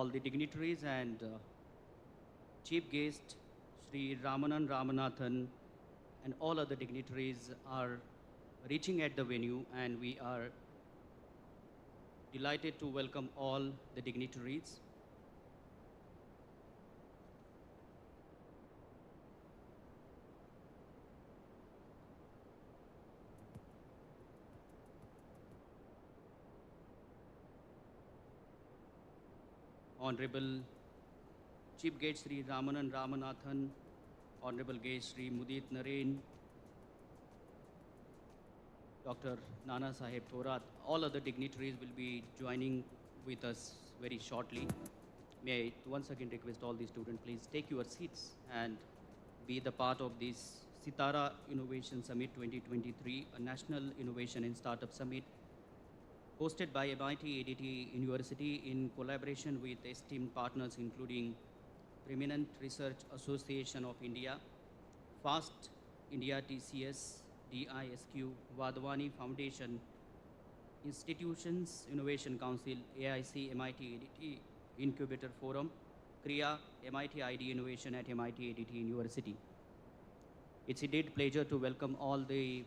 all the dignitaries and chief guest Sri Ramanan Ramanathan and all other dignitaries are reaching at the venue, and we are delighted to welcome all the dignitaries. Honorable Chief Guest Sri Ramanan Ramanathan, Honorable Guest Sri Mudit Naren, Dr. Nana Saheb Thorat, all other dignitaries will be joining with us very shortly. May I once again request all the students, please take your seats and be the part of this SiTara Innovation Summit 2023, a National Innovation and Startup Summit hosted by MIT-ADT University in collaboration with esteemed partners including Preeminent Research Association of India, FAST India TCS, DISQ, Vadwani Foundation, Institutions Innovation Council, AIC, MIT-ADT Incubator Forum, KRIA, MIT-ID Innovation at MIT-ADT University. It's indeed a pleasure to welcome all the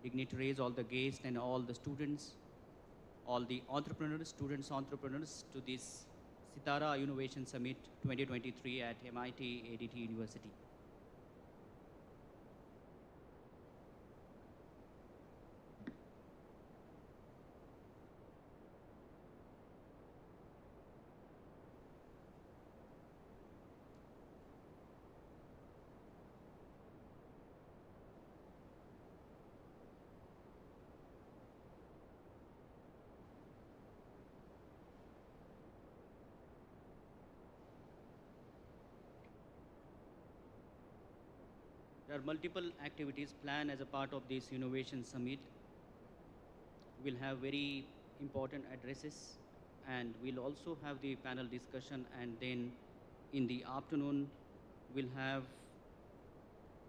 dignitaries, all the guests, and all the students, all the entrepreneurs, students, entrepreneurs to this SiTara Innovation Summit 2023 at MIT-ADT University. There are multiple activities planned as a part of this Innovation Summit. We'll have very important addresses, and we'll also have the panel discussion, and then in the afternoon, we'll have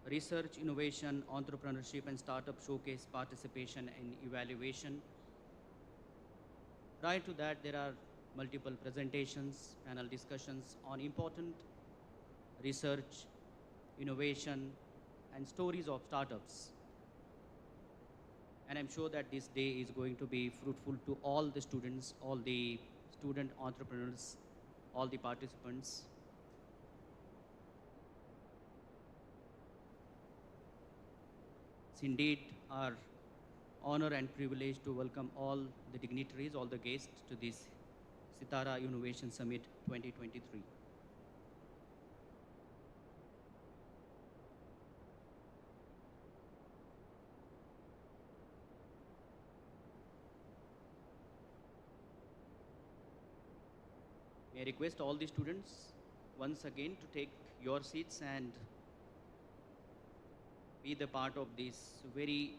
research, innovation, entrepreneurship, and startup showcase participation and evaluation. Prior to that, there are multiple presentations, panel discussions on important research, innovation, and stories of startups. And I'm sure that this day is going to be fruitful to all the students, all the student entrepreneurs, all the participants. It's indeed our honor and privilege to welcome all the dignitaries, all the guests to this SiTara Innovation Summit 2023. May I request all the students once again to take your seats and be the part of this very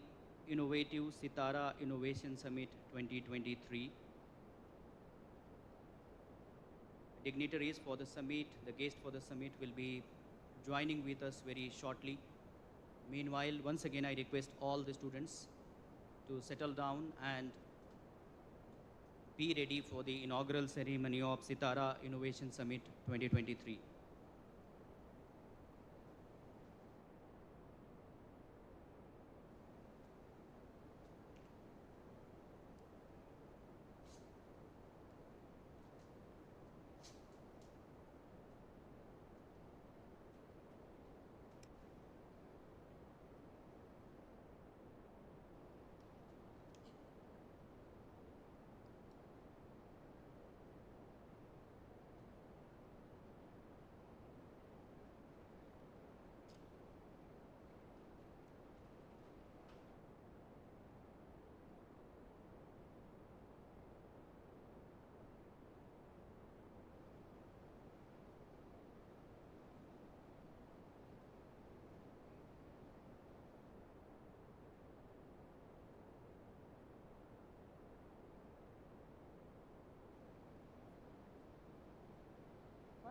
innovative SiTara Innovation Summit 2023. Dignitaries for the summit, the guests for the summit will be joining with us very shortly. Meanwhile, once again, I request all the students to settle down and be ready for the inaugural ceremony of SiTara Innovation Summit 2023.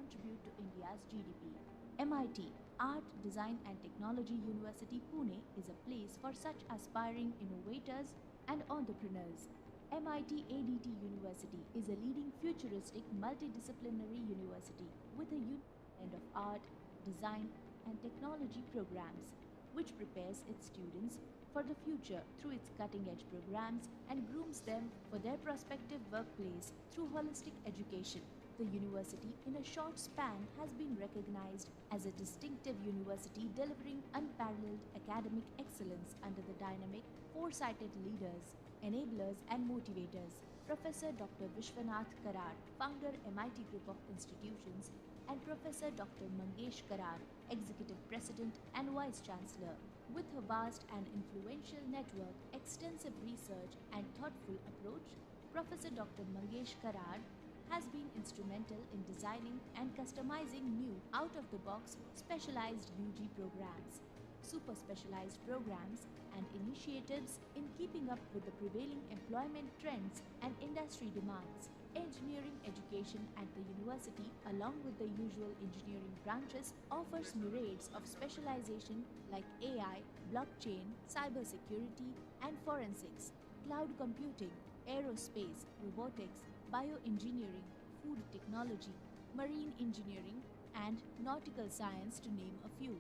Contribute to India's GDP. MIT, Art, Design and Technology University Pune is a place for such aspiring innovators and entrepreneurs. MIT-ADT University is a leading futuristic multidisciplinary university with a unique blend of art, design, and technology programs, which prepares its students for the future through its cutting-edge programs and grooms them for their prospective workplace through holistic education. The university, in a short span, has been recognized as a distinctive university delivering unparalleled academic excellence under the dynamic, foresighted leaders, enablers, and motivators. Professor Dr. Vishwanath Karar, founder MIT Group of Institutions, and Professor Dr. Mangesh Karar, Executive President and Vice Chancellor. With her vast and influential network, extensive research, and thoughtful approach, Professor Dr. Mangesh Karar has been instrumental in designing and customizing new, out of the box, specialized UG programs, super specialized programs, and initiatives in keeping up with the prevailing employment trends and industry demands. Engineering education at the university, along with the usual engineering branches, offers myriads of specialization like AI, blockchain, cybersecurity, and forensics, cloud computing, aerospace, robotics, bioengineering, food technology, marine engineering, and nautical science, to name a few.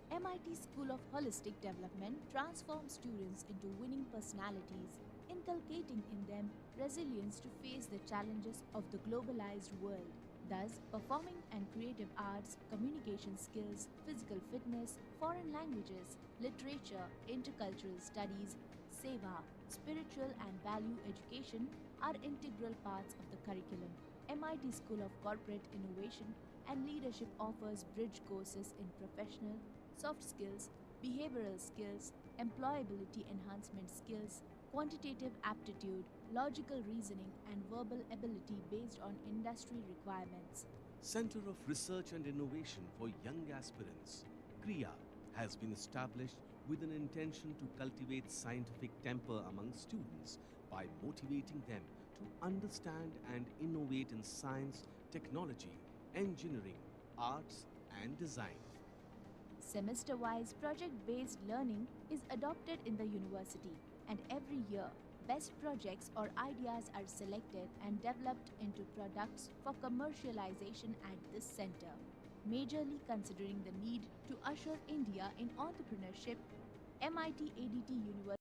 MIT School of Holistic Development transforms students into winning personalities, inculcating in them resilience to face the challenges of the globalized world. Thus, performing and creative arts, communication skills, physical fitness, foreign languages, literature, intercultural studies, seva, spiritual and value education are integral parts of the curriculum. MIT School of Corporate Innovation and Leadership offers bridge courses in professional, soft skills, behavioral skills, employability enhancement skills, quantitative aptitude, logical reasoning, and verbal ability based on industry requirements. Center of Research and Innovation for Young Aspirants, CRIA, has been established with an intention to cultivate scientific temper among students by motivating them to understand and innovate in science, technology, engineering, arts, and design. Semester wise project based learning is adopted in the university, and every year, best projects or ideas are selected and developed into products for commercialization at this center. Majorly considering the need to usher India in entrepreneurship, MIT ADT University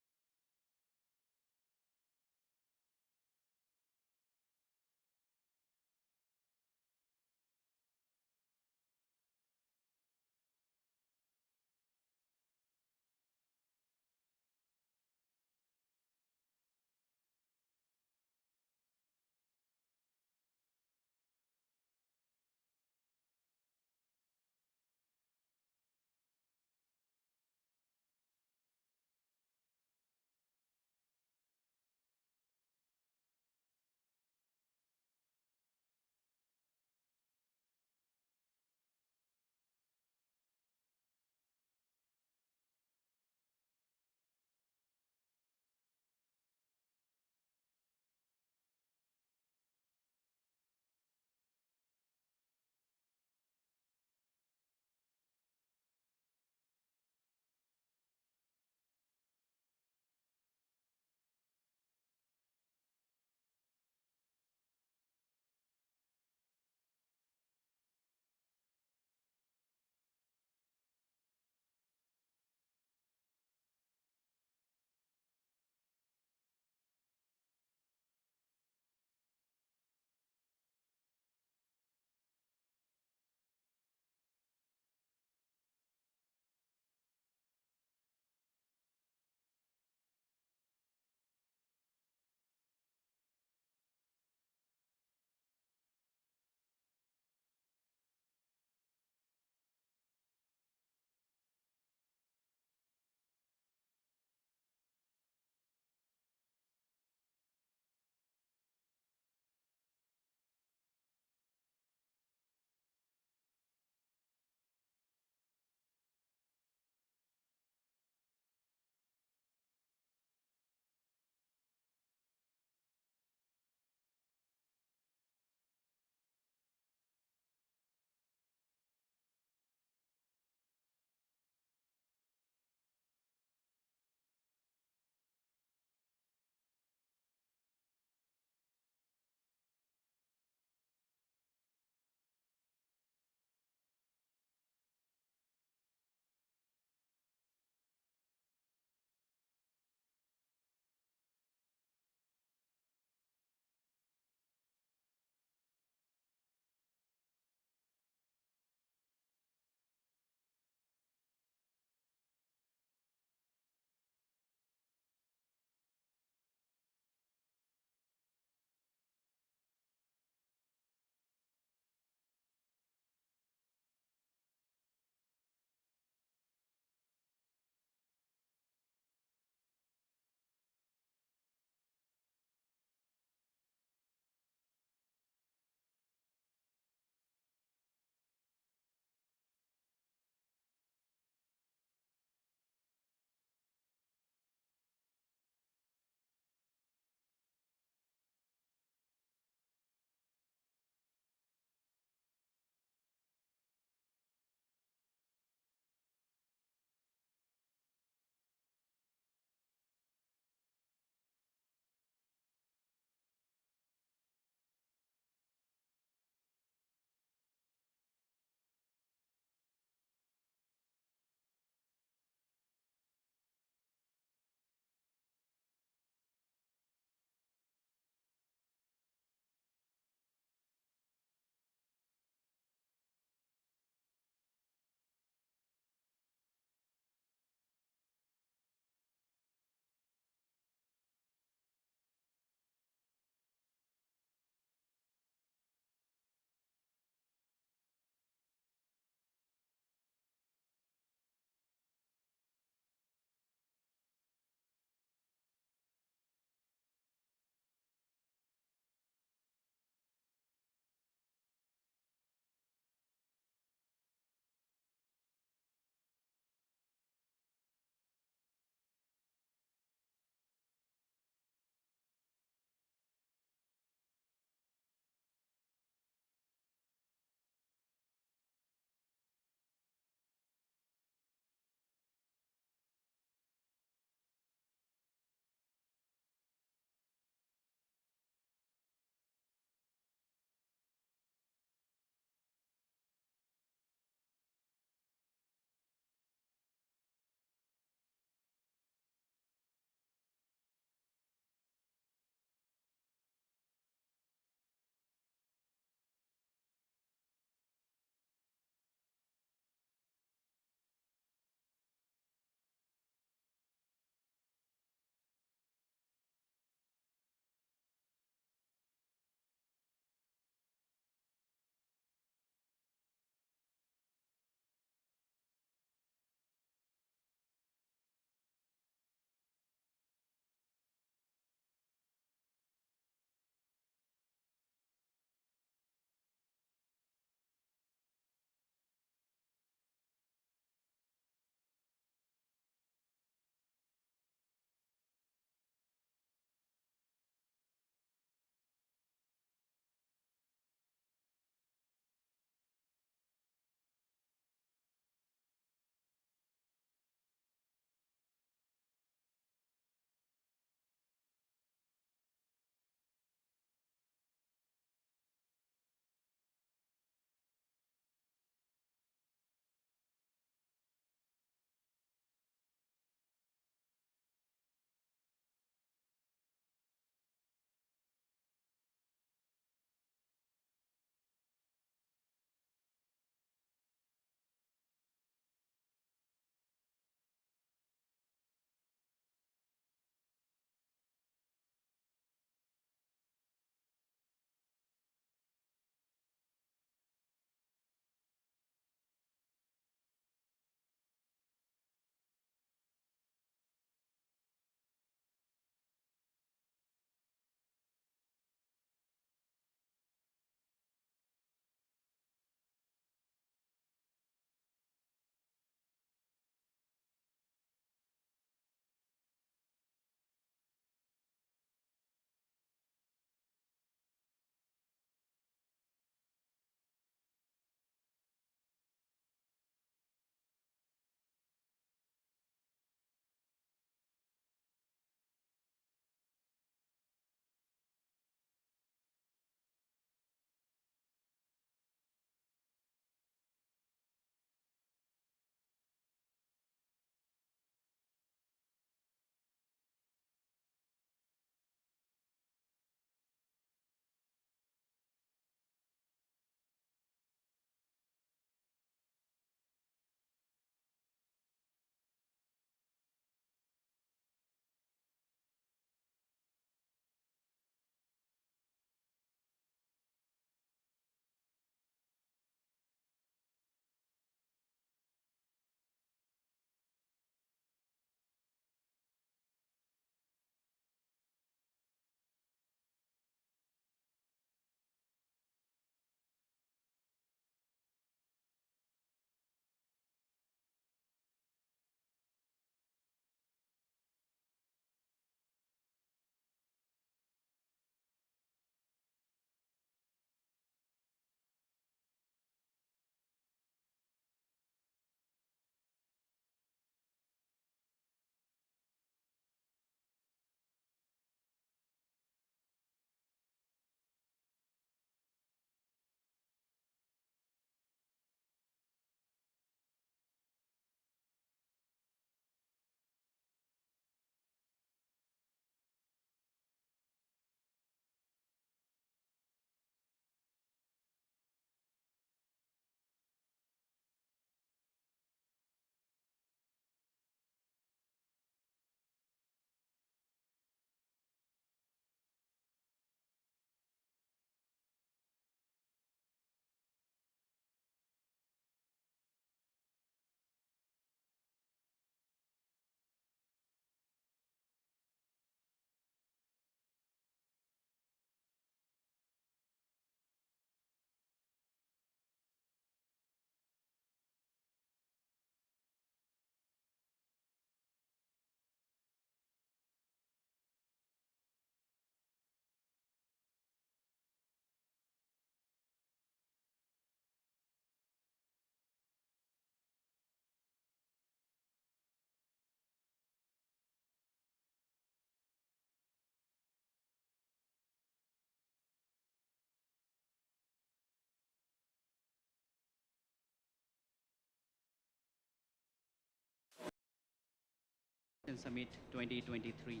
Innovation Summit 2023.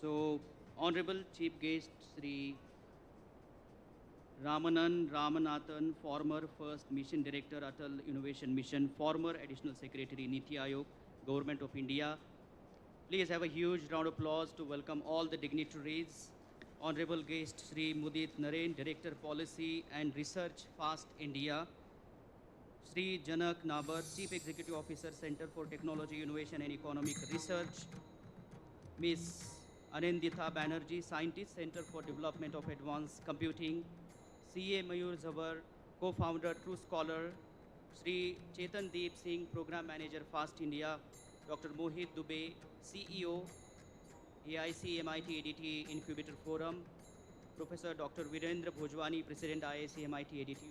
So, Honorable Chief Guest Sri Ramanathan, former First Mission Director, Atal Innovation Mission, former Additional Secretary, Niti Aayog, Government of India. Please have a huge round of applause to welcome all the dignitaries. Honorable guest Sri Mudit Naren, Director Policy and Research, FAST India. Sri Janak Nabar, Chief Executive Officer, Center for Technology, Innovation and Economic Research. Ms. Anindita Banerjee, Scientist, Center for Development of Advanced Computing. CA Mayur Zabar, Co-founder, True Scholar. Sri Chetan Deep Singh, Program Manager, FAST India. Dr. Mohit Dubey, CEO, AIC MIT-ADT Incubator Forum. Professor Dr. Virendra Bhojwani, President, IIC MIT-ADT.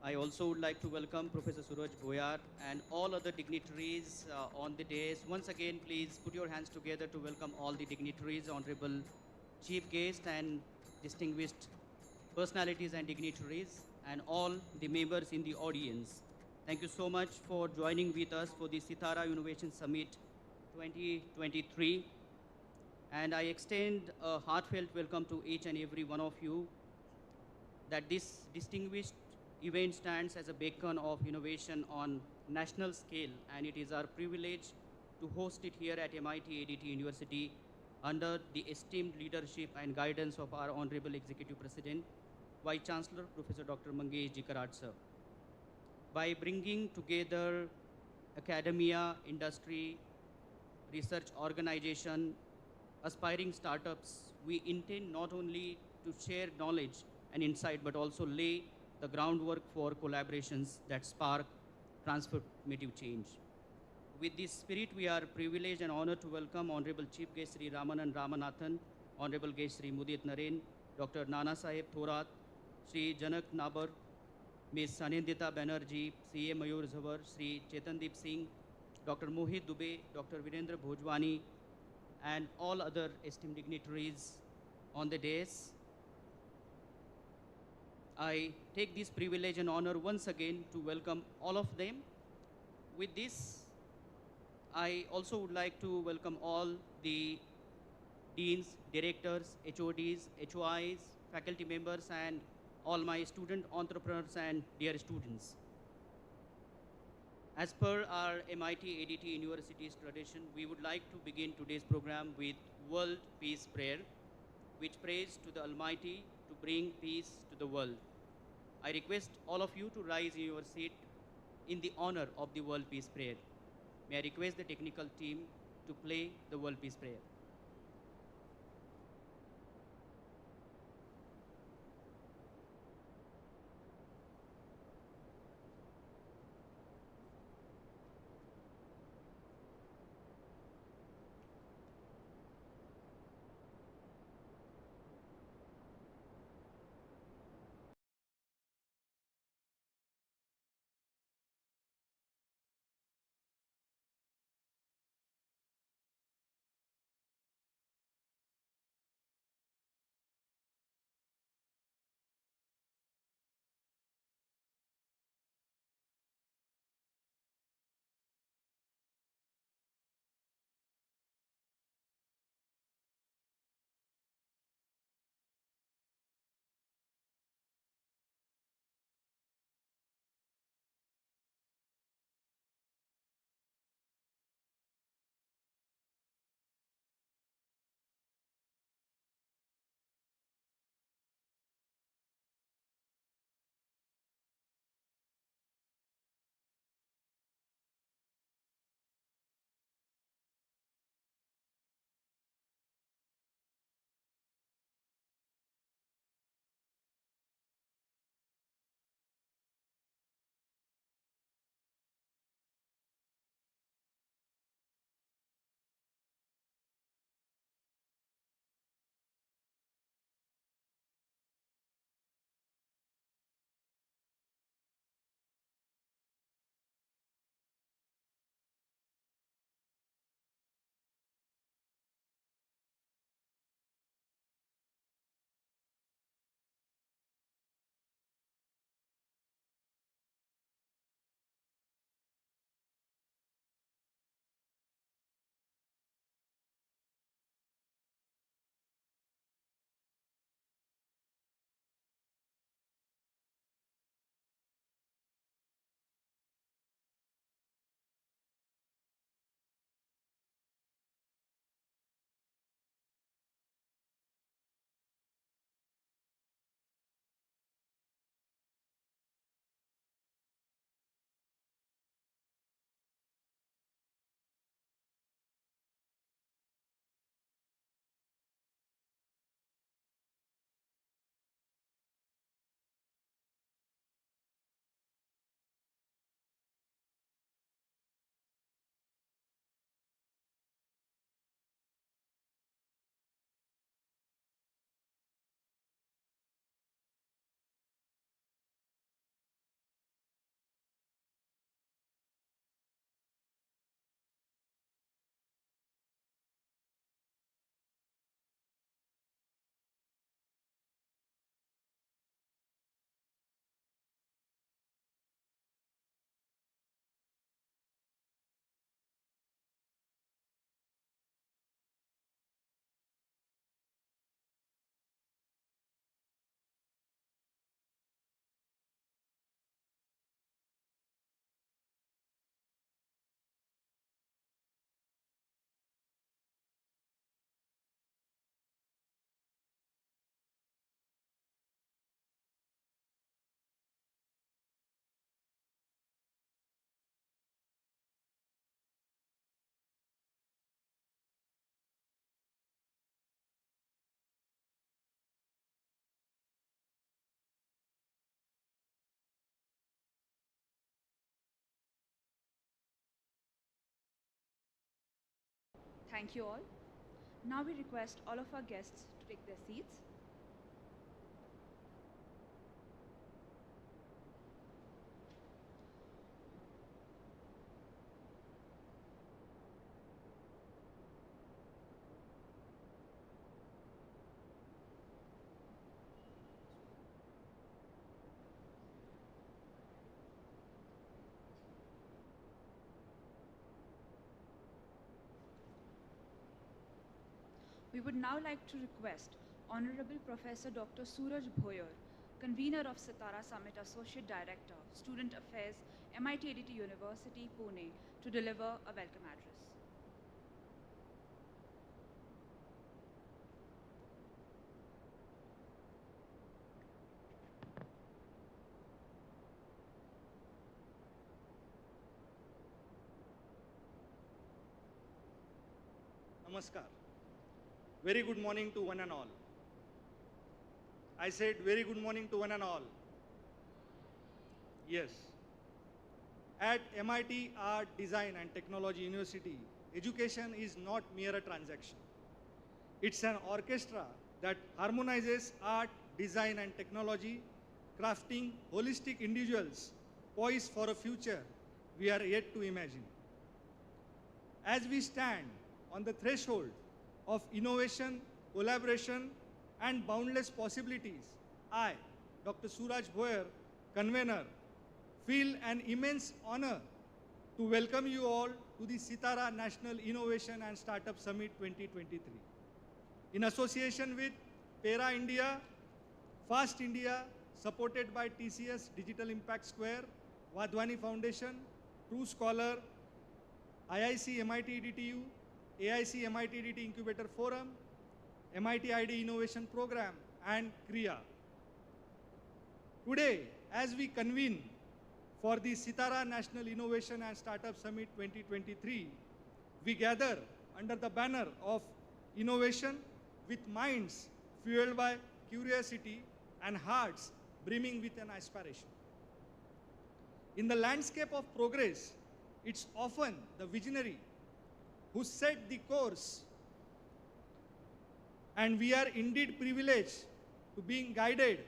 I also would like to welcome Professor Suraj Boyar and all other dignitaries on the dais. Once again, please put your hands together to welcome all the dignitaries, Honorable Chief Guest and distinguished personalities and dignitaries, and all the members in the audience. Thank you so much for joining with us for the SiTara Innovation Summit 2023. And I extend a heartfelt welcome to each and every one of you, that this distinguished event stands as a beacon of innovation on national scale, and it is our privilege to host it here at MIT-ADT University under the esteemed leadership and guidance of our Honorable Executive President, Vice Chancellor, Professor Dr. Mangesh Ji Karat sir. By bringing together academia, industry, research organization, aspiring startups, we intend not only to share knowledge and insight, but also lay the groundwork for collaborations that spark transformative change. With this spirit, we are privileged and honored to welcome Honorable Chief Guest Sri Ramanathan, Honorable Guest Sri Mudit Naren, Dr. Nana Saheb Thorat, Sri Janak Nabar, Ms. Anindita Banerjee, CA Mayur Zabar, Sri Chetan Deep Singh, Dr. Mohit Dubey, Dr. Virendra Bhojwani, and all other esteemed dignitaries on the dais. I take this privilege and honor once again to welcome all of them. With this, I also would like to welcome all the deans, directors, HODs, HOIs, faculty members, and all my student entrepreneurs and dear students. As per our MIT-ADT University's tradition, we would like to begin today's program with World Peace Prayer, which prays to the Almighty to bring peace to the world. I request all of you to rise in your seat in the honor of the World Peace Prayer. May I request the technical team to play the World Peace Prayer. Thank you all. Now we request all of our guests to take their seats. We would now like to request Honorable Professor Dr. Suraj Bhoyer, convener of SiTara Summit, Associate Director, Student Affairs, MIT-ADT University, Pune, to deliver a welcome address. Namaskar. Very good morning to one and all. I said very good morning to one and all. Yes. At MIT Art, Design and Technology University, education is not mere a transaction. It's an orchestra that harmonizes art, design and technology, crafting holistic individuals poised for a future we are yet to imagine. As we stand on the threshold of innovation, collaboration, and boundless possibilities, I, Dr. Suraj Bhoyer, convener, feel an immense honor to welcome you all to the SiTara National Innovation and Startup Summit 2023. In association with PERA India, Fast India, supported by TCS Digital Impact Square, Wadhwani Foundation, True Scholar, IIC MIT-ADTU, AIC MIT-ADT Incubator Forum, MIT-ID Innovation Program, and KRIA. Today, as we convene for the SiTara National Innovation and Startup Summit 2023, we gather under the banner of innovation with minds fueled by curiosity and hearts brimming with an aspiration. In the landscape of progress, it's often the visionary who set the course, and we are indeed privileged to being guided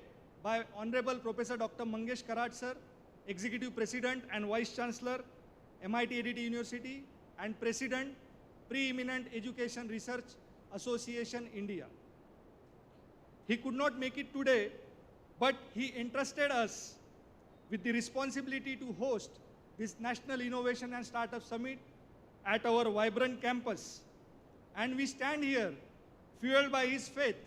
by Honorable Professor Dr. Mangesh Karat sir, Executive President and Vice Chancellor, MIT-ADT University, and President, Preeminent Education Research Association, India. He could not make it today, but he entrusted us with the responsibility to host this National Innovation and Startup Summit at our vibrant campus. And we stand here, fueled by his faith,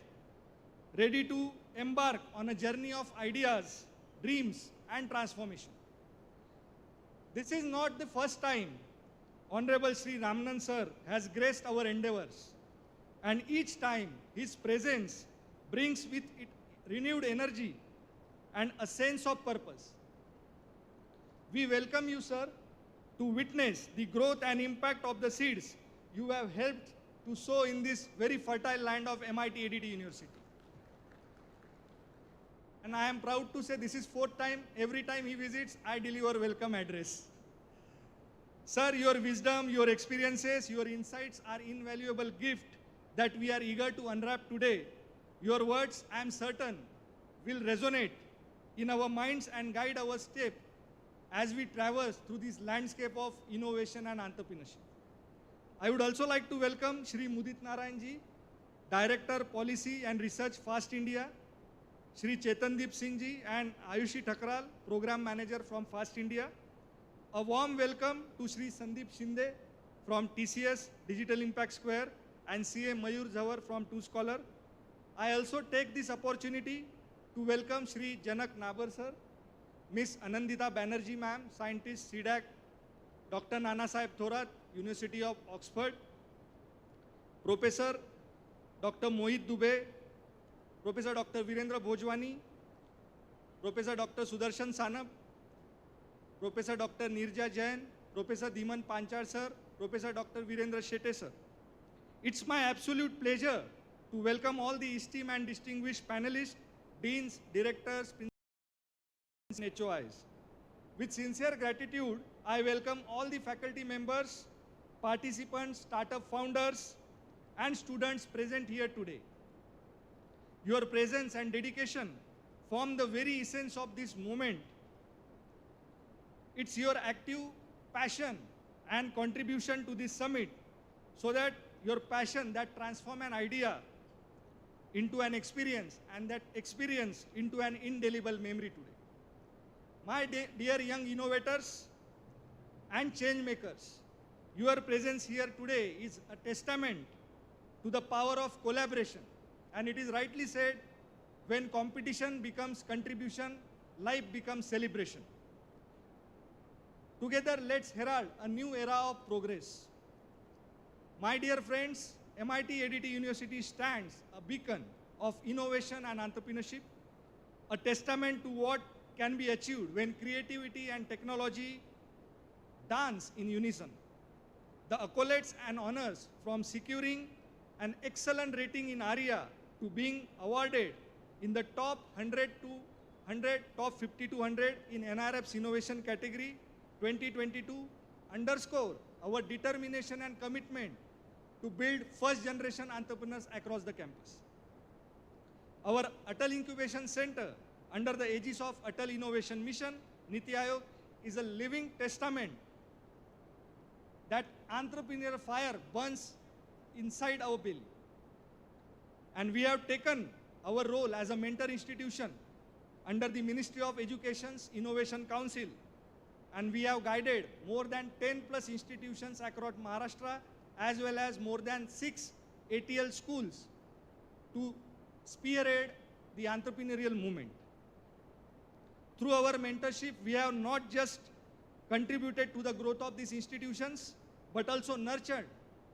ready to embark on a journey of ideas, dreams, and transformation. This is not the first time Honorable Sri Ramanan sir has graced our endeavors. And each time his presence brings with it renewed energy and a sense of purpose. We welcome you, sir, to witness the growth and impact of the seeds you have helped to sow in this very fertile land of MIT-ADT University. And I am proud to say this is fourth time. Every time he visits, I deliver welcome address. Sir, your wisdom, your experiences, your insights are invaluable gift that we are eager to unwrap today. Your words, I am certain, will resonate in our minds and guide our step as we traverse through this landscape of innovation and entrepreneurship. I would also like to welcome Shri Mudit Narayanji, Director Policy and Research, Fast India, Shri Chetandeep Singh ji and Ayushi Thakral, Program Manager from Fast India. A warm welcome to Shri Sandeep Shinde from TCS Digital Impact Square and CA Mayur Jhawar from Two Scholar. I also take this opportunity to welcome Shri Janak Nabar sir, Miss Anandita Banerjee ma'am, Scientist, CDAC, Dr. Nana Saheb Thorat, University of Oxford, Professor Dr. Mohit Dubey, Professor Dr. Virendra Bhojwani, Professor Dr. Sudarshan Sanab, Professor Dr. Nirja Jain, Professor Dhiman Panchar sir, Professor Dr. Virendra Shete sir. It's my absolute pleasure to welcome all the esteemed and distinguished panelists, deans, directors, principals, and HOIs. With sincere gratitude, I welcome all the faculty members participants, startup founders, and students present here today. Your presence and dedication form the very essence of this moment. It's your active passion and contribution to this summit, so that your passion that transforms an idea into an experience, and that experience into an indelible memory today. My dear young innovators and change makers, your presence here today is a testament to the power of collaboration. And it is rightly said, when competition becomes contribution, life becomes celebration. Together, let's herald a new era of progress. My dear friends, MIT-ADT University stands a beacon of innovation and entrepreneurship, a testament to what can be achieved when creativity and technology dance in unison. The accolades and honors, from securing an excellent rating in ARIA to being awarded in the top 100 to 100, top 50 to 100 in NRF's innovation category 2022, underscore our determination and commitment to build first generation entrepreneurs across the campus. Our Atal Incubation Center, under the aegis of Atal Innovation Mission, Niti Aayog, is a living testament that entrepreneurial fire burns inside our belly. And we have taken our role as a mentor institution under the Ministry of Education's Innovation Council, and we have guided more than 10 plus institutions across Maharashtra, as well as more than 6 ATL schools, to spearhead the entrepreneurial movement. Through our mentorship, we have not just contributed to the growth of these institutions, but also nurtured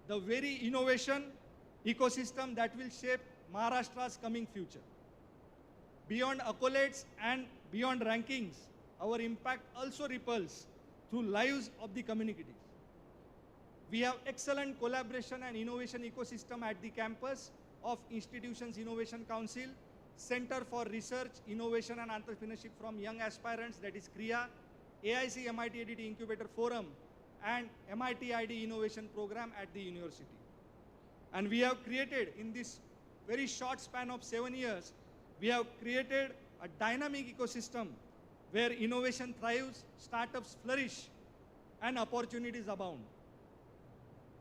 the very innovation ecosystem that will shape Maharashtra's coming future. Beyond accolades and beyond rankings, our impact also ripples through lives of the communities. We have excellent collaboration and innovation ecosystem at the campus of Institutions Innovation Council, Center for Research, Innovation and Entrepreneurship from Young Aspirants, that is CREA, AIC MIT-ADT Incubator Forum, and MIT-ID Innovation Program at the university. And we have created, in this very short span of 7 years, we have created a dynamic ecosystem where innovation thrives, startups flourish, and opportunities abound.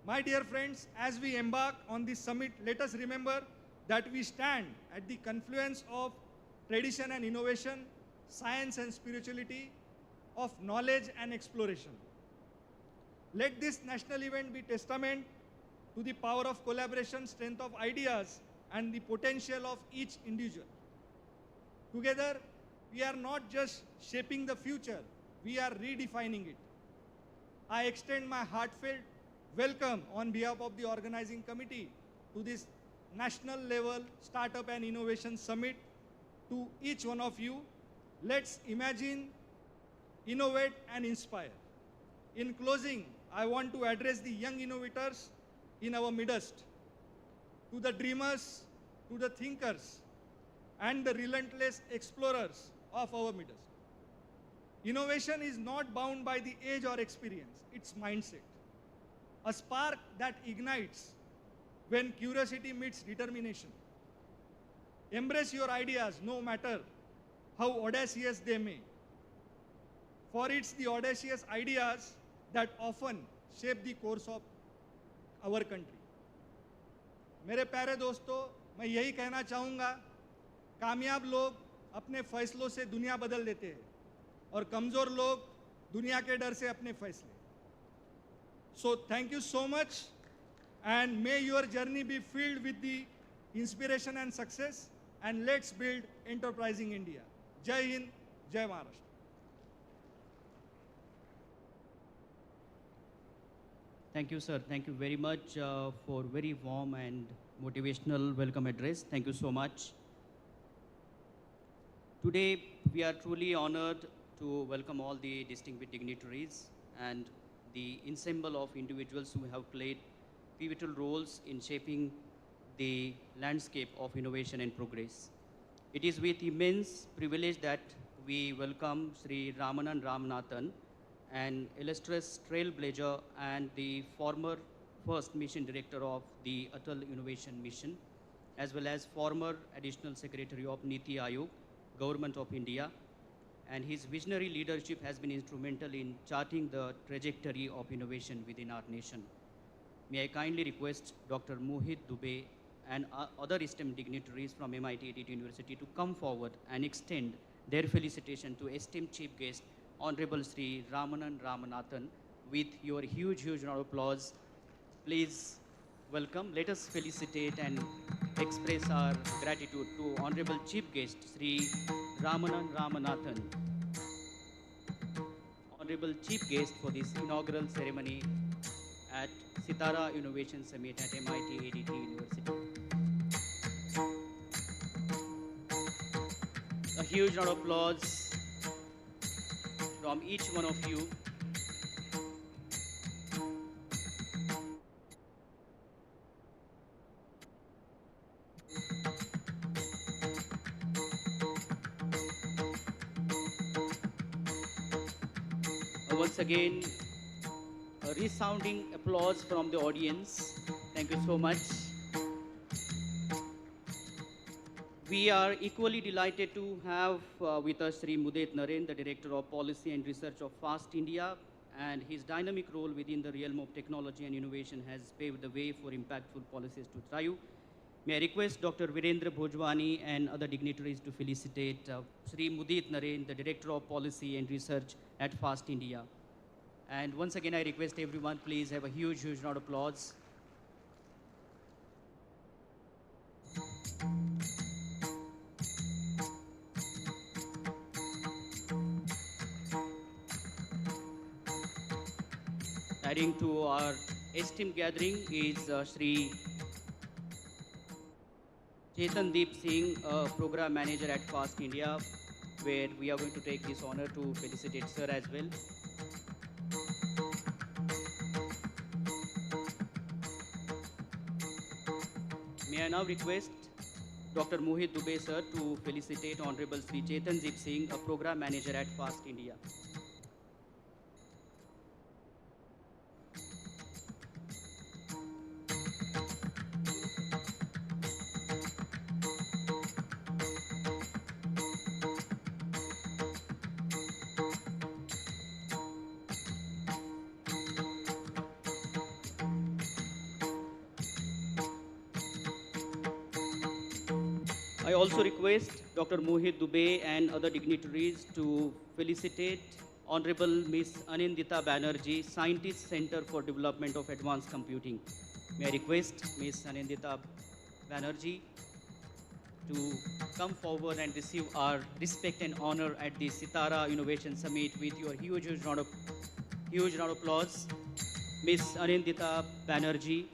My dear friends, as we embark on this summit, let us remember that we stand at the confluence of tradition and innovation, science and spirituality, of knowledge and exploration. Let this national event be testament to the power of collaboration, strength of ideas, and the potential of each individual. Together, we are not just shaping the future, we are redefining it. I extend my heartfelt welcome on behalf of the organizing committee to this national level startup and innovation summit to each one of you. Let's imagine, innovate and inspire. In closing, I want to address the young innovators in our midst, to the dreamers, to the thinkers, and the relentless explorers of our midst. Innovation is not bound by the age or experience, it's mindset. A spark that ignites when curiosity meets determination. Embrace your ideas no matter how audacious they may. For it's the audacious ideas that often shape the course of our country. मेरे प्यारे दोस्तों, मैं यही कहना चाहूँगा, कामयाब लोग अपने फैसलों से दुनिया बदल देते हैं और कमज़ोर लोग दुनिया के डर से अपने फैसले. So thank you so much, and may your journey be filled with the inspiration and success, and let's build enterprising India. Jai Hind, Jai Maharashtra. Thank you, sir. Thank you very much for very warm and motivational welcome address. Thank you so much. Today, we are truly honored to welcome all the distinguished dignitaries and the ensemble of individuals who have played pivotal roles in shaping the landscape of innovation and progress. It is with immense privilege that we welcome Sri Ramanan Ramanathan an illustrious trailblazer and the former first mission director of the Atal Innovation Mission, as well as former additional secretary of Niti Aayog, Government of India. And his visionary leadership has been instrumental in charting the trajectory of innovation within our nation. May I kindly request Dr. Mohit Dubey and other esteemed dignitaries from MIT-ADT University to come forward and extend their felicitation to esteemed chief guest, Honorable Sri Ramanan Ramanathan, with your huge round of applause. Please welcome. Let us felicitate and express our gratitude to Honorable Chief Guest, Sri Ramanan Ramanathan, Honorable Chief Guest for this inaugural ceremony at SiTara Innovation Summit at MIT-ADT University. A huge round of applause from each one of you. Once again, a resounding applause from the audience. Thank you so much. We are equally delighted to have with us Sri Mudit Naren, the Director of Policy and Research of FAST India, and his dynamic role within the realm of technology and innovation has paved the way for impactful policies to thrive. May I request Dr. Virendra Bhojwani and other dignitaries to felicitate Sri Mudit Naren, the Director of Policy and Research at FAST India. And once again, I request everyone, please have a huge round of applause. Adding to our esteemed gathering is Sri Chetandeep Singh, Program Manager at FAST India, where we are going to take this honor to felicitate Sir as well. May I now request Dr. Mohit Dubey Sir to felicitate Honorable Sri Chetandeep Singh, a Program Manager at FAST India. I also request Dr. Mohit Dubey and other dignitaries to felicitate Honorable Ms. Anindita Banerjee, Scientist Center for Development of Advanced Computing. May I request Ms. Anindita Banerjee to come forward and receive our respect and honor at the SiTara Innovation Summit with your huge round of applause. Ms. Anindita Banerjee,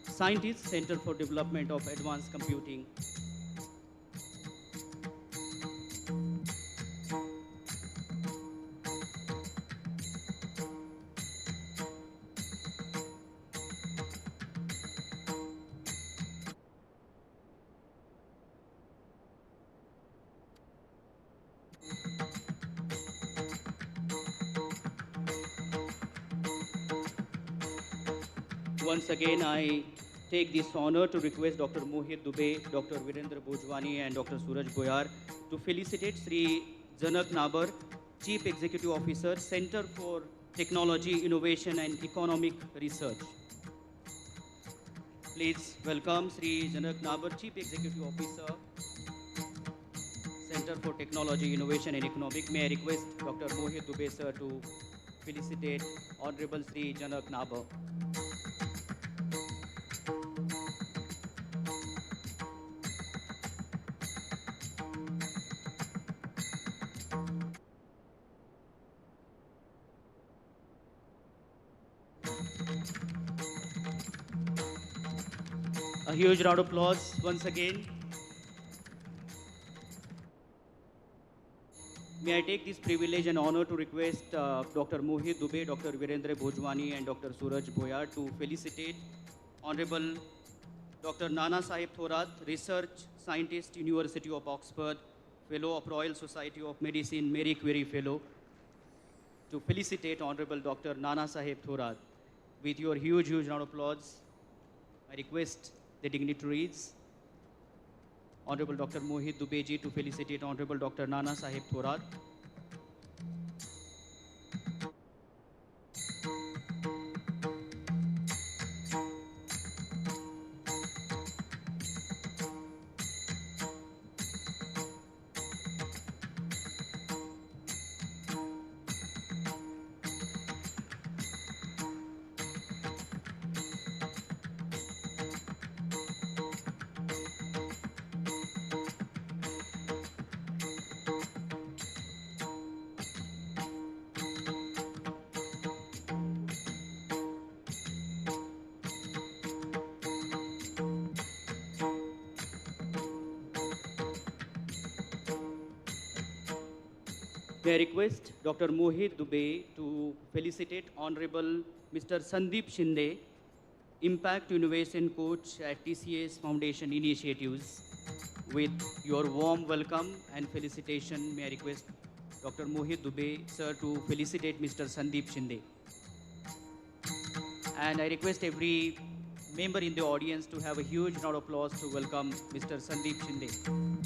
Scientist Center for Development of Advanced Computing. Once again, I take this honor to request Dr. Mohit Dubey, Dr. Virendra Bhojwani, and Dr. Suraj Boyar to felicitate Sri Janak Nabar, Chief Executive Officer, Center for Technology, Innovation and Economic Research. Please welcome Sri Janak Nabar, Chief Executive Officer, Center for Technology, Innovation and Economic. May I request Dr. Mohit Dubey Sir to felicitate Honorable Sri Janak Nabar. A huge round of applause once again. May I take this privilege and honor to request Dr. Mohit Dubey, Dr. Virendra Bhojwani, and Dr. Suraj Boyar to felicitate Honorable Dr. Nana Sahib Thorat, Research Scientist, University of Oxford, Fellow of Royal Society of Medicine, Marie Curie Fellow, to felicitate Honorable Dr. Nana Saheb Thorat. With your huge round of applause, I request the dignitaries, Honorable Dr. Mohit Dubeji, to felicitate Honorable Dr. Nana Saheb Thorat. May I request Dr. Mohit Dubey to felicitate Honorable Mr. Sandeep Shinde, Impact Innovation Coach at TCS Foundation Initiatives. With your warm welcome and felicitation, may I request Dr. Mohit Dubey, sir, to felicitate Mr. Sandeep Shinde. And I request every member in the audience to have a huge round of applause to welcome Mr. Sandeep Shinde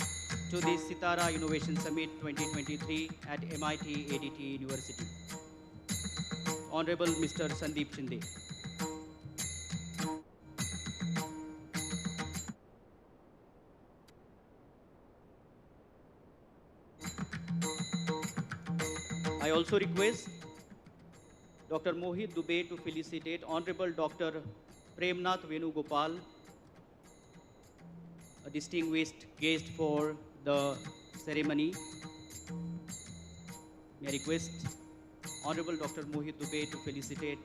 to the SiTara Innovation Summit 2023 at MIT-ADT University. Honorable Mr. Sandeep Shinde. I also request Dr. Mohit Dubey to felicitate Honorable Dr. Premnath Venugopal, a distinguished guest for the ceremony. May I request Honorable Dr. Mohit Dubey to felicitate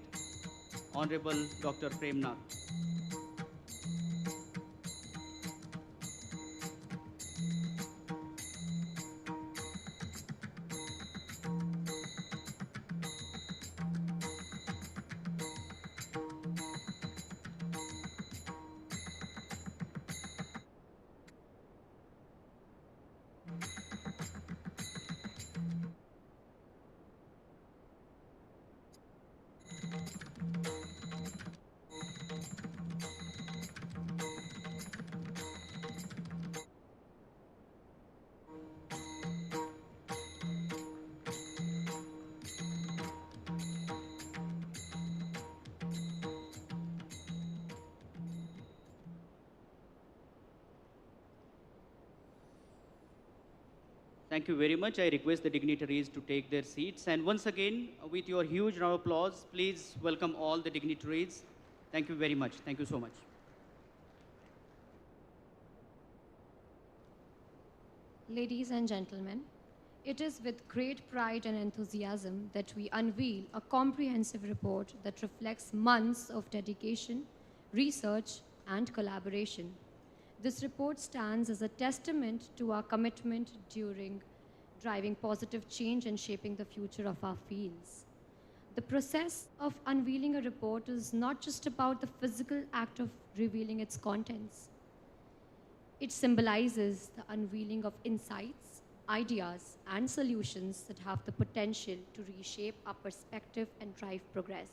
Honorable Dr. Premnath. Thank you very much. I request the dignitaries to take their seats. And once again, with your huge round of applause, please welcome all the dignitaries. Thank you very much. Thank you so much. Ladies and gentlemen, it is with great pride and enthusiasm that we unveil a comprehensive report that reflects months of dedication, research, and collaboration. This report stands as a testament to our commitment during driving positive change and shaping the future of our fields. The process of unveiling a report is not just about the physical act of revealing its contents. It symbolizes the unveiling of insights, ideas, and solutions that have the potential to reshape our perspective and drive progress.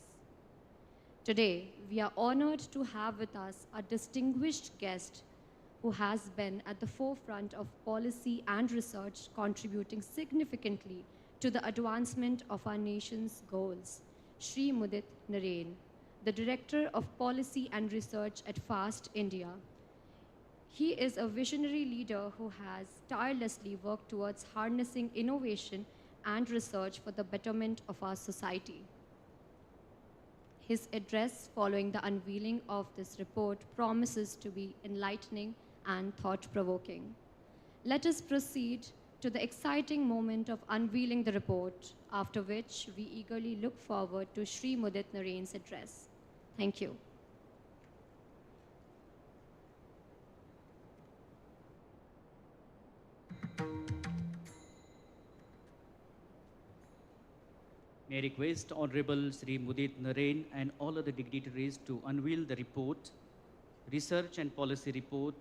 Today, we are honored to have with us a distinguished guest who has been at the forefront of policy and research, contributing significantly to the advancement of our nation's goals, Shri Mudit Narain, the Director of Policy and Research at FAST India. He is a visionary leader who has tirelessly worked towards harnessing innovation and research for the betterment of our society. His address following the unveiling of this report promises to be enlightening and thought-provoking. Let us proceed to the exciting moment of unveiling the report, after which we eagerly look forward to Shri Mudit Narain's address. Thank you. May I request Honorable Shri Mudit Narain and all other dignitaries to unveil the report, research and policy report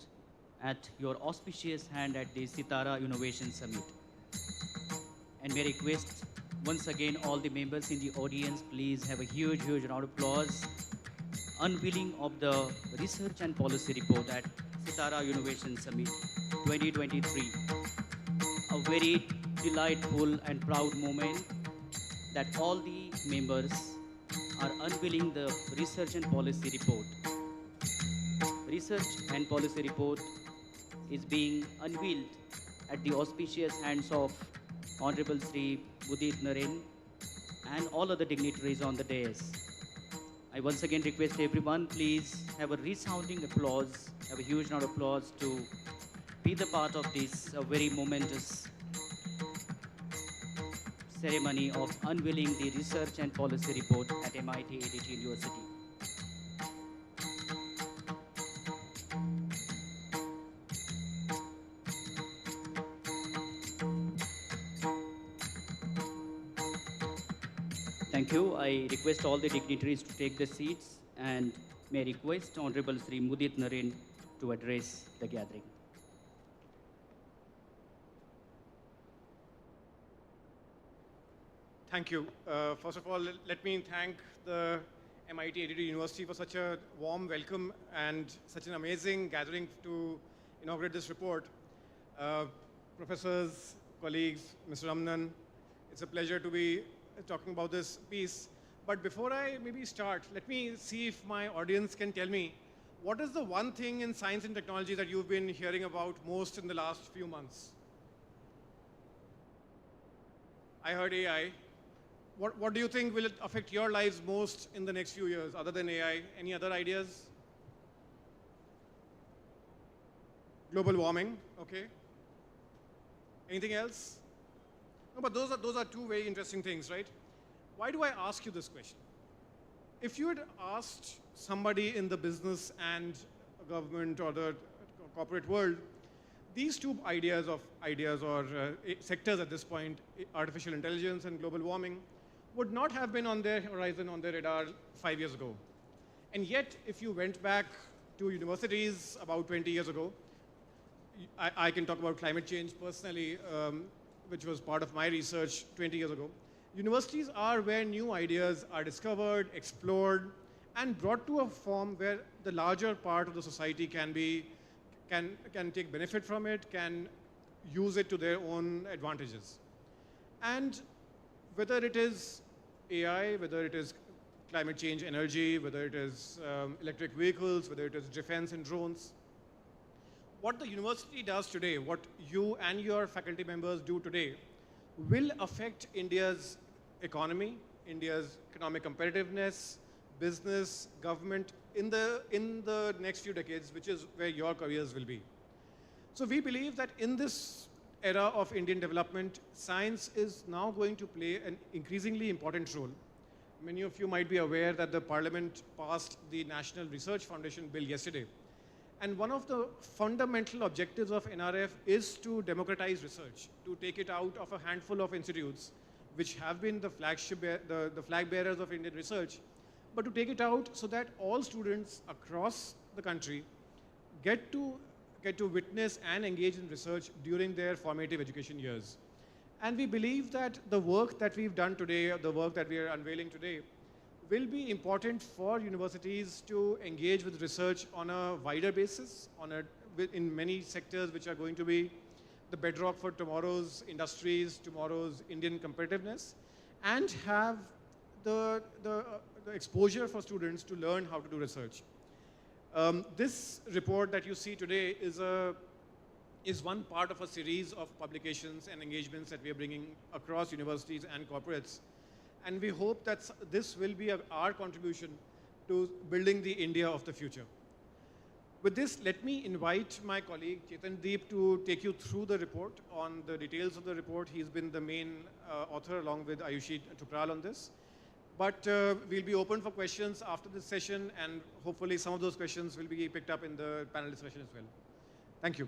at your auspicious hand at the SiTara Innovation Summit. And may I request Once again, all the members in the audience, please have a huge, huge round of applause. Unveiling of the Research and Policy Report at SiTara Innovation Summit 2023. A very delightful and proud moment that all the members are unveiling the Research and Policy Report. Research and Policy Report is being unveiled at the auspicious hands of Honorable Sri Udit Naren and all other dignitaries on the dais. I once again request everyone, please have a resounding applause, have a huge round of applause to be the part of this very momentous ceremony of unveiling the Research and Policy Report at MIT-ADT University. Thank you. I request all the dignitaries to take their seats and may I request Honorable Sri Mudit Naren to address the gathering. Thank you. First of all, let me thank the MIT-ADT University for such a warm welcome and such an amazing gathering to inaugurate this report. Professors, colleagues, Mr. Ramnan, it's a pleasure to be talking about this piece. But before I maybe start, let me see if my audience can tell me what is the one thing in science and technology that you've been hearing about most in the last few months? I heard AI. What do you think will it affect your lives most in the next few years, other than AI? Any other ideas? Global warming, okay. Anything else? No, but those are two very interesting things, right? Why do I ask you this question? If you had asked somebody in the business and government or the corporate world, these two ideas or sectors at this point, artificial intelligence and global warming, would not have been on their horizon, on their radar 5 years ago. And yet, if you went back to universities about 20 years ago, I can talk about climate change personally, which was part of my research 20 years ago. Universities are where new ideas are discovered, explored, and brought to a form where the larger part of the society can take benefit from it, can use it to their own advantages. And whether it is AI, whether it is climate change energy, whether it is electric vehicles, whether it is defense and drones, what the university does today, what you and your faculty members do today, will affect India's economy, India's economic competitiveness, business, government in the next few decades, which is where your careers will be. So we believe that in this era of Indian development, science is now going to play an increasingly important role. Many of you might be aware that the Parliament passed the National Research Foundation Bill yesterday. And one of the fundamental objectives of NRF is to democratize research, to take it out of a handful of institutes, which have been the flag bearers of Indian research, but to take it out so that all students across the country get to witness and engage in research during their formative education years. And we believe that the work that we've done today, the work that we are unveiling today, will be important for universities to engage with research on a wider basis, in many sectors which are going to be the bedrock for tomorrow's industries, tomorrow's Indian competitiveness, and have the exposure for students to learn how to do research. This report that you see today is one part of a series of publications and engagements that we are bringing across universities and corporates. And we hope that this will be our contribution to building the India of the future. With this, let me invite my colleague Chetan Deep to take you through the report on the details of the report. He's been the main author along with Ayushi Tukral on this. But we'll be open for questions after this session, and hopefully some of those questions will be picked up in the panel discussion as well. Thank you.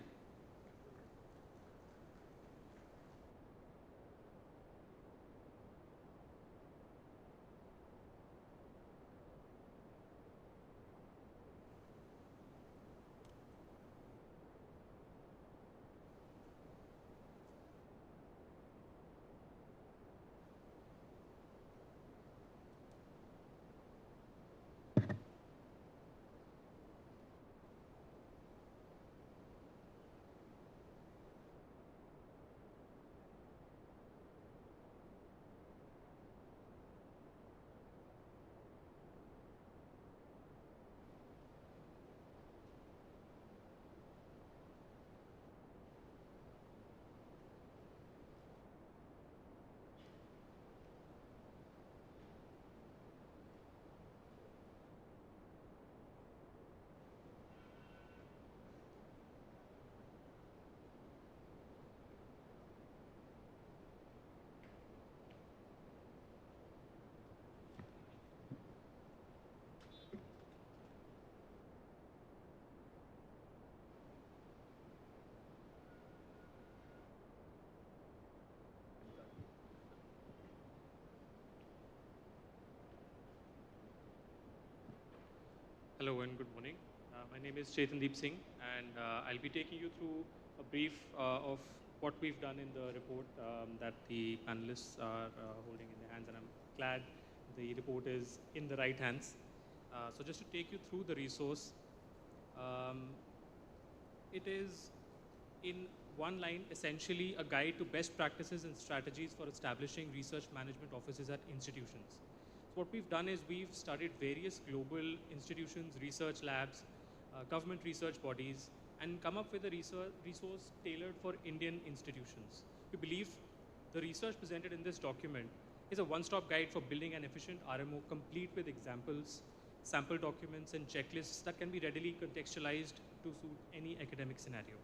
Hello and good morning. My name is Chetandeep Singh, and I'll be taking you through a brief of what we've done in the report that the panelists are holding in their hands, and I'm glad the report is in the right hands. So just to take you through the resource, um, it is in one line essentially a guide to best practices and strategies for establishing research management offices at institutions. So what we've done is we've studied various global institutions, research labs, government research bodies, and come up with a resource tailored for Indian institutions. We believe the research presented in this document is a one-stop guide for building an efficient RMO complete with examples, sample documents, and checklists that can be readily contextualized to suit any academic scenario.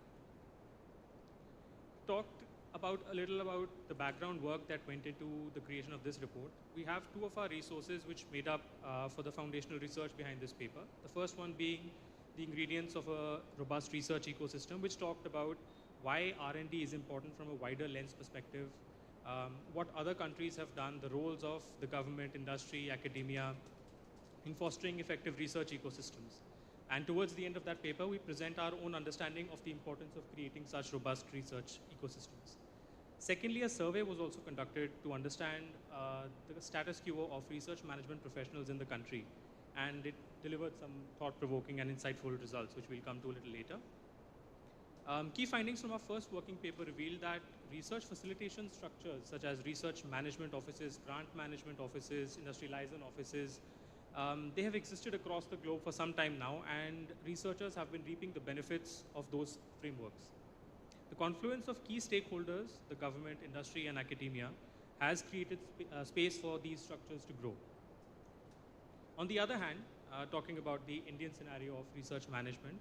Talked a little about the background work that went into the creation of this report. We have two of our resources which made up for the foundational research behind this paper. The first one being the ingredients of a robust research ecosystem, which talked about why R&D is important from a wider lens perspective, what other countries have done, the roles of the government, industry, academia in fostering effective research ecosystems. And towards the end of that paper, we present our own understanding of the importance of creating such robust research ecosystems. Secondly, a survey was also conducted to understand the status quo of research management professionals in the country, and it delivered some thought-provoking and insightful results, which we'll come to a little later. Key findings from our first working paper revealed that research facilitation structures, such as research management offices, grant management offices, industry liaison offices, they have existed across the globe for some time now, and researchers have been reaping the benefits of those frameworks. The confluence of key stakeholders, the government, industry, and academia, has created space for these structures to grow. On the other hand, talking about the Indian scenario of research management,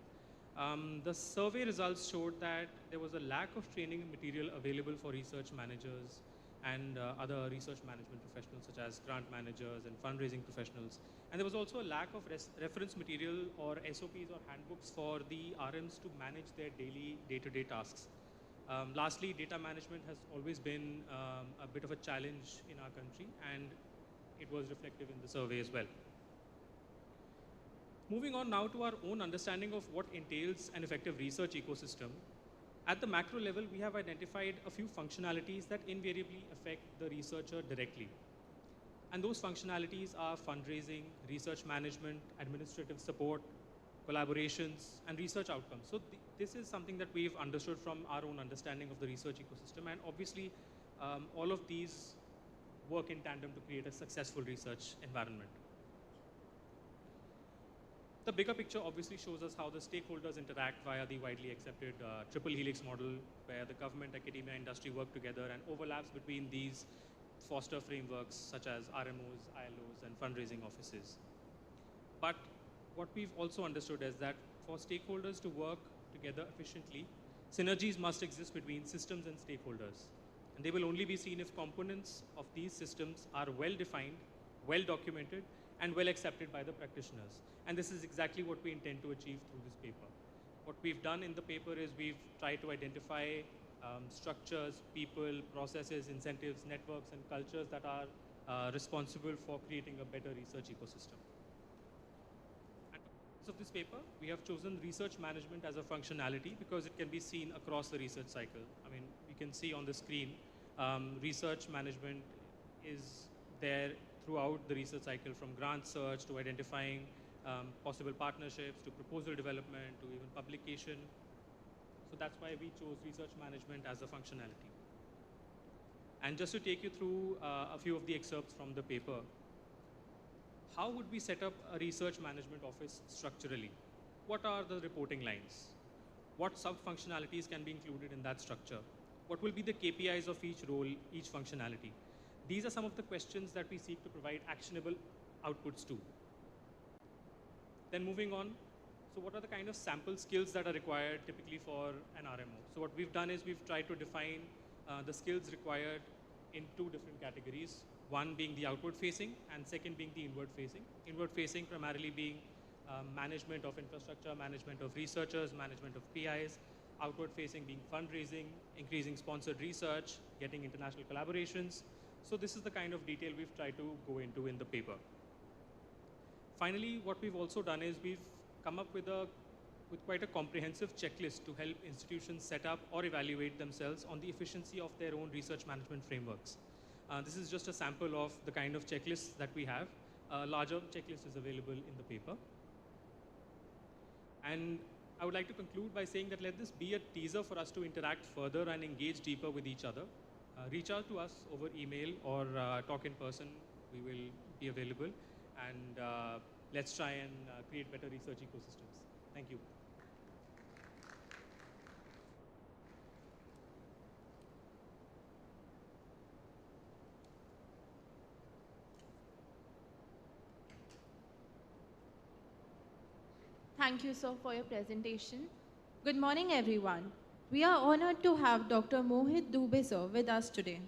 the survey results showed that there was a lack of training and material available for research managers and other research management professionals such as grant managers and fundraising professionals. And there was also a lack of reference material or SOPs or handbooks for the RMs to manage their daily day-to-day tasks. Lastly, data management has always been a bit of a challenge in our country, and it was reflective in the survey as well. Moving on now to our own understanding of what entails an effective research ecosystem. At the macro level, we have identified a few functionalities that invariably affect the researcher directly. And those functionalities are fundraising, research management, administrative support, collaborations, and research outcomes. So this is something that we've understood from our own understanding of the research ecosystem. And obviously, all of these work in tandem to create a successful research environment. The bigger picture obviously shows us how the stakeholders interact via the widely accepted triple helix model, where the government, academia, industry work together, and overlaps between these foster frameworks such as RMOs, ILOs, and fundraising offices. But what we've also understood is that for stakeholders to work together efficiently, synergies must exist between systems and stakeholders. And they will only be seen if components of these systems are well defined, well documented, and well accepted by the practitioners. And this is exactly what we intend to achieve through this paper. What we've done in the paper is we've tried to identify structures, people, processes, incentives, networks, and cultures that are responsible for creating a better research ecosystem. And for the purpose of this paper, we have chosen research management as a functionality because it can be seen across the research cycle. I mean, you can see on the screen, research management is there throughout the research cycle, from grant search to identifying possible partnerships, to proposal development, to even publication. So that's why we chose research management as a functionality. And just to take you through a few of the excerpts from the paper, how would we set up a research management office structurally? What are the reporting lines? What sub-functionalities can be included in that structure? What will be the KPIs of each role, each functionality? These are some of the questions that we seek to provide actionable outputs to. Then moving on, so what are the kind of sample skills that are required typically for an RMO? So what we've done is we've tried to define the skills required in two different categories. One being the outward facing and second being the inward facing. Inward facing primarily being management of infrastructure, management of researchers, management of PIs. Outward facing being fundraising, increasing sponsored research, getting international collaborations. So this is the kind of detail we've tried to go into in the paper. Finally, what we've also done is we've come up with quite a comprehensive checklist to help institutions set up or evaluate themselves on the efficiency of their own research management frameworks. This is just a sample of the kind of checklists that we have. A larger checklist is available in the paper. And I would like to conclude by saying that let this be a teaser for us to interact further and engage deeper with each other. Reach out to us over email or talk in person. We will be available. And let's try and create better research ecosystems. Thank you. Thank you, sir, for your presentation. Good morning, everyone. We are honored to have Dr. Mohit Dubey, sir, with us today.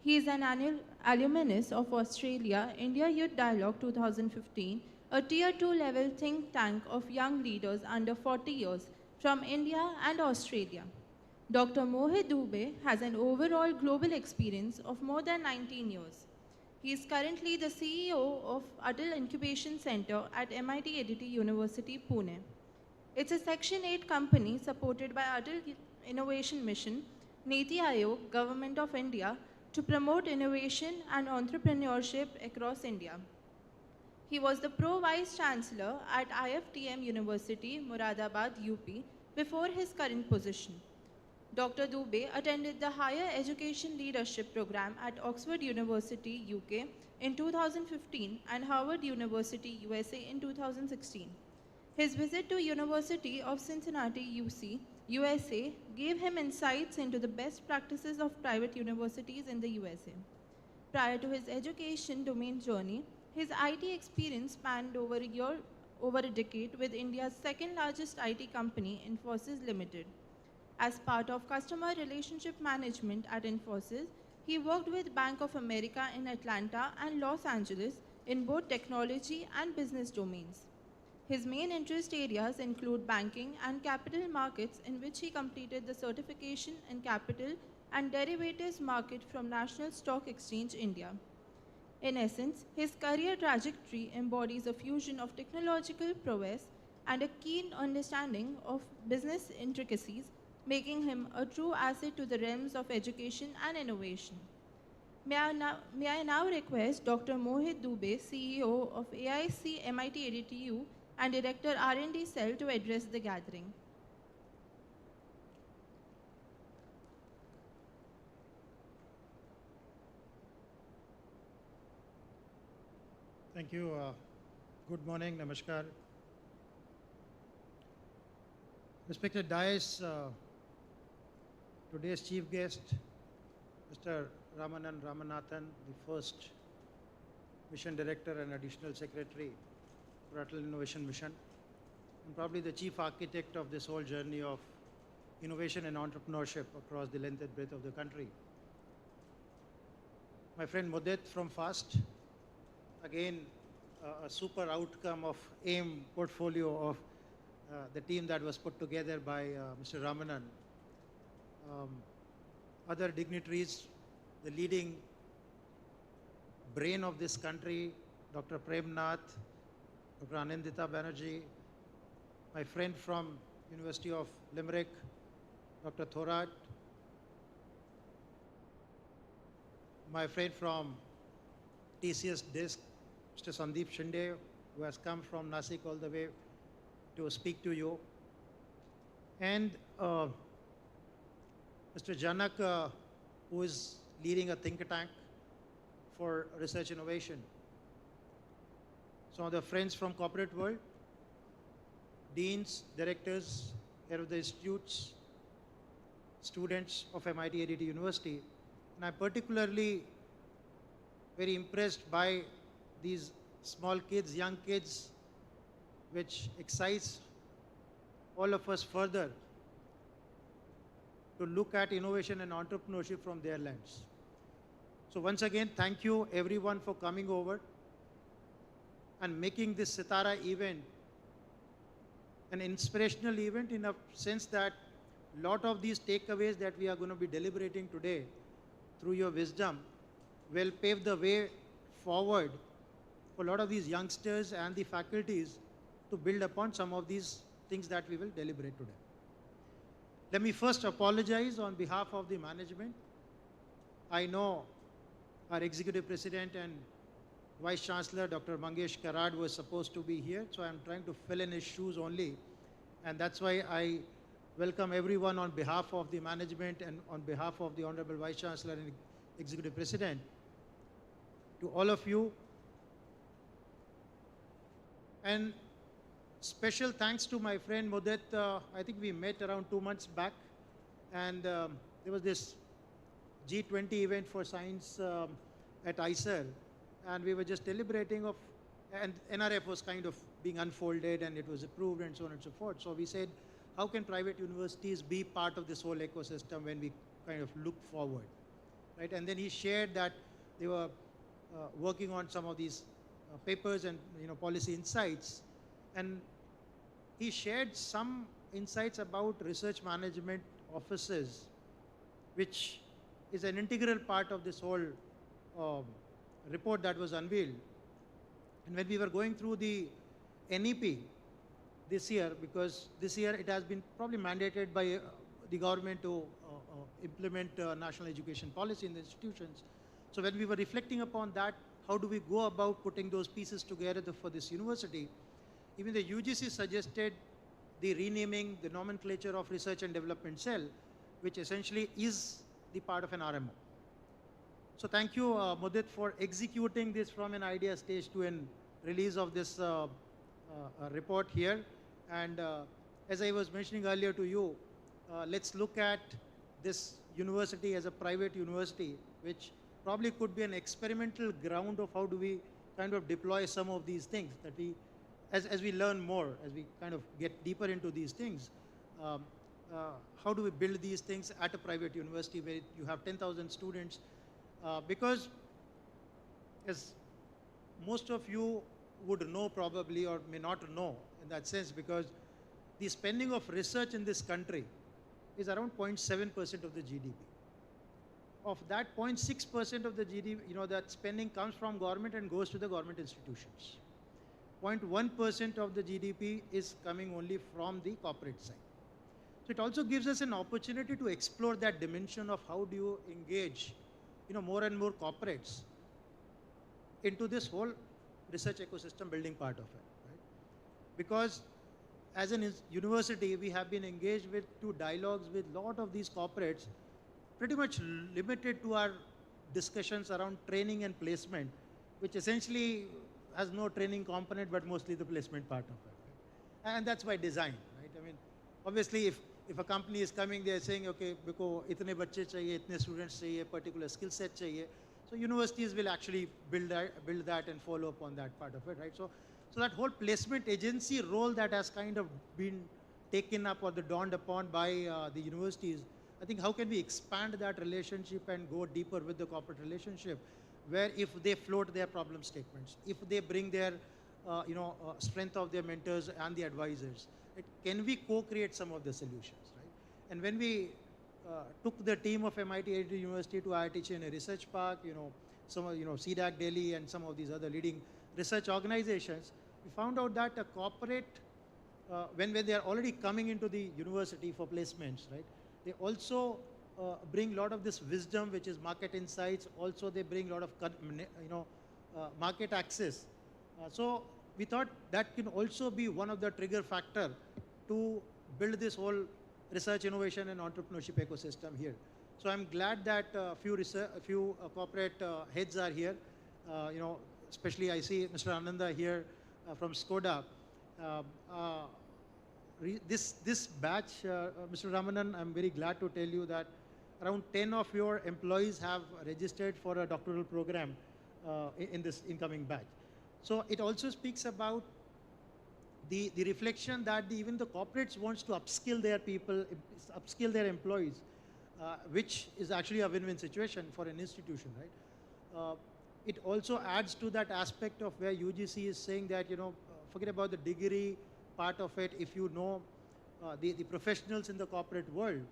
He is an annual alumnus of Australia India Youth Dialogue 2015, a Tier 2 level think tank of young leaders under 40 years from India and Australia. Dr. Mohit Dubey has an overall global experience of more than 19 years. He is currently the CEO of Atal Incubation Center at MIT-ADT University, Pune. It's a Section 8 company supported by Atal Innovation Mission, Niti Aayog, Government of India, to promote innovation and entrepreneurship across India. He was the Pro-Vice Chancellor at IFTM University, Moradabad, UP, before his current position. Dr. Dubey attended the Higher Education Leadership Program at Oxford University, UK in 2015 and Harvard University, USA in 2016. His visit to University of Cincinnati, UC, USA gave him insights into the best practices of private universities in the USA. Prior to his education domain journey, his IT experience spanned over a decade with India's second largest IT company, Infosys Limited. As part of customer relationship management at Infosys, he worked with Bank of America in Atlanta and Los Angeles in both technology and business domains. His main interest areas include banking and capital markets, in which he completed the certification in capital and derivatives market from National Stock Exchange, India. In essence, his career trajectory embodies a fusion of technological prowess and a keen understanding of business intricacies, making him a true asset to the realms of education and innovation. May I now request Dr. Mohit Dubey, CEO of AIC MIT-ADTU and Director R&D Cell, to address the gathering. Thank you. Good morning. Namaskar. Respected Dais, today's chief guest, Mr. Ramanan Ramanathan, the first Mission Director and Additional Secretary for Atal Innovation Mission, and probably the chief architect of this whole journey of innovation and entrepreneurship across the length and breadth of the country. My friend Mudit from FAST, again, a super outcome of AIM portfolio of the team that was put together by Mr. Ramanan. Other dignitaries, the leading brain of this country, Dr. Prem Nath, Dr. Anindita Banerjee, my friend from University of Limerick, Dr. Thorat, my friend from TCS DISC, Mr. Sandeep Shinde, who has come from Nasik all the way to speak to you, and Mr. Janak, who is leading a think tank for research innovation. Some of the friends from corporate world, deans, directors, head of the institutes, students of MIT-ADT University. And I'm particularly very impressed by these small kids, young kids, which excites all of us further to look at innovation and entrepreneurship from their lens. So once again, thank you everyone for coming over and making this SiTara event an inspirational event, in a sense that a lot of these takeaways that we are going to be deliberating today through your wisdom will pave the way forward for a lot of these youngsters and the faculties to build upon some of these things that we will deliberate today. Let me first apologize on behalf of the management. I know our executive president and Vice Chancellor, Dr. Mangesh Karad, was supposed to be here, so I'm trying to fill in his shoes only. And that's why I welcome everyone on behalf of the management and on behalf of the Honorable Vice Chancellor and Executive President. To all of you, and special thanks to my friend Mudit. I think we met around 2 months back, and there was this G20 event for science at ICER, and we were just deliberating of, and NRF was kind of being unfolded and it was approved and so on and so forth. So we said, how can private universities be part of this whole ecosystem when we kind of look forward, right? And then he shared that they were working on some of these papers and policy insights, and he shared some insights about research management offices, which is an integral part of this whole report that was unveiled. And when we were going through the NEP this year, because this year it has been probably mandated by the government to implement national education policy in the institutions. So when we were reflecting upon that, how do we go about putting those pieces together for this university? Even the UGC suggested the renaming, the nomenclature of Research and Development Cell, which essentially is the part of an RMO. So thank you, Mudit, for executing this from an idea stage to an release of this report here. And as I was mentioning earlier to you, let's look at this university as a private university, which probably could be an experimental ground of how do we kind of deploy some of these things that we, as we learn more, as we kind of get deeper into these things, how do we build these things at a private university where you have 10,000 students? Because as most of you would know probably or may not know in that sense, because the spending of research in this country is around 0.7% of the GDP. Of that 0.6% of the GDP, that spending comes from government and goes to the government institutions. 0.1% of the GDP is coming only from the corporate side. So it also gives us an opportunity to explore that dimension of how do you engage, more and more corporates into this whole research ecosystem building part of it, right? Because as a university, we have been engaged with dialogues with a lot of these corporates, pretty much limited to our discussions around training and placement, which essentially has no training component, but mostly the placement part of it. Right? And that's by design, right? I mean, obviously, if a company is coming, they're saying, okay, because itne bacche chahiye, itne students chahiye, particular skill set chahiye. So universities will actually build that and follow up on that part of it, right? So that whole placement agency role that has kind of been taken up or dawned upon by the universities, I think how can we expand that relationship and go deeper with the corporate relationship, where if they float their problem statements, if they bring their strength of their mentors and the advisors, can we co-create some of the solutions, right? And when we took the team of MIT-ADT University to IIT Chennai Research Park, some of CDAC Delhi and some of these other leading research organizations, we found out that a corporate, when they are already coming into the university for placements, right, they also bring a lot of this wisdom, which is market insights. Also, they bring a lot of market access. So we thought that can also be one of the trigger factor to build this whole research, innovation, and entrepreneurship ecosystem here. So I'm glad that a few corporate heads are here. Especially I see Mr. Ananda here from Skoda. This batch, Mr. Ramanan, I'm very glad to tell you that around 10 of your employees have registered for a doctoral program in this incoming batch. So it also speaks about the reflection that even the corporates wants to upskill their people, upskill their employees, which is actually a win-win situation for an institution, right? It also adds to that aspect of where UGC is saying that, forget about the degree part of it. If the professionals in the corporate world,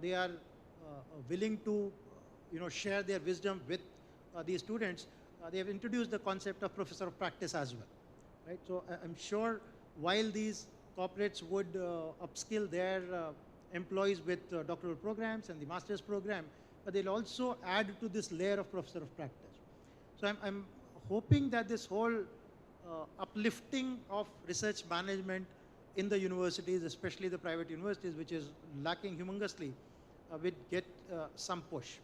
they are willing to, share their wisdom with these students. they have introduced the concept of professor of practice as well, right? So I'm sure while these corporates would upskill their employees with doctoral programs and the master's program, but they'll also add to this layer of professor of practice. So I'm hoping that this whole uplifting of research management in the universities, especially the private universities, which is lacking humongously, will get some push.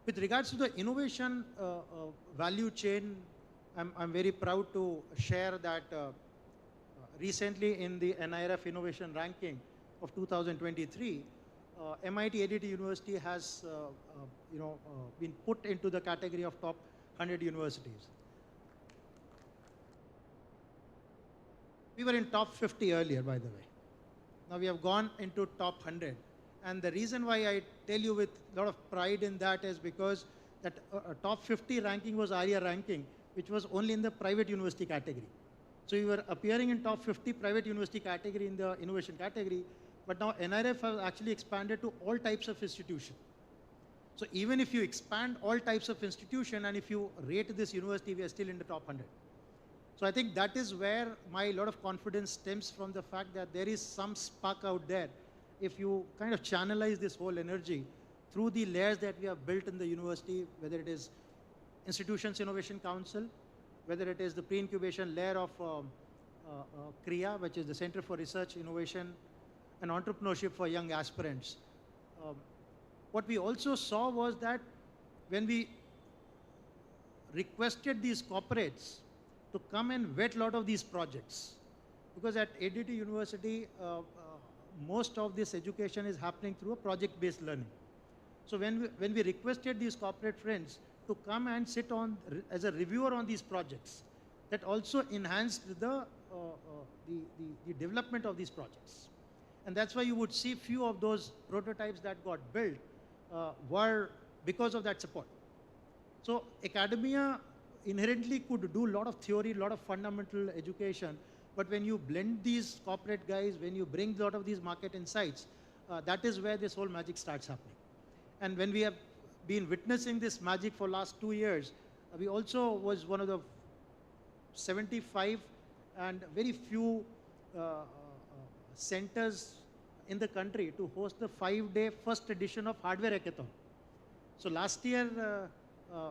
With regards to the innovation value chain, I'm very proud to share that recently in the NIRF Innovation Ranking of 2023, MIT-ADT University has been put into the category of top 100 universities. We were in top 50 earlier, by the way. Now we have gone into top 100. And the reason why I tell you with a lot of pride in that is because that top 50 ranking was ARIA ranking, which was only in the private university category. So we were appearing in top 50 private university category in the innovation category, but now NIRF has actually expanded to all types of institution. So even if you expand all types of institution and if you rate this university, we are still in the top 100. So I think that is where my lot of confidence stems from, the fact that there is some spark out there. If you kind of channelize this whole energy through the layers that we have built in the university, whether it is Institutions Innovation Council, whether it is the pre-incubation layer of CRIA, which is the Center for Research, Innovation and Entrepreneurship for Young Aspirants. What we also saw was that when we requested these corporates to come and vet a lot of these projects, because at ADT University, most of this education is happening through a project-based learning. So when we requested these corporate friends to come and sit on as a reviewer on these projects, that also enhanced the development of these projects. And that's why you would see few of those prototypes that got built were because of that support. So academia inherently could do a lot of theory, a lot of fundamental education, but when you blend these corporate guys, when you bring a lot of these market insights, that is where this whole magic starts happening. And when we have been witnessing this magic for last 2 years, we also was one of the 75 and very few centers in the country to host the 5-day first edition of Hardware Hackathon. So last year,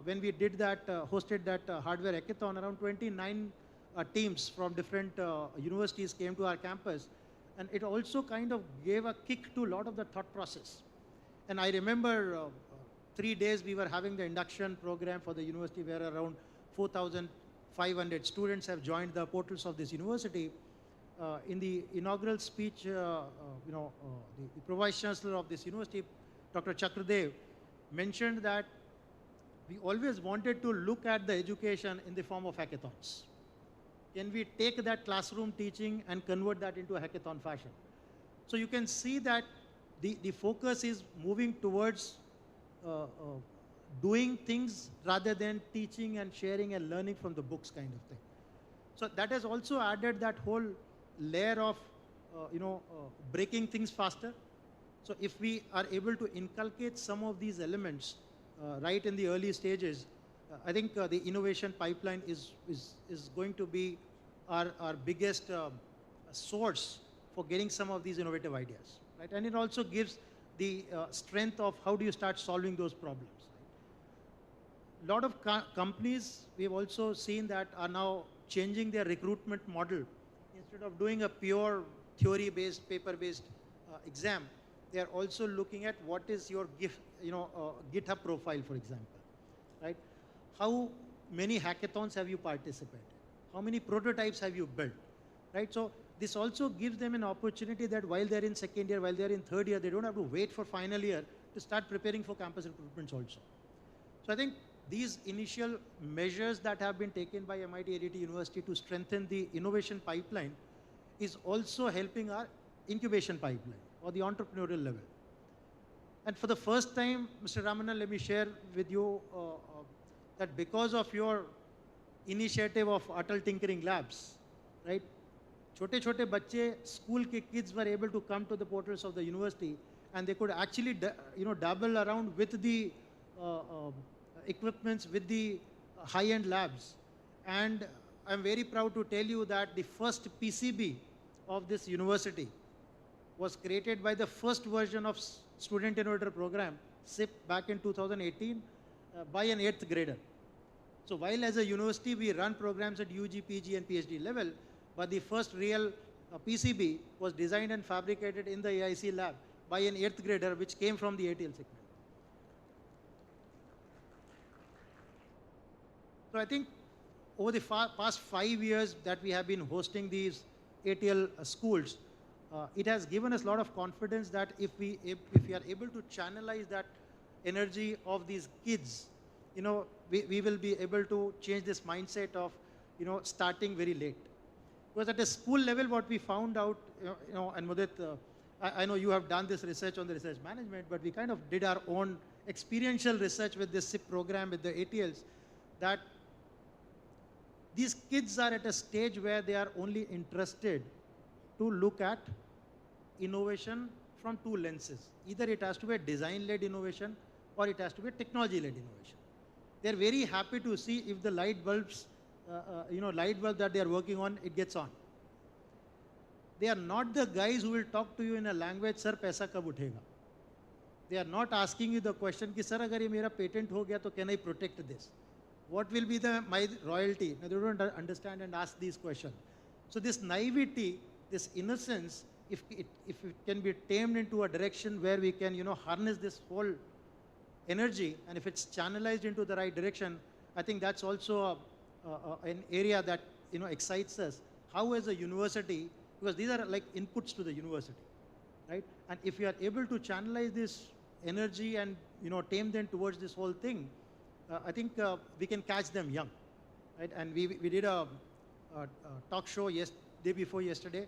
when we did that, hosted that Hardware Hackathon, around 29 teams from different universities came to our campus, and it also kind of gave a kick to a lot of the thought process. And I remember 3 days we were having the induction program for the university, where around 4,500 students have joined the portals of this university. In the inaugural speech, the Provice Chancellor of this university, Dr. Chakradev, mentioned that we always wanted to look at the education in the form of hackathons. Can we take that classroom teaching and convert that into a hackathon fashion? So you can see that the focus is moving towards doing things rather than teaching and sharing and learning from the books kind of thing. So that has also added that whole layer of breaking things faster. So if we are able to inculcate some of these elements right in the early stages, I think the innovation pipeline is going to be our biggest source for getting some of these innovative ideas, right? And it also gives the strength of how do you start solving those problems. A lot of companies we have also seen that are now changing their recruitment model. Instead of doing a pure theory-based, paper-based exam, they are also looking at what is your GitHub profile, for example, right? How many hackathons have you participated? How many prototypes have you built, right? So this also gives them an opportunity that while they're in second year, while they're in third year, they don't have to wait for final year to start preparing for campus recruitments also. So I think these initial measures that have been taken by MIT-ADT University to strengthen the innovation pipeline is also helping our incubation pipeline or the entrepreneurial level. And for the first time, Mr. Ramana, let me share with you that because of your initiative of Atal Tinkering Labs, right? Chote bacche, school ke kids were able to come to the portals of the university, and they could actually dabble around with the equipments with the high-end labs. And I'm very proud to tell you that the first PCB of this university was created by the first version of Student Innovator Program, SIP, back in 2018 by an 8th grader. So while as a university we run programs at UG, PG and PhD level, but the first real PCB was designed and fabricated in the AIC lab by an 8th grader, which came from the ATL segment. So I think over the past 5 years that we have been hosting these ATL schools, it has given us a lot of confidence that if we are able to channelize that energy of these kids, we will be able to change this mindset of, starting very late. Because at a school level, what we found out, and Mudit, I know you have done this research on the research management, but we kind of did our own experiential research with this SIP program with the ATLs, that these kids are at a stage where they are only interested to look at innovation from two lenses. Either it has to be a design-led innovation or it has to be a technology-led innovation. They're very happy to see if the light bulbs, light bulb that they are working on, it gets on. They are not the guys who will talk to you in a language, sir, paisa kab uthega. They are not asking you the question, ki, sir, agar ye mera patent ho gaya, to can I protect this? What will be my royalty? Now, they don't understand and ask these questions. So this naivety, this innocence, if it can be tamed into a direction where we can, harness this whole energy, and if it's channelized into the right direction, I think that's also an area that, excites us. How as a university, because these are like inputs to the university, right? And if we are able to channelize this energy and, tame them towards this whole thing, I think we can catch them young, right? And we did a talk show day before yesterday,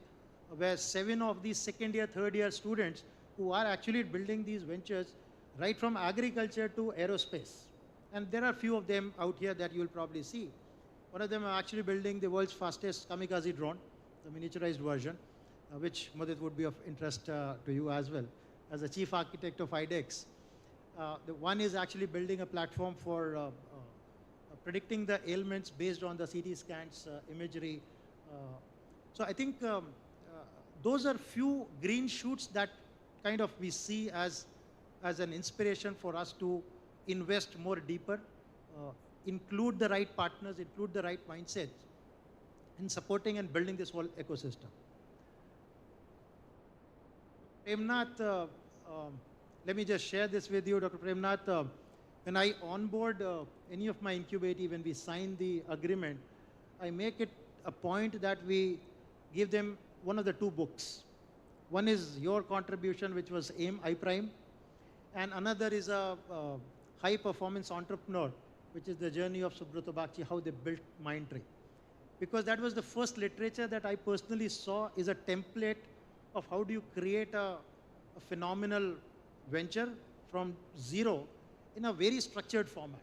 where 7 of these second-year, third-year students who are actually building these ventures right from agriculture to aerospace. And there are a few of them out here that you will probably see. One of them are actually building the world's fastest kamikaze drone, the miniaturized version, which Mudit would be of interest to you as well, as the chief architect of IDEX. The one is actually building a platform for predicting the ailments based on the CT scans imagery. So I think those are few green shoots that kind of we see as an inspiration for us to invest more deeper, include the right partners, include the right mindsets in supporting and building this whole ecosystem. Premnath, let me just share this with you, Dr. Premnath. When I onboard any of my incubatee, when we sign the agreement, I make it a point that we give them one of the 2 books. One is your contribution, which was AIM, I-Prime, and another is a high-performance entrepreneur, which is the journey of Subrata Bagchi, how they built Mindtree. Because that was the first literature that I personally saw is a template of how do you create a phenomenal venture from zero in a very structured format.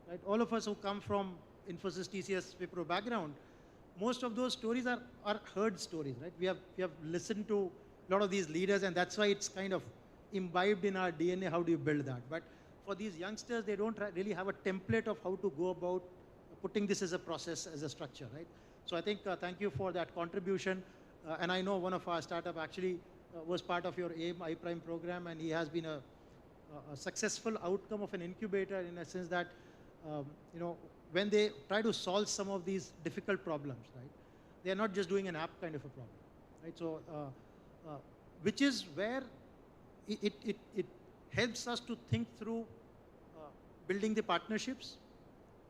Right? All of us who come from Infosys, TCS, Wipro background, most of those stories are heard stories. Right? We have listened to a lot of these leaders, and that's why it's kind of imbibed in our DNA. How do you build that? But for these youngsters, they don't really have a template of how to go about putting this as a process, as a structure. Right? So I think thank you for that contribution. And I know one of our startup actually was part of your AIM I-Prime program, and he has been a successful outcome of an incubator in a sense that, when they try to solve some of these difficult problems, right, they are not just doing an app kind of a problem, right? So, which is where it helps us to think through building the partnerships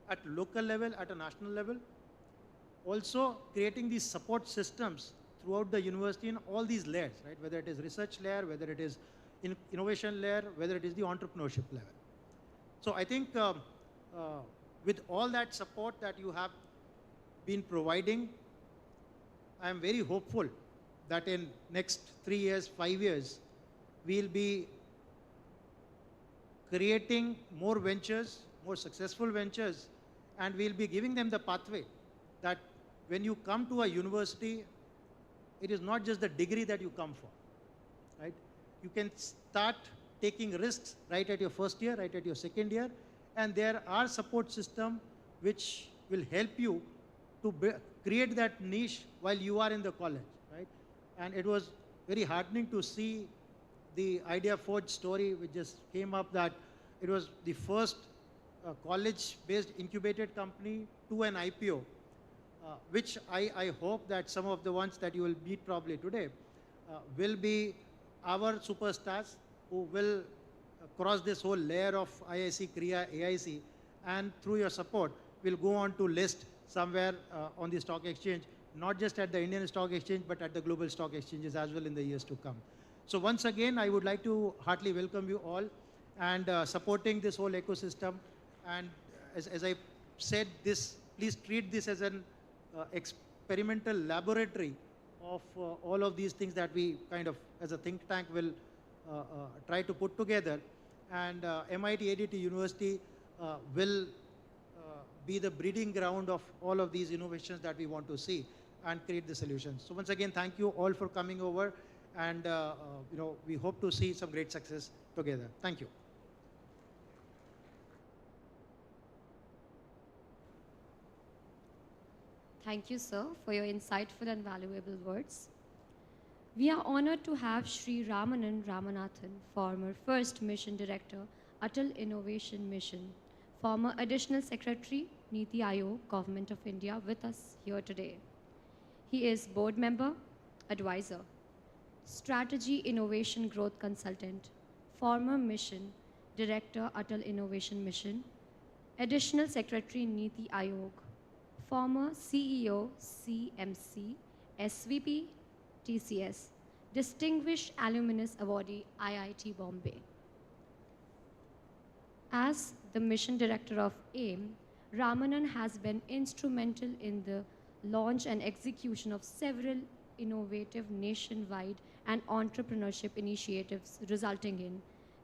at local level, at a national level, also creating these support systems throughout the university in all these layers, right? Whether it is research layer, whether it is innovation layer, whether it is the entrepreneurship level. So I think with all that support that you have been providing, I am very hopeful that in next 3 years, 5 years, we'll be creating more ventures, more successful ventures, and we'll be giving them the pathway that when you come to a university, it is not just the degree that you come for, right? You can start taking risks right at your first year, right at your second year, and there are support systems which will help you to create that niche while you are in the college, right? And it was very heartening to see the Idea Forge story which just came up, that it was the first college-based incubated company to an IPO, which I hope that some of the ones that you will meet probably today will be our superstars who will cross this whole layer of IIC, Kriya, AIC, and through your support will go on to list somewhere on the stock exchange, not just at the Indian Stock Exchange, but at the global stock exchanges as well in the years to come. So once again, I would like to heartily welcome you all and supporting this whole ecosystem. And as I said, please treat this as an experimental laboratory of all of these things that we kind of, as a think tank, will try to put together. And MIT-ADT University will be the breeding ground of all of these innovations that we want to see and create the solutions. So once again, thank you all for coming over, and we hope to see some great success together. Thank you. Thank you, sir, for your insightful and valuable words. We are honored to have Sri Ramanan Ramanathan, former First Mission Director, Atal Innovation Mission, former Additional Secretary, Niti Aayog, Government of India, with us here today. He is board member, advisor, strategy innovation growth consultant, former mission director, Atal Innovation Mission, additional secretary, Niti Aayog, former CEO, CMC, SVP, TCS, distinguished alumnus awardee, IIT Bombay. As the mission director of AIM, Ramanan has been instrumental in the launch and execution of several innovative nationwide and entrepreneurship initiatives, resulting in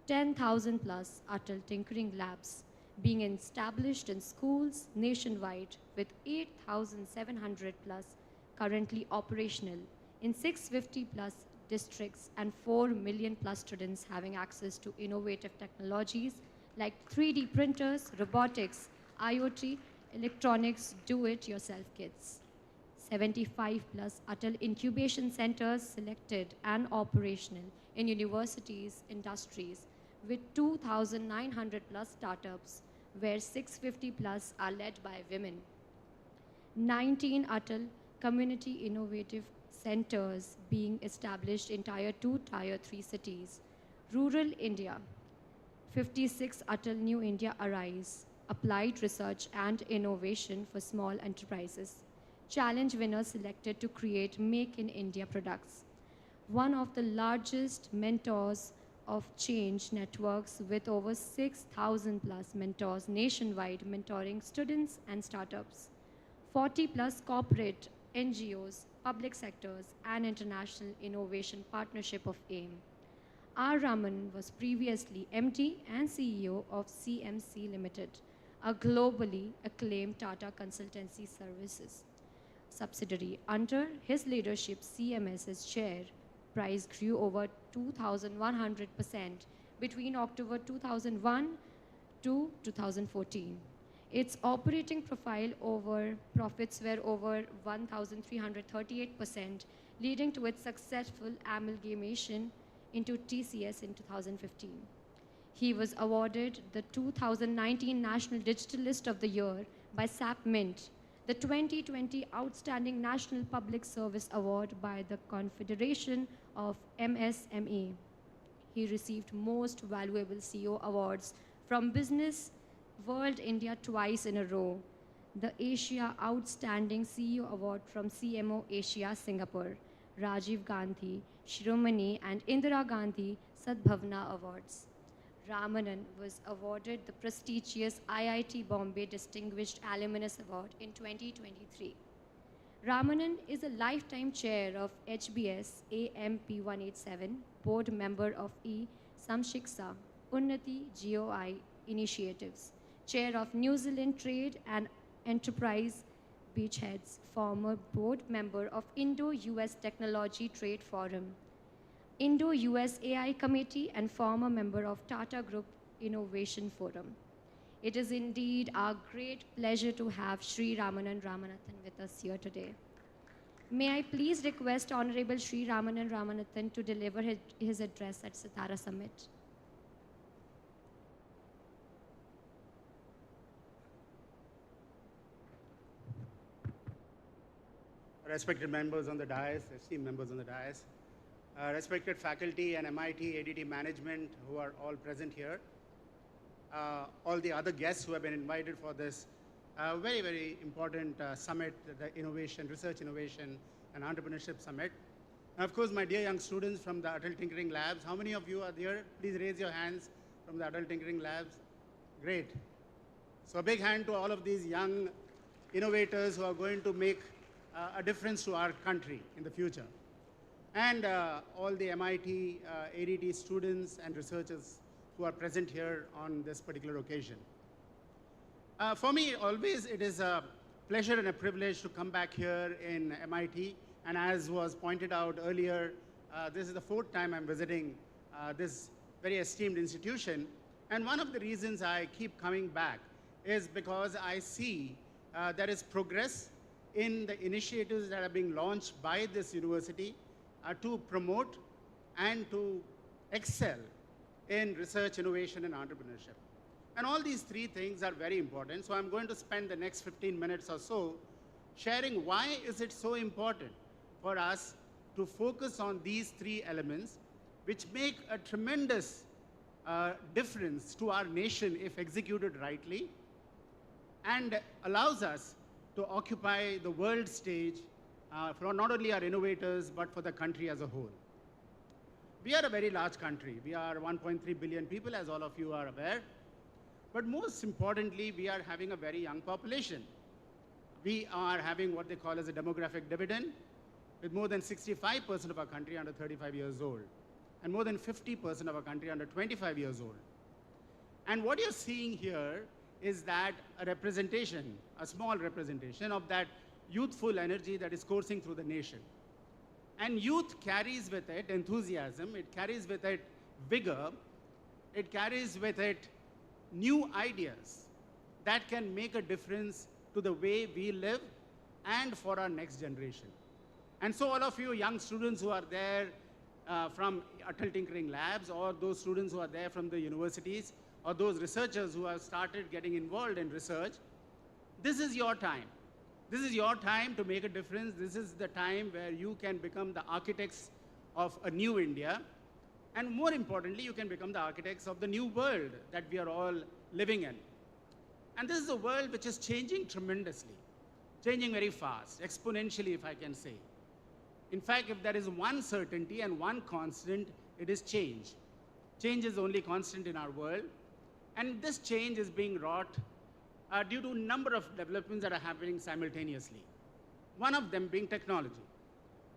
10,000 plus Atal Tinkering Labs being established in schools nationwide, with 8,700 plus currently operational in 650 plus districts and 4 million plus students having access to innovative technologies like 3D printers, robotics, IoT, electronics, do-it-yourself kits. 75 plus Atal incubation centers selected and operational in universities, industries, with 2,900 plus startups, where 650 plus are led by women. 19 Atal community innovative centers being established in Tier 2, Tier 3 cities. Rural India, 56 Atal New India Arise, applied research and innovation for small enterprises. Challenge winners selected to create Make in India products. One of the largest mentors of change networks, with over 6,000 plus mentors nationwide mentoring students and startups. 40 plus corporate, NGOs, public sectors, and international innovation partnership of AIM. R. Raman was previously MD and CEO of CMC Limited, a globally acclaimed Tata Consultancy Services subsidiary. Under his leadership, CMS's share price grew over 2,100% between October 2001 to 2014. Its operating profile over profits were over 1,338%, leading to its successful amalgamation into TCS in 2015. He was awarded the 2019 National Digital List of the Year by SAP Mint, the 2020 Outstanding National Public Service Award by the Confederation of MSME. He received Most Valuable CEO Awards from Business World India twice in a row, the Asia Outstanding CEO Award from CMO Asia Singapore, Rajiv Gandhi, Shiromani and Indira Gandhi Sadbhavna Awards. Ramanan was awarded the prestigious IIT Bombay Distinguished Alumnus Award in 2023. Ramanan is a lifetime chair of HBS AMP 187, board member of Samshiksha Unnati GOI Initiatives, chair of New Zealand Trade and Enterprise Beachheads, former board member of Indo-US Technology Trade Forum, Indo-US AI Committee, and former member of Tata Group Innovation Forum. It is indeed our great pleasure to have Sri Ramanan Ramanathan with us here today. May I please request Honorable Sri Ramanan Ramanathan to deliver his address at SiTara Summit. Respected members on the dais, esteemed members on the dais, respected faculty and MIT-ADT management who are all present here, all the other guests who have been invited for this very, very important summit, the Research Innovation and Entrepreneurship Summit. And of course, my dear young students from the Adult Tinkering Labs, how many of you are there? Please raise your hands from the Adult Tinkering Labs. Great. So a big hand to all of these young innovators who are going to make a difference to our country in the future. And all the MIT ADT students and researchers who are present here on this particular occasion. For me, always it is a pleasure and a privilege to come back here in MIT. And as was pointed out earlier, this is the 4th time I'm visiting this very esteemed institution. And one of the reasons I keep coming back is because I see there is progress in the initiatives that are being launched by this university to promote and to excel in research, innovation, and entrepreneurship. And all these 3 things are very important. So I'm going to spend the next 15 minutes or so sharing why is it so important for us to focus on these 3 elements, which make a tremendous difference to our nation if executed rightly, and allows us to occupy the world stage for not only our innovators, but for the country as a whole. We are a very large country. We are 1.3 billion people, as all of you are aware. But most importantly, we are having a very young population. We are having what they call as a demographic dividend, with more than 65% of our country under 35 years old, and more than 50% of our country under 25 years old. And what you're seeing here is that a representation, a small representation of that youthful energy that is coursing through the nation. And youth carries with it enthusiasm, it carries with it vigor, it carries with it new ideas that can make a difference to the way we live and for our next generation. And so all of you young students who are there from Adult Tinkering Labs, or those students who are there from the universities, or those researchers who have started getting involved in research, this is your time. This is your time to make a difference. This is the time where you can become the architects of a new India. And more importantly, you can become the architects of the new world that we are all living in. And this is a world which is changing tremendously, changing very fast, exponentially, if I can say. In fact, if there is one certainty and one constant, it is change. Change is the only constant in our world. And this change is being wrought due to a number of developments that are happening simultaneously. One of them being technology.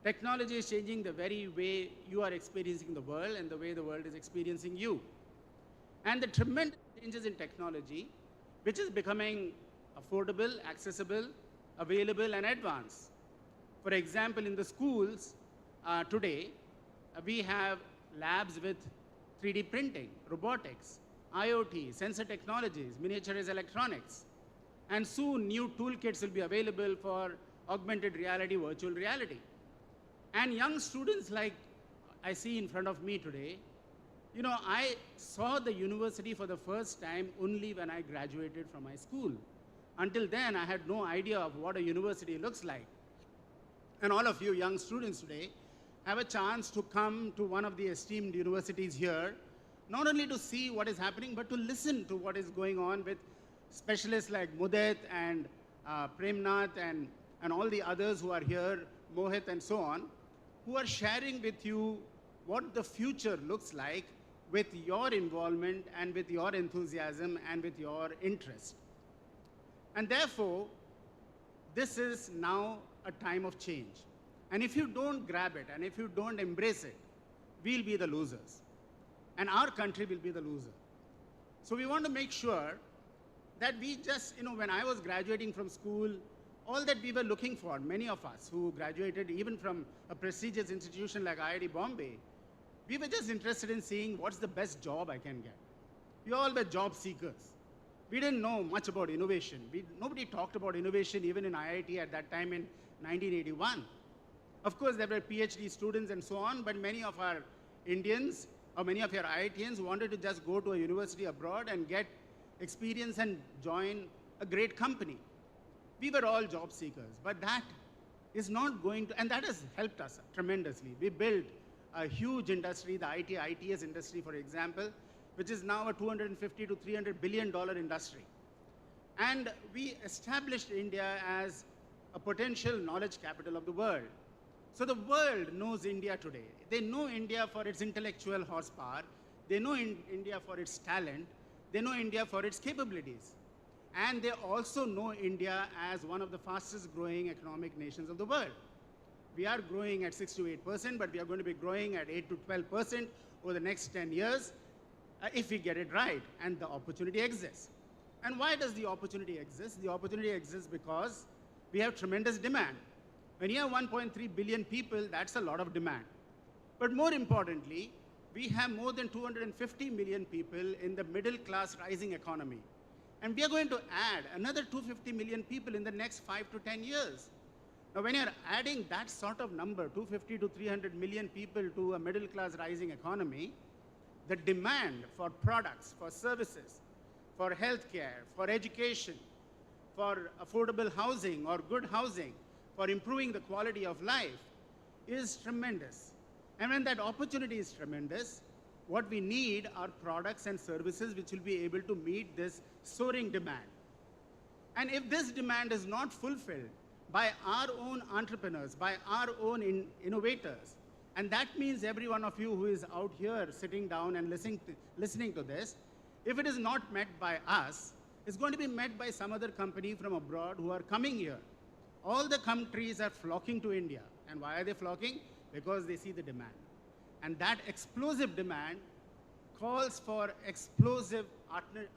Technology is changing the very way you are experiencing the world and the way the world is experiencing you. And the tremendous changes in technology, which is becoming affordable, accessible, available, and advanced. For example, in the schools today, we have labs with 3D printing, robotics, IoT, sensor technologies, miniaturized electronics. And soon, new toolkits will be available for augmented reality, virtual reality. And young students like I see in front of me today, you know, I saw the university for the first time only when I graduated from my school. Until then, I had no idea of what a university looks like. And all of you young students today have a chance to come to one of the esteemed universities here, not only to see what is happening, but to listen to what is going on with specialists like Mudit and Premnath and all the others who are here, Mohit and so on, who are sharing with you what the future looks like with your involvement and with your enthusiasm and with your interest. And therefore, this is now a time of change. And if you don't grab it and if you don't embrace it, we'll be the losers. And our country will be the loser. So we want to make sure that we just, you know, when I was graduating from school, all that we were looking for, many of us who graduated even from a prestigious institution like IIT Bombay, we were just interested in seeing what's the best job I can get. We all were job seekers. We didn't know much about innovation. Nobody talked about innovation even in IIT at that time in 1981. Of course, there were PhD students and so on, but many of our Indians or many of your IITians wanted to just go to a university abroad and get experience and join a great company. We were all job seekers, but that is not going to, and that has helped us tremendously. We built a huge industry, the ITS industry, for example, which is now a $250 to $300 billion industry. And we established India as a potential knowledge capital of the world. So the world knows India today. They know India for its intellectual horsepower. They know India for its talent. They know India for its capabilities. And they also know India as one of the fastest growing economic nations of the world. We are growing at 6 to 8%, but we are going to be growing at 8 to 12% over the next 10 years if we get it right, and the opportunity exists. And why does the opportunity exist? The opportunity exists because we have tremendous demand. When you have 1.3 billion people, that's a lot of demand. But more importantly, we have more than 250 million people in the middle class rising economy. And we are going to add another 250 million people in the next 5 to 10 years. Now, when you're adding that sort of number, 250 to 300 million people to a middle class rising economy, the demand for products, for services, for healthcare, for education, for affordable housing or good housing, for improving the quality of life is tremendous. And when that opportunity is tremendous, what we need are products and services which will be able to meet this soaring demand. And if this demand is not fulfilled by our own entrepreneurs, by our own innovators, and that means every one of you who is out here sitting down and listening to this, if it is not met by us, it's going to be met by some other company from abroad who are coming here. All the countries are flocking to India. And why are they flocking? Because they see the demand. And that explosive demand calls for explosive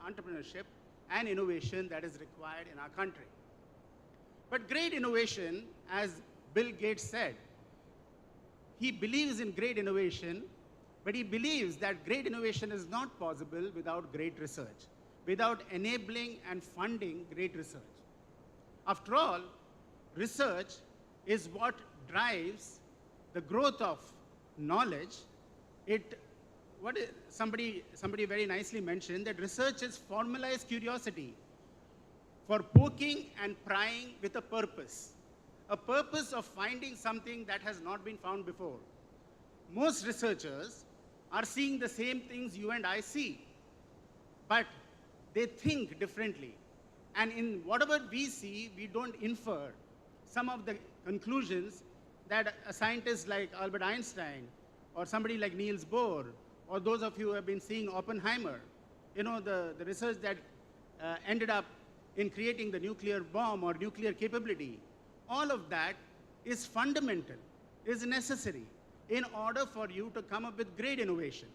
entrepreneurship and innovation that is required in our country. But great innovation, as Bill Gates said, he believes in great innovation, but he believes that great innovation is not possible without great research, without enabling and funding great research. After all, research is what drives the growth of knowledge. Somebody very nicely mentioned that research is formalized curiosity for poking and prying with a purpose of finding something that has not been found before. Most researchers are seeing the same things you and I see, but they think differently. And in whatever we see, we don't infer some of the conclusions that a scientist like Albert Einstein or somebody like Niels Bohr, or those of you who have been seeing Oppenheimer, you know, the research that ended up in creating the nuclear bomb or nuclear capability, all of that is fundamental, is necessary in order for you to come up with great innovation.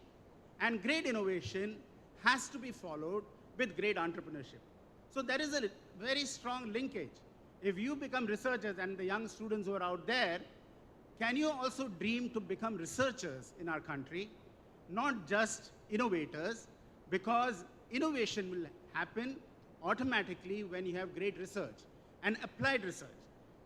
And great innovation has to be followed with great entrepreneurship. So there is a very strong linkage. If you become researchers, and the young students who are out there, can you also dream to become researchers in our country, not just innovators, because innovation will happen automatically when you have great research and applied research.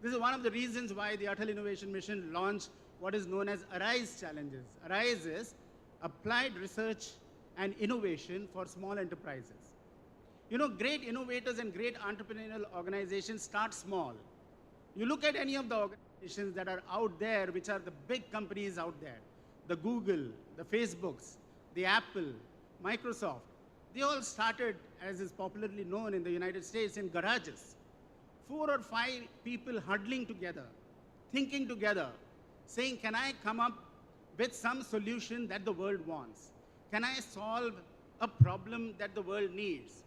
This is one of the reasons why the Atal Innovation Mission launched what is known as ARISE challenges. ARISE is applied research and innovation for small enterprises. You know, great innovators and great entrepreneurial organizations start small. You look at any of the organizations that are out there, which are the big companies out there, the Google, the Facebooks, the Apple, Microsoft, they all started, as is popularly known in the United States, in garages. 4 or 5 people huddling together, thinking together, saying, can I come up with some solution that the world wants? Can I solve a problem that the world needs?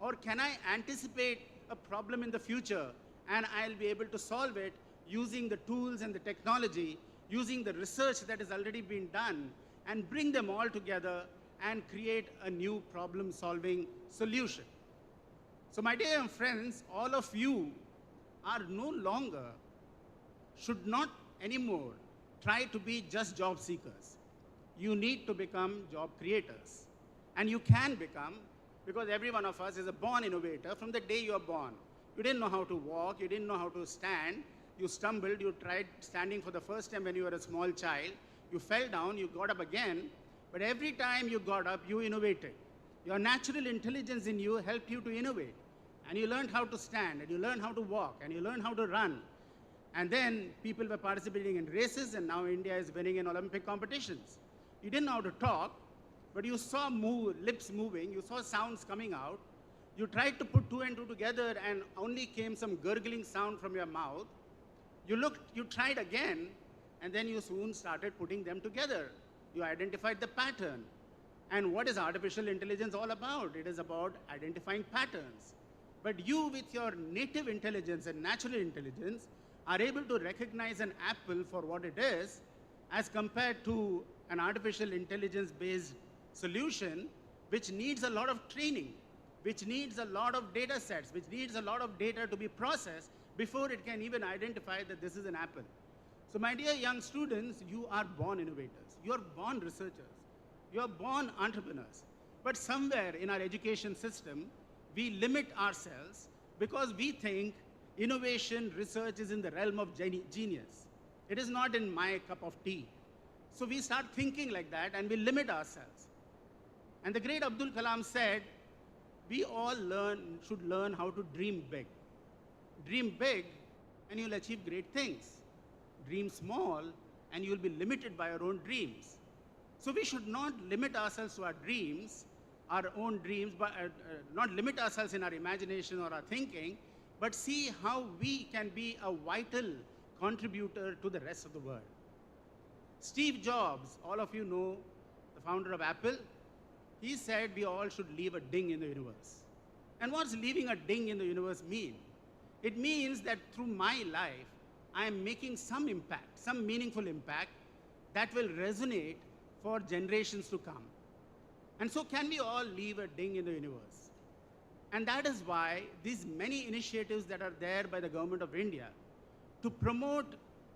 Or can I anticipate a problem in the future and I'll be able to solve it using the tools and the technology, using the research that has already been done, and bring them all together and create a new problem-solving solution. So my dear friends, all of you are no longer, should not anymore try to be just job seekers. You need to become job creators. And you can become because every one of us is a born innovator from the day you are born. You didn't know how to walk, you didn't know how to stand, you stumbled, you tried standing for the first time when you were a small child, you fell down, you got up again, but every time you got up, you innovated. Your natural intelligence in you helped you to innovate. And you learned how to stand, and you learned how to walk, and you learned how to run. And then people were participating in races, and now India is winning in Olympic competitions. You didn't know how to talk, but you saw lips moving, you saw sounds coming out. You tried to put two and two together, and only came some gurgling sound from your mouth. You tried again, and then you soon started putting them together. You identified the pattern. And what is artificial intelligence all about? It is about identifying patterns. But you, with your native intelligence and natural intelligence, are able to recognize an apple for what it is, as compared to an artificial intelligence-based solution, which needs a lot of training, which needs a lot of data sets, which needs a lot of data to be processed before it can even identify that this is an apple. So my dear young students, you are born innovators. You are born researchers. You are born entrepreneurs. But somewhere in our education system, we limit ourselves because we think innovation research is in the realm of genius. It is not in my cup of tea. So we start thinking like that and we limit ourselves. And the great Abdul Kalam said, we all should learn how to dream big. Dream big and you'll achieve great things. Dream small and you'll be limited by your own dreams. So we should not limit ourselves to our dreams, our own dreams, but not limit ourselves in our imagination or our thinking, but see how we can be a vital contributor to the rest of the world. Steve Jobs, all of you know, the founder of Apple, he said we all should leave a ding in the universe. And what's leaving a ding in the universe mean? It means that through my life, I am making some impact, some meaningful impact that will resonate for generations to come. And so can we all leave a ding in the universe? And that is why these many initiatives that are there by the government of India to promote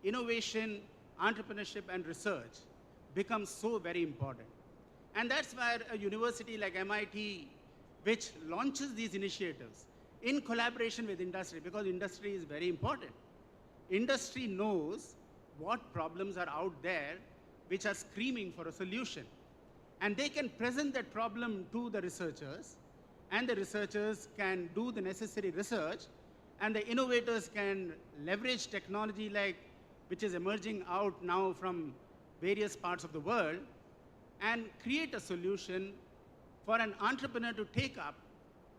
innovation, entrepreneurship, and research become so very important. And that's where a university like MIT, which launches these initiatives in collaboration with industry, because industry is very important. Industry knows what problems are out there which are screaming for a solution. And they can present that problem to the researchers, and the researchers can do the necessary research, and the innovators can leverage technology which is emerging out now from various parts of the world, and create a solution for an entrepreneur to take up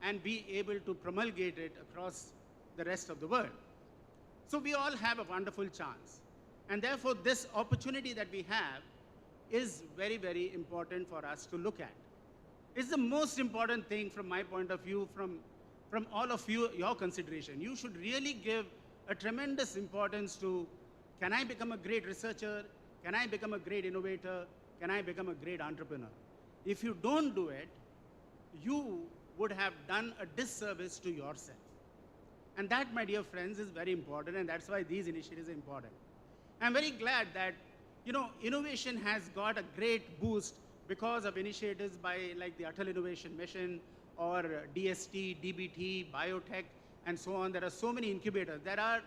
and be able to promulgate it across the rest of the world. So we all have a wonderful chance. And therefore, this opportunity that we have is very, very important for us to look at. It's the most important thing from my point of view, from all of you, your consideration. You should really give a tremendous importance to, can I become a great researcher? Can I become a great innovator? Can I become a great entrepreneur? If you don't do it, you would have done a disservice to yourself. And that, my dear friends, is very important, and that's why these initiatives are important. I'm very glad that, innovation has got a great boost because of initiatives like the Atal Innovation Mission or DST, DBT, biotech, and so on. There are so many incubators. There are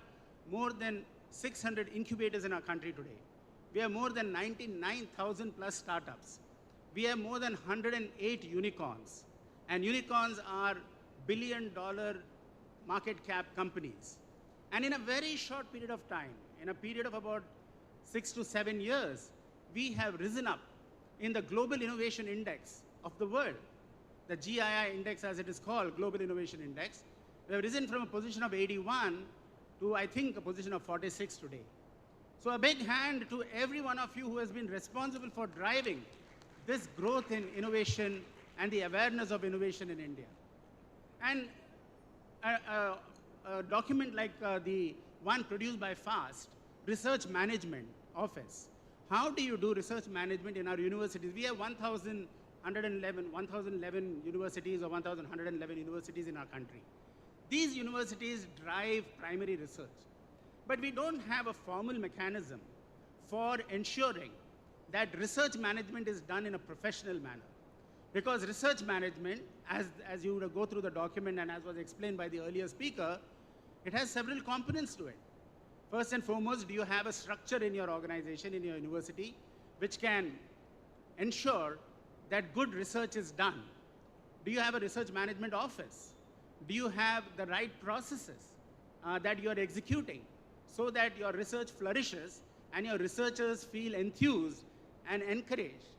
more than 600 incubators in our country today. We have more than 99,000 plus startups. We have more than 108 unicorns. And unicorns are billion-dollar market cap companies. And in a very short period of time, in a period of about 6 to 7 years, we have risen up in the Global Innovation Index of the world, the GII index as it is called, Global Innovation Index. We have risen from a position of 81 to, I think, a position of 46 today. So a big hand to every one of you who has been responsible for driving this growth in innovation and the awareness of innovation in India. And a document like the one produced by FAST, Research Management Office. How do you do research management in our universities? We have 1,011 universities or 1,111 universities in our country. These universities drive primary research. But we don't have a formal mechanism for ensuring that research management is done in a professional manner. Because research management, as you would go through the document and as was explained by the earlier speaker, it has several components to it. First and foremost, do you have a structure in your organization, in your university, which can ensure that good research is done? Do you have a research management office? Do you have the right processes that you are executing so that your research flourishes and your researchers feel enthused and encouraged?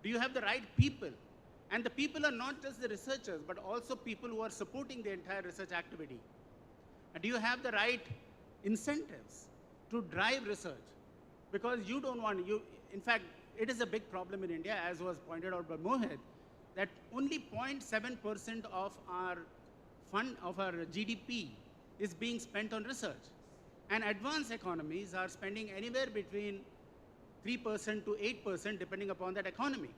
Do you have the right people? And the people are not just the researchers, but also people who are supporting the entire research activity. And do you have the right incentives to drive research? Because you don't want, in fact, it is a big problem in India, as was pointed out by Mohit, that only 0.7% of our GDP is being spent on research. And advanced economies are spending anywhere between 3% to 8% depending upon that economy.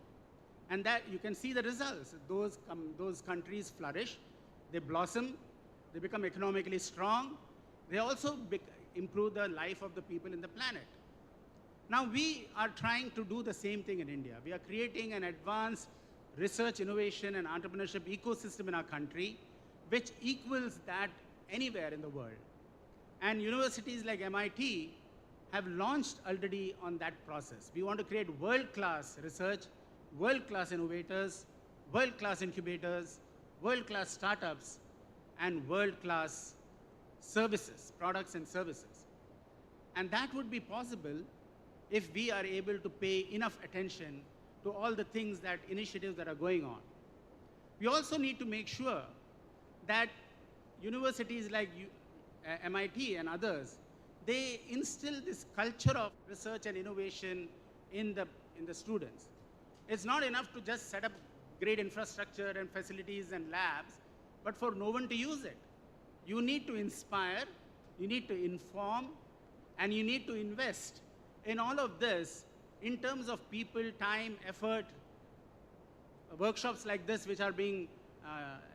And that you can see the results. Those countries flourish, they blossom, they become economically strong. They also improve the life of the people in the planet. Now we are trying to do the same thing in India. We are creating an advanced research, innovation, and entrepreneurship ecosystem in our country, which equals that anywhere in the world. And universities like MIT have launched already on that process. We want to create world-class research, world-class innovators, world-class incubators, world-class startups, and world-class services, products and services. And that would be possible if we are able to pay enough attention to all the things, that initiatives that are going on. We also need to make sure that universities like MIT and others, they instill this culture of research and innovation in the students. It's not enough to just set up great infrastructure and facilities and labs, but for no one to use it. You need to inspire, you need to inform, and you need to invest in all of this in terms of people, time, effort, workshops like this which are being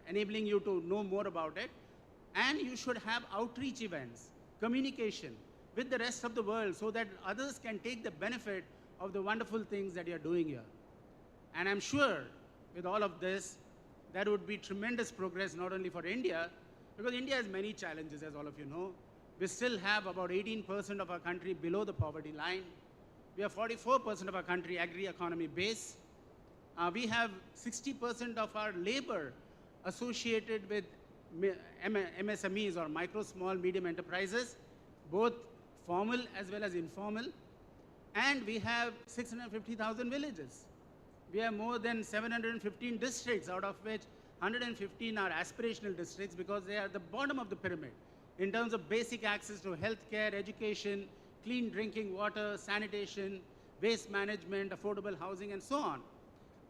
enabling you to know more about it. And you should have outreach events, communication with the rest of the world so that others can take the benefit of the wonderful things that you're doing here. And I'm sure with all of this, there would be tremendous progress not only for India, because India has many challenges, as all of you know. We still have about 18% of our country below the poverty line. We have 44% of our country agri-economy base. We have 60% of our labor associated with MSMEs, or micro, small, medium enterprises, both formal as well as informal. And we have 650,000 villages. We have more than 715 districts, out of which 115 are aspirational districts because they are the bottom of the pyramid in terms of basic access to healthcare, education, clean drinking water, sanitation, waste management, affordable housing, and so on.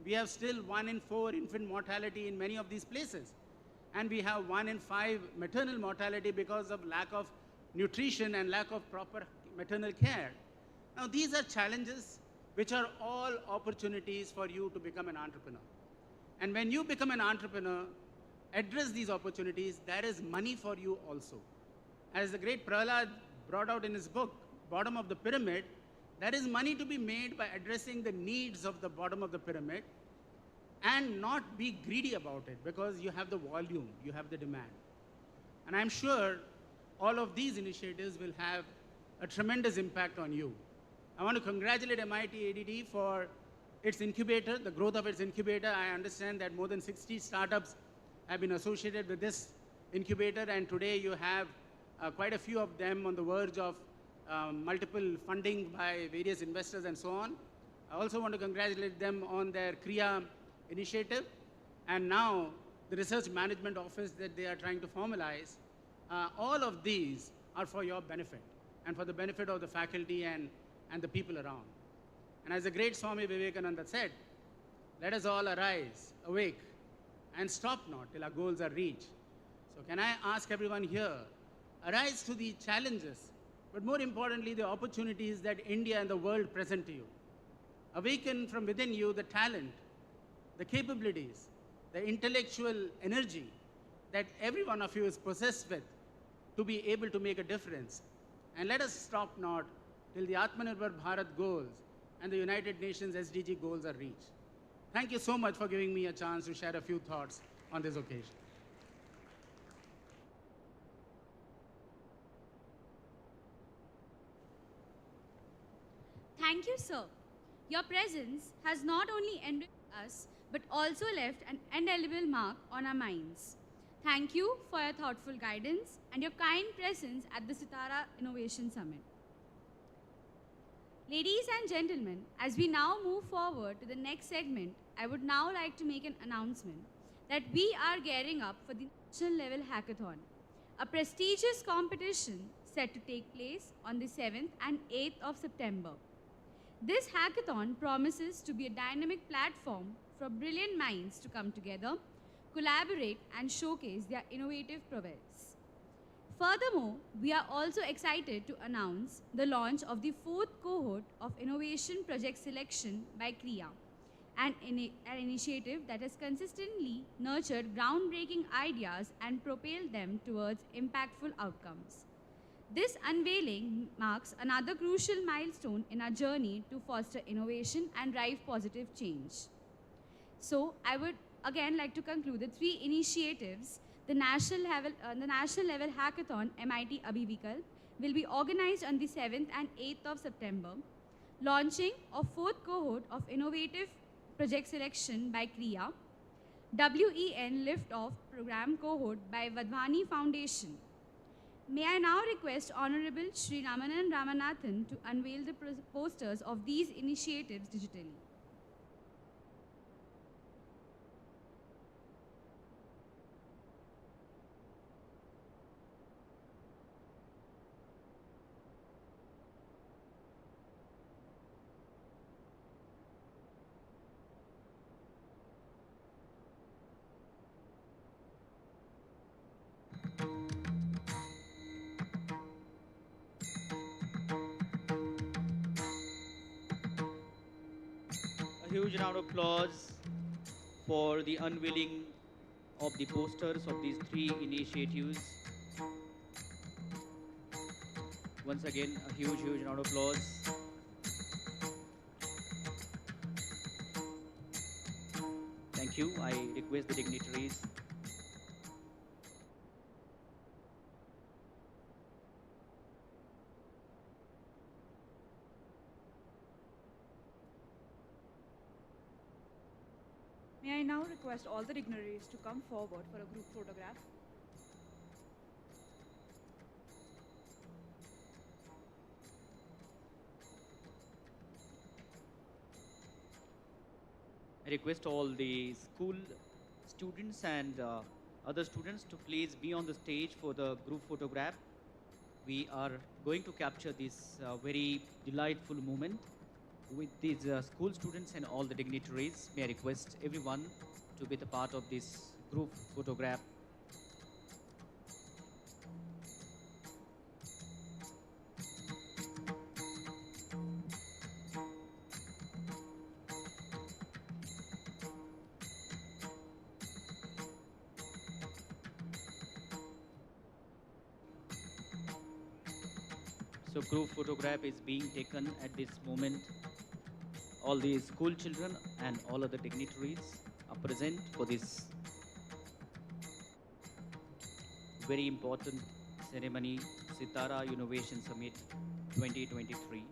We have still 1 in 4 infant mortality in many of these places. And we have 1 in 5 maternal mortality because of lack of nutrition and lack of proper maternal care. Now, these are challenges which are all opportunities for you to become an entrepreneur. And when you become an entrepreneur, address these opportunities, there is money for you also. As the great Prahlad brought out in his book, Bottom of the Pyramid, there is money to be made by addressing the needs of the bottom of the pyramid and not be greedy about it, because you have the volume, you have the demand. And I'm sure all of these initiatives will have a tremendous impact on you. I want to congratulate MIT-ADT for its incubator, the growth of its incubator. I understand that more than 60 startups have been associated with this incubator, and today you have quite a few of them on the verge of multiple funding by various investors and so on. I also want to congratulate them on their Kriya initiative, and now the research management office that they are trying to formalize. All of these are for your benefit and for the benefit of the faculty and the people around. And as the great Swami Vivekananda said, let us all arise, awake, and stop not till our goals are reached. So can I ask everyone here, arise to the challenges, but more importantly, the opportunities that India and the world present to you. Awaken from within you the talent, the capabilities, the intellectual energy that every one of you is possessed with to be able to make a difference. And let us stop not till the Atmanirbhar Bharat goals and the United Nations SDG goals are reached. Thank you so much for giving me a chance to share a few thoughts on this occasion. Thank you, sir. Your presence has not only enriched us, but also left an indelible mark on our minds. Thank you for your thoughtful guidance and your kind presence at the SiTara Innovation Summit. Ladies and gentlemen, as we now move forward to the next segment, I would now like to make an announcement that we are gearing up for the national level hackathon, a prestigious competition set to take place on the 7th and 8th of September. This hackathon promises to be a dynamic platform for brilliant minds to come together, collaborate, and showcase their innovative prowess. Furthermore, we are also excited to announce the launch of the fourth cohort of Innovation Project Selection by CREA, an initiative that has consistently nurtured groundbreaking ideas and propelled them towards impactful outcomes. This unveiling marks another crucial milestone in our journey to foster innovation and drive positive change. So, I would again like to conclude the three initiatives. The national level hackathon MIT Abhivikal will be organized on the 7th and 8th of September. Launching of fourth cohort of Innovative Project Selection by CREA. WEN Lift-Off Program Cohort by Vadhwani Foundation. May I now request Honorable Shri Ramanan Ramanathan to unveil the posters of these initiatives digitally. A huge round of applause for the unveiling of the posters of these three initiatives. Once again, a huge round of applause. Thank you. I request the dignitaries. May I now request all the dignitaries to come forward for a group photograph? I request all the school students and other students to please be on the stage for the group photograph. We are going to capture this very delightful moment with these school students and all the dignitaries. May I request everyone to be the part of this group photograph. So group photograph is being taken at this moment. All the school children and all other dignitaries are present for this very important ceremony, SiTara Innovation Summit 2023.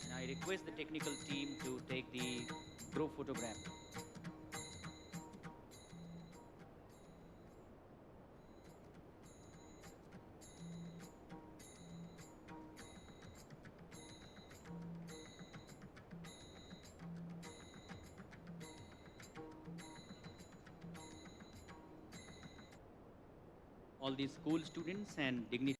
And I request the technical team to take the group photograph. All the school students and dignitaries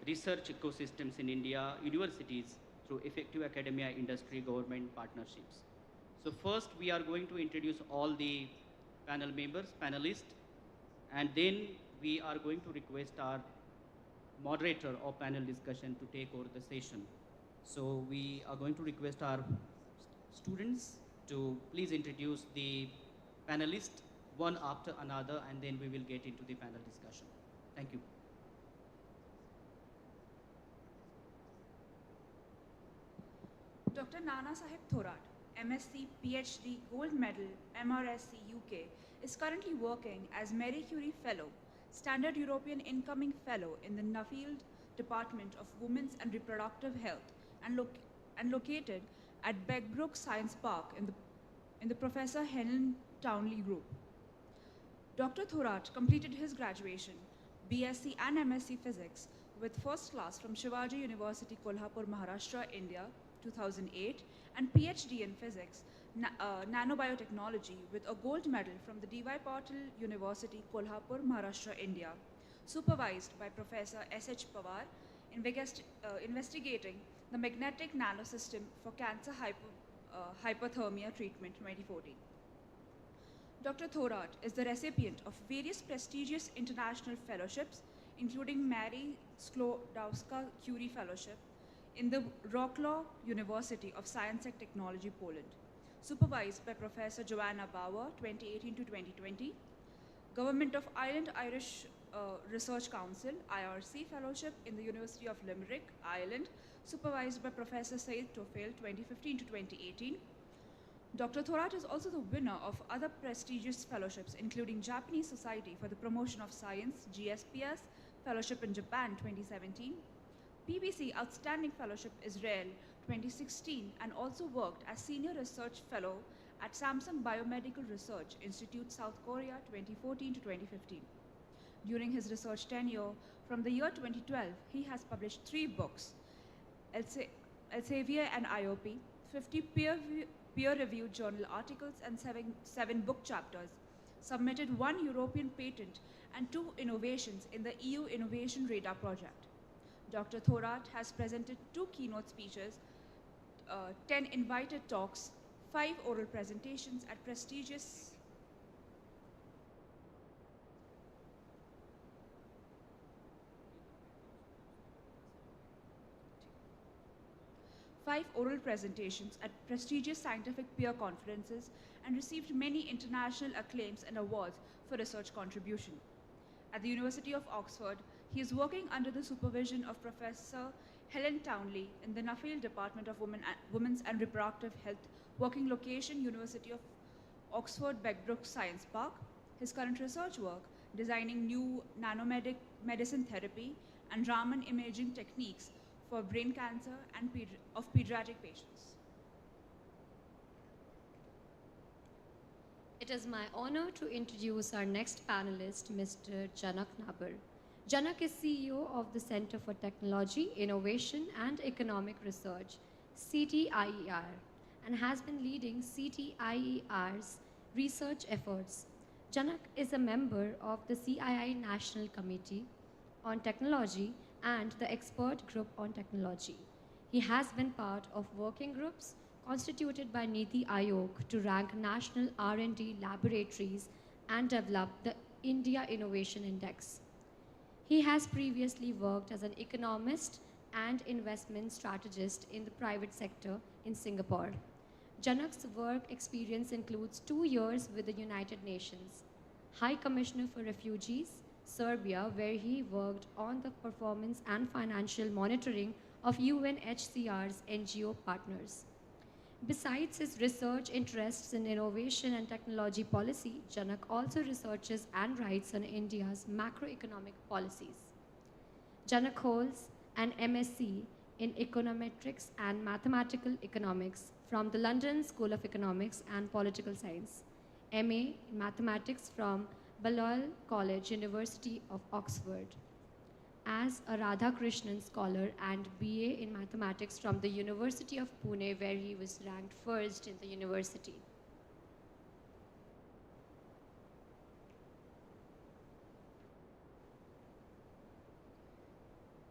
research ecosystems in India, universities, through effective academia, industry, government partnerships. So first, we are going to introduce all the panel members, panelists, and then we are going to request our moderator of panel discussion to take over the session. So we are going to request our students to please introduce the panelists one after another, and then we will get into the panel discussion. Thank you. Dr. Nana Sahib Thorat, MSc, PhD, Gold Medal, MRSc, UK, is currently working as Marie Curie Fellow, Standard European Incoming Fellow in the Nuffield Department of Women's and Reproductive Health, and located at Begbrook Science Park in the Professor Helen Townley Group. Dr. Thorat completed his graduation, BSc and MSc Physics with first class from Shivaji University, Kolhapur, Maharashtra, India, 2008, and PhD in Physics, Nanobiotechnology with a gold medal from the D.Y. Patil University, Kolhapur, Maharashtra, India, supervised by Professor S.H. Pawar, investigating the magnetic nanosystem for cancer hypothermia treatment 2014. Dr. Thorat is the recipient of various prestigious international fellowships, including Marie Sklodowska-Curie Fellowship in the Wrocław University of Science and Technology, Poland, supervised by Professor Joanna Bauer, 2018 to 2020, Government of Ireland Irish Research Council, IRC Fellowship in the University of Limerick, Ireland, supervised by Professor Said Tofel, 2015 to 2018. Dr. Thorat is also the winner of other prestigious fellowships, including Japanese Society for the Promotion of Science, GSPS, Fellowship in Japan, 2017, BBC Outstanding Fellowship Israel, 2016, and also worked as Senior Research Fellow at Samsung Biomedical Research Institute, South Korea, 2014 to 2015. During his research tenure, from the year 2012, he has published 3 books, Elsevier and IOP, 50 peer-reviewed journal articles, and 7 book chapters, submitted 1 European patent and 2 innovations in the EU Innovation Radar project. Dr. Thorat has presented 2 keynote speeches, 10 invited talks, 5 oral presentations at prestigious scientific peer conferences, and received many international acclaims and awards for research contribution. At the University of Oxford, he is working under the supervision of Professor Helen Townley in the Nuffield Department of Women's and Reproductive Health, working location University of Oxford Begbrook Science Park. His current research work, designing new nanomedicine therapy and Raman imaging techniques for brain cancer and of pediatric patients. It is my honor to introduce our next panelist, Mr. Janak Nabar. Janak is CEO of the Center for Technology, Innovation and Economic Research, CTIER, and has been leading CTIER's research efforts. Janak is a member of the CII National Committee on Technology and the Expert Group on Technology. He has been part of working groups constituted by Niti Aayog to rank national R&D laboratories and develop the India Innovation Index. He has previously worked as an economist and investment strategist in the private sector in Singapore. Janak's work experience includes 2 years with the United Nations, High Commissioner for Refugees, Serbia, where he worked on the performance and financial monitoring of UNHCR's NGO partners. Besides his research interests in innovation and technology policy, Janak also researches and writes on India's macroeconomic policies. Janak holds an MSc in Econometrics and Mathematical Economics from the London School of Economics and Political Science, MA in Mathematics from Balliol College, University of Oxford, as a Radhakrishnan Scholar, and BA in Mathematics from the University of Pune, where he was ranked first in the university.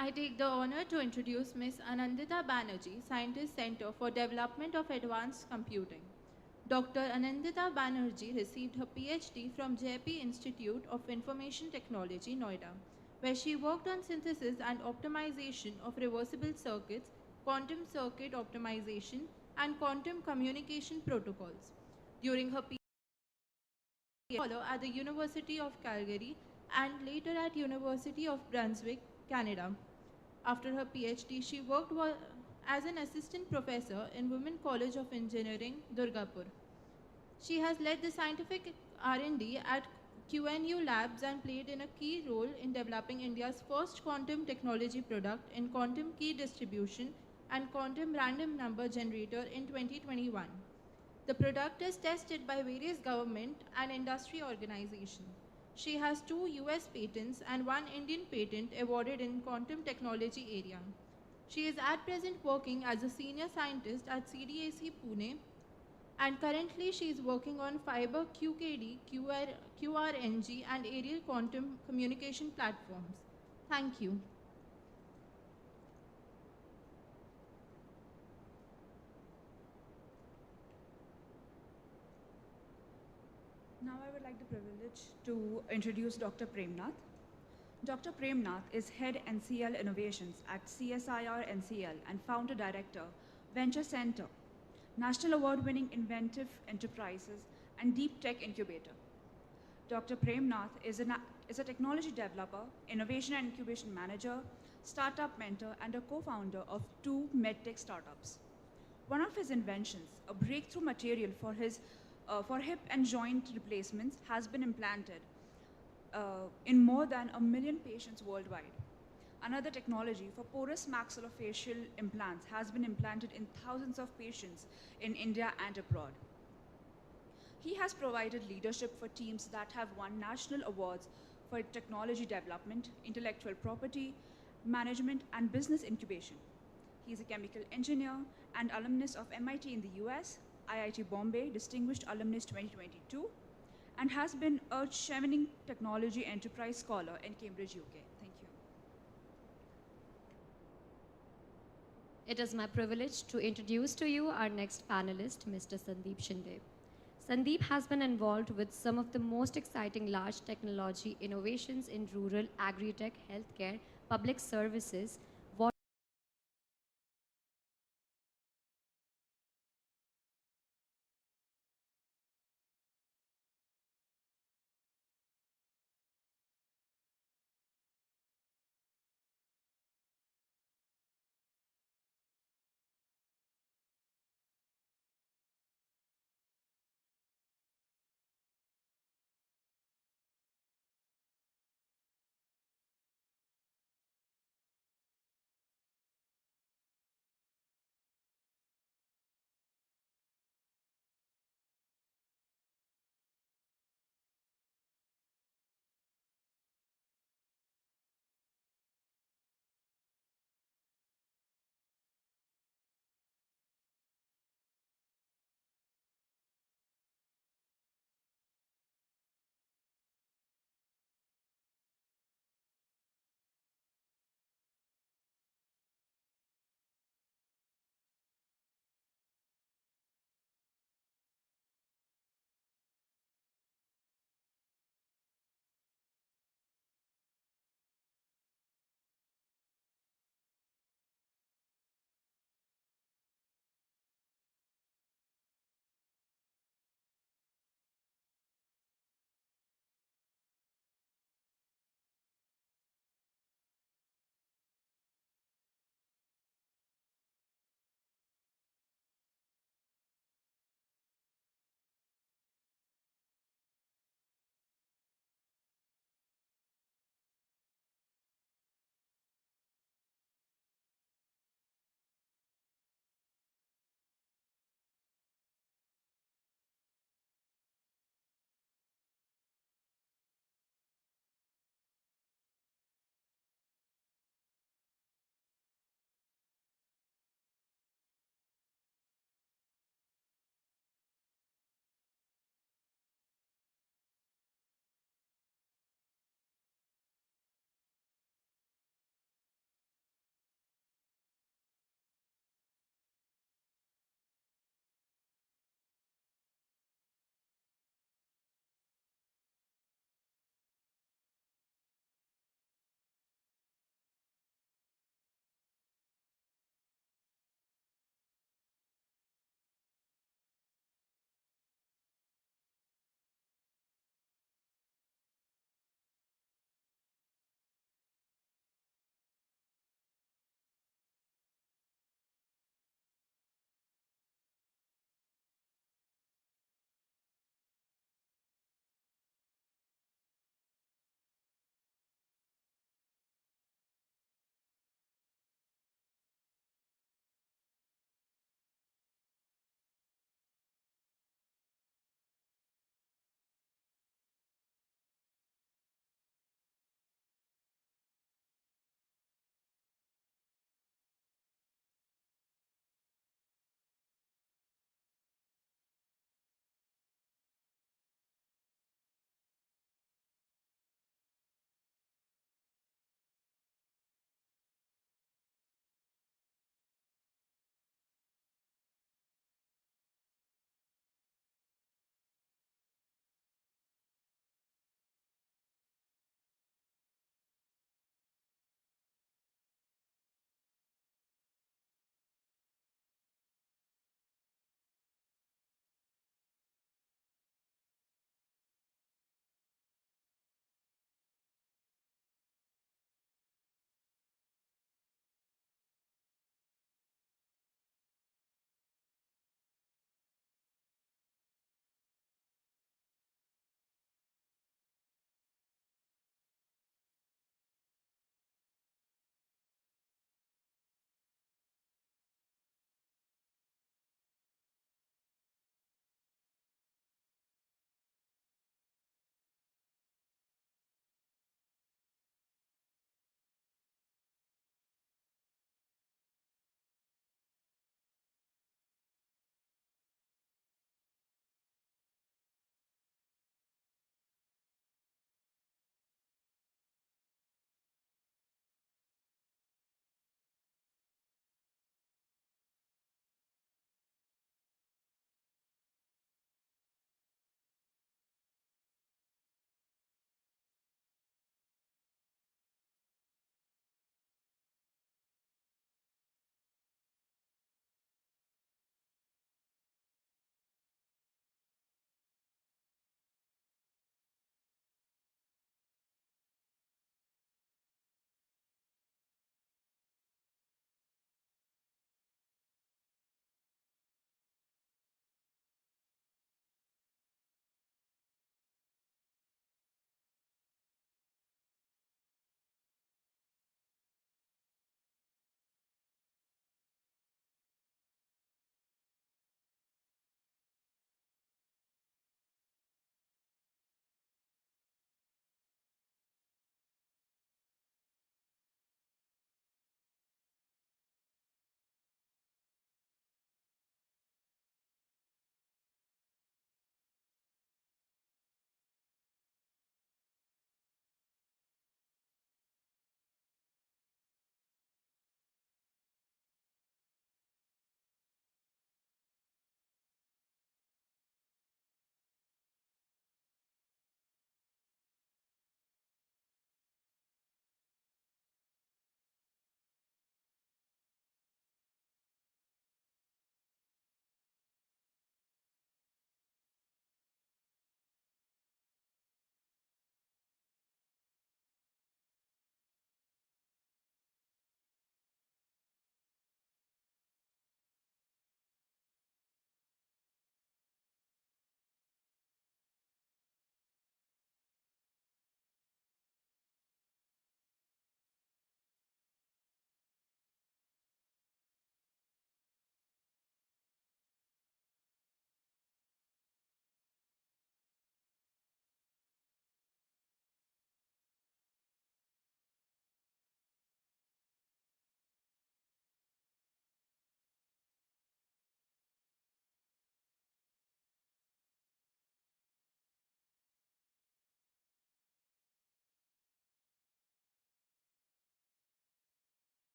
I take the honor to introduce Ms. Anandita Banerjee, Scientist Center for Development of Advanced Computing. Dr. Anandita Banerjee received her PhD from JP Institute of Information Technology, Noida, where she worked on synthesis and optimization of reversible circuits, quantum circuit optimization, and quantum communication protocols. During her PhD at the University of Calgary and later at University of Brunswick, Canada. After her PhD, she worked as an assistant professor in Women College of Engineering, Durgapur. She has led the scientific R&D at QNU Labs and played in a key role in developing India's first quantum technology product in quantum key distribution and quantum random number generator in 2021. The product is tested by various government and industry organizations. She has 2 US patents and 1 Indian patent awarded in quantum technology area. She is at present working as a senior scientist at CDAC Pune, and currently she is working on fiber QKD, QRNG and aerial quantum communication platforms. Thank you. Now I would like the privilege to introduce Dr. Premnath. Dr. Premnath is Head NCL Innovations at CSIR NCL and Founder Director, Venture Center, National Award-winning Inventive Enterprises and Deep Tech Incubator. Dr. Premnath is a technology developer, innovation and incubation manager, startup mentor, and a co-founder of 2 medtech startups. One of his inventions, a breakthrough material for hip and joint replacements, has been implanted in more than 1 million patients worldwide. Another technology for porous maxillofacial implants has been implanted in thousands of patients in India and abroad. He has provided leadership for teams that have won national awards for technology development, intellectual property, management, and business incubation. He is a chemical engineer and alumnus of MIT in the US, IIT Bombay, Distinguished Alumnus 2022, and has been a Chevening Technology Enterprise Scholar in Cambridge, UK. Thank you. It is my privilege to introduce to you our next panelist, Mr. Sandeep Shinde. Sandeep has been involved with some of the most exciting large technology innovations in rural agri-tech, healthcare, public services,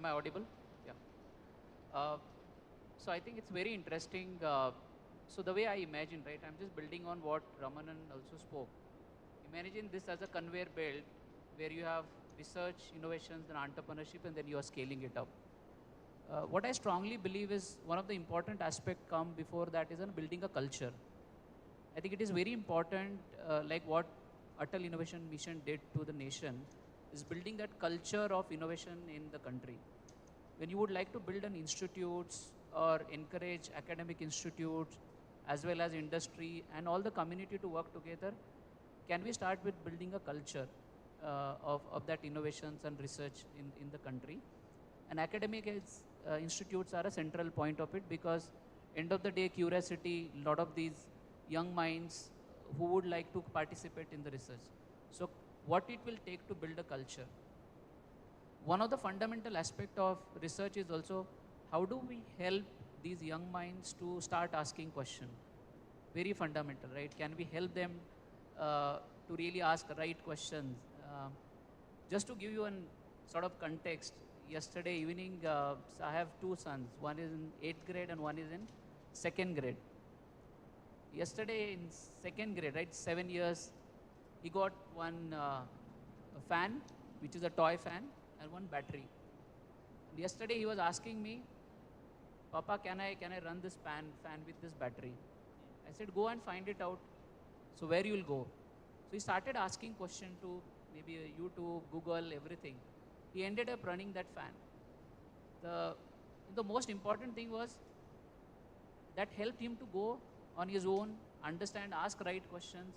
Am I audible? Yeah. So I think it's very interesting. So the way I imagine, right, I'm just building on what Ramanan also spoke. Imagine this as a conveyor belt where you have research, innovations, then entrepreneurship, and then you are scaling it up. What I strongly believe is one of the important aspects come before that is on building a culture. I think it is very important, like what Atal Innovation Mission did to the nation, is building that culture of innovation in the country. When you would like to build an institutes or encourage academic institutes as well as industry and all the community to work together, can we start with building a culture of that innovations and research in the country? And academic institutes are a central point of it, because end of the day, curiosity, a lot of these young minds who would like to participate in the research. So what it will take to build a culture? One of the fundamental aspect of research is also how do we help these young minds to start asking questions? Very fundamental, right? Can we help them to really ask the right questions? Just to give you an sort of context, yesterday evening, I have two sons. One is in 8th grade and one is in 2nd grade. Yesterday in 2nd grade, right, 7 years, he got one fan, which is a toy fan, and one battery. And yesterday he was asking me, Papa, can I run this fan with this battery? I said, go and find it out. So where you will go? So he started asking question to maybe YouTube, Google, everything. He ended up running that fan. The most important thing was that helped him to go on his own, understand, ask right questions,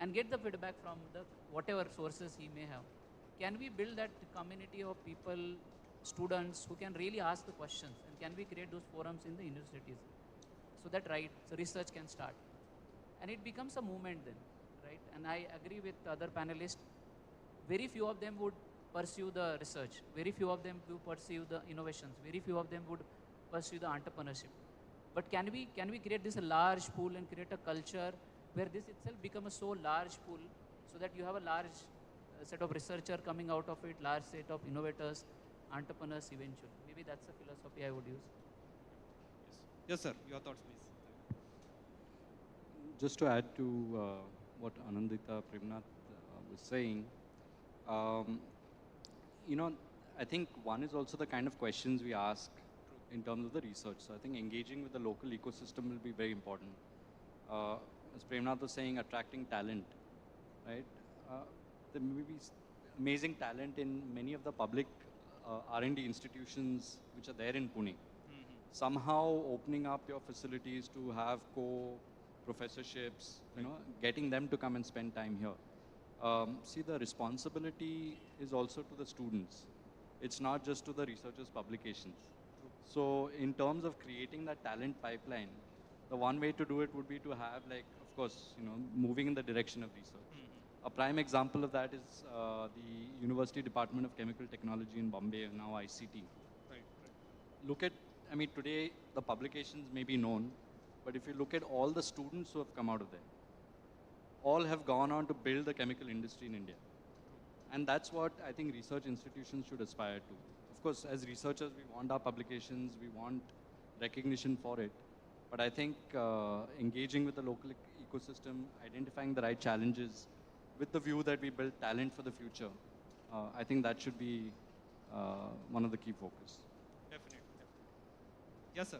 and get the feedback from the whatever sources he may have. Can we build that community of people, students who can really ask the questions, and can we create those forums in the universities so that so research can start, and it becomes a movement then, right? And I agree with other panelists. Very few of them would pursue the research. Very few of them would pursue the innovations. Very few of them would pursue the entrepreneurship. But can we create this large pool and create a culture where this itself becomes a so large pool, so that you have a large set of researchers coming out of it, large set of innovators, entrepreneurs eventually. Maybe that's the philosophy I would use. Yes, sir. Your thoughts, please. Just to add to what Anandita Premnath was saying, I think one is also the kind of questions we ask in terms of the research. So I think engaging with the local ecosystem will be very important. As Premnath was saying, attracting talent, right? There may be amazing talent in many of the public R&D institutions which are there in Pune. Somehow opening up your facilities to have co-professorships, getting them to come and spend time here. See, the responsibility is also to the students. It's not just to the researchers' publications. So in terms of creating that talent pipeline, the one way to do it would be to have, like, of course, moving in the direction of research. A prime example of that is the University Department of Chemical Technology in Bombay, now ICT. Right. Look at, today the publications may be known, but if you look at all the students who have come out of there, all have gone on to build the chemical industry in India. And that's what I think research institutions should aspire to. Of course, as researchers, we want our publications, we want recognition for it. But I think engaging with the local ecosystem, identifying the right challenges, with the view that we build talent for the future, I think that should be one of the key focus. Definitely. Yes, sir.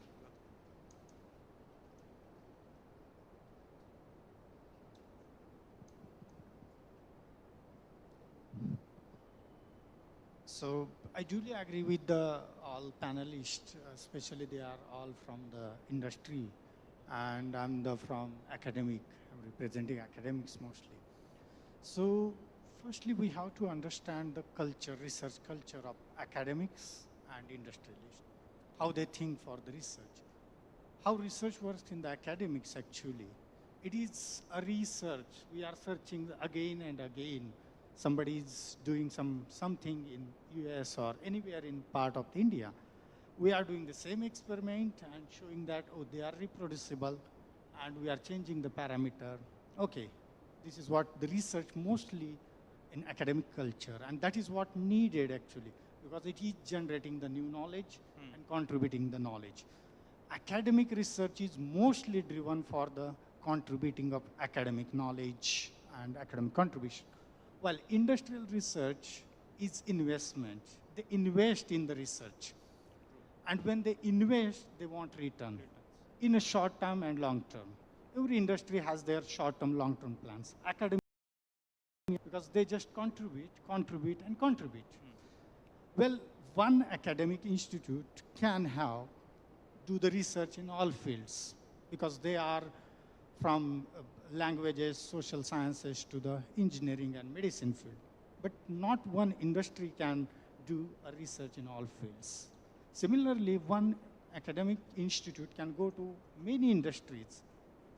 So I duly agree with all panelists, especially they are all from the industry, and I'm from academic. I'm representing academics mostly. So firstly, we have to understand the culture, research culture of academics and industrialists, how they think for the research. How research works in the academics actually. It is a research. We are searching again and again. Somebody is doing something in US or anywhere in part of India. We are doing the same experiment and showing that, oh, they are reproducible, and we are changing the parameter. Okay, this is what the research mostly in academic culture, and that is what needed actually, because it is generating the new knowledge and contributing the knowledge. Academic research is mostly driven for the contributing of academic knowledge and academic contribution. While industrial research is investment. They invest in the research. And when they invest, they want return in a short term and long term. Every industry has their short term, long term plans. Academic, because they just contribute, contribute, and contribute. Well, one academic institute can do the research in all fields because they are from languages, social sciences to the engineering and medicine field. But not one industry can do a research in all fields. Similarly, one academic institute can go to many industries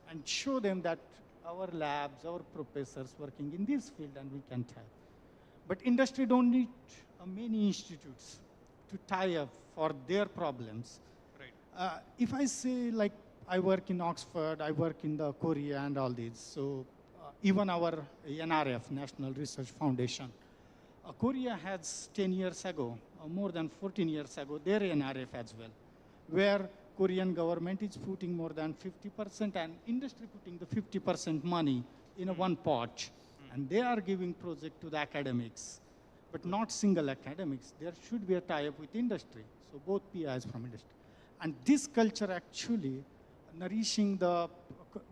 and show them that our labs, our professors working in this field, and we can tell. But industry don't need many institutes to tie up for their problems. Right. If I say, like, I work in Oxford, I work in the Korea and all these, so even our NRF, National Research Foundation, Korea has 10 years ago, more than 14 years ago, their NRF as well, where Korean government is putting more than 50% and industry putting the 50% money in a one pot. And they are giving project to the academics, but not single academics. There should be a tie-up with industry. So both PIs from industry. And this culture actually nourishing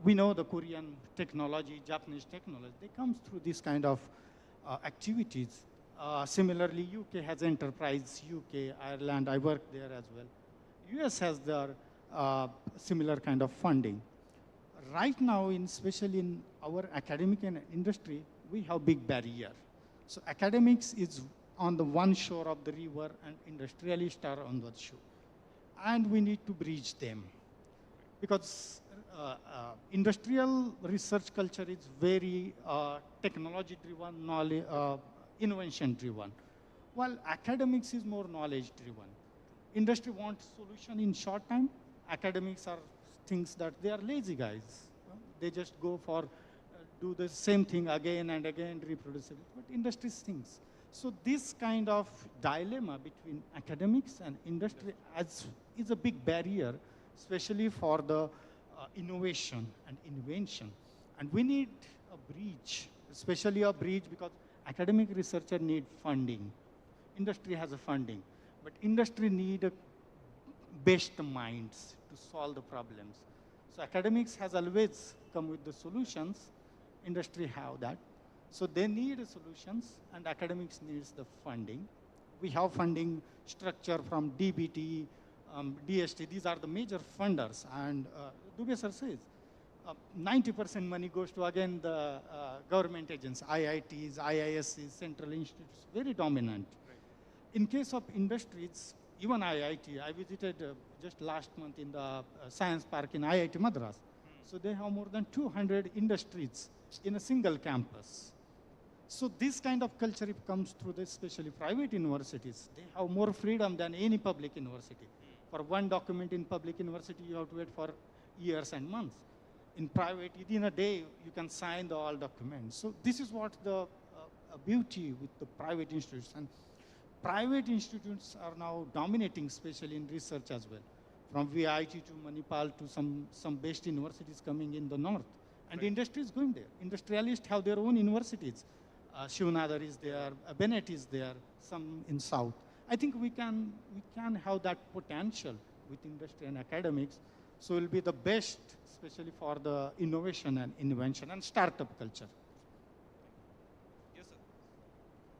we know the Korean technology, Japanese technology, they come through this kind of activities. Similarly, UK has enterprise, UK, Ireland, I work there as well. US has their similar kind of funding. Right now, especially in our academic and industry, we have big barrier. So academics is on the one shore of the river and industrialists are on the shore. And we need to bridge them. Because industrial research culture is very technology-driven, knowledge, invention-driven, while academics is more knowledge-driven. Industry wants solution in short time. Academics are things that they are lazy guys. They just go for, do the same thing again and again, reproducible, but industry thinks. So this kind of dilemma between academics and industry is a big barrier, especially for the innovation and invention. And we need a bridge, especially a bridge because academic researcher need funding. Industry has a funding, but industry need best minds to solve the problems. So academics has always come with the solutions, industry have that. So they need solutions and academics needs the funding. We have funding structure from DBT, DST, these are the major funders. And Dubey sir says, 90% money goes to, again, the government agents, IITs, IISCs, central institutes, very dominant. Right. In case of industries, even IIT, I visited just last month in the science park in IIT Madras. So they have more than 200 industries in a single campus. So this kind of culture, it comes through the especially private universities. They have more freedom than any public university. For one document in public university, you have to wait for years and months. In private, within a day, you can sign all documents. So this is what the beauty with the private institutes. And private institutes are now dominating, especially in research as well. From VIT to Manipal to some best universities coming in the north. And the industry is going there. Industrialists have their own universities. Shivnadar is there, Bennett is there, some in south. I think we can have that potential with industry and academics. So it will be the best, especially for the innovation and invention and startup culture. Yes, sir.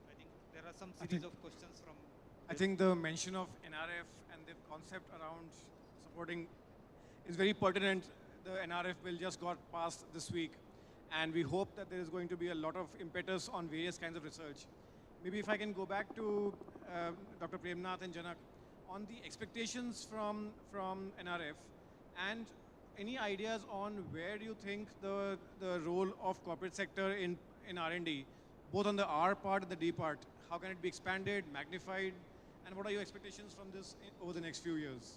I think there are some series of questions from... I think the mention of NRF and the concept around supporting is very pertinent. The NRF bill just got passed this week, and we hope that there is going to be a lot of impetus on various kinds of research. Maybe if I can go back to Dr. Premnath and Janak on the expectations from NRF, and any ideas on where do you think the role of corporate sector in R&D, both on the R part and the D part, how can it be expanded, magnified, and what are your expectations from this over the next few years?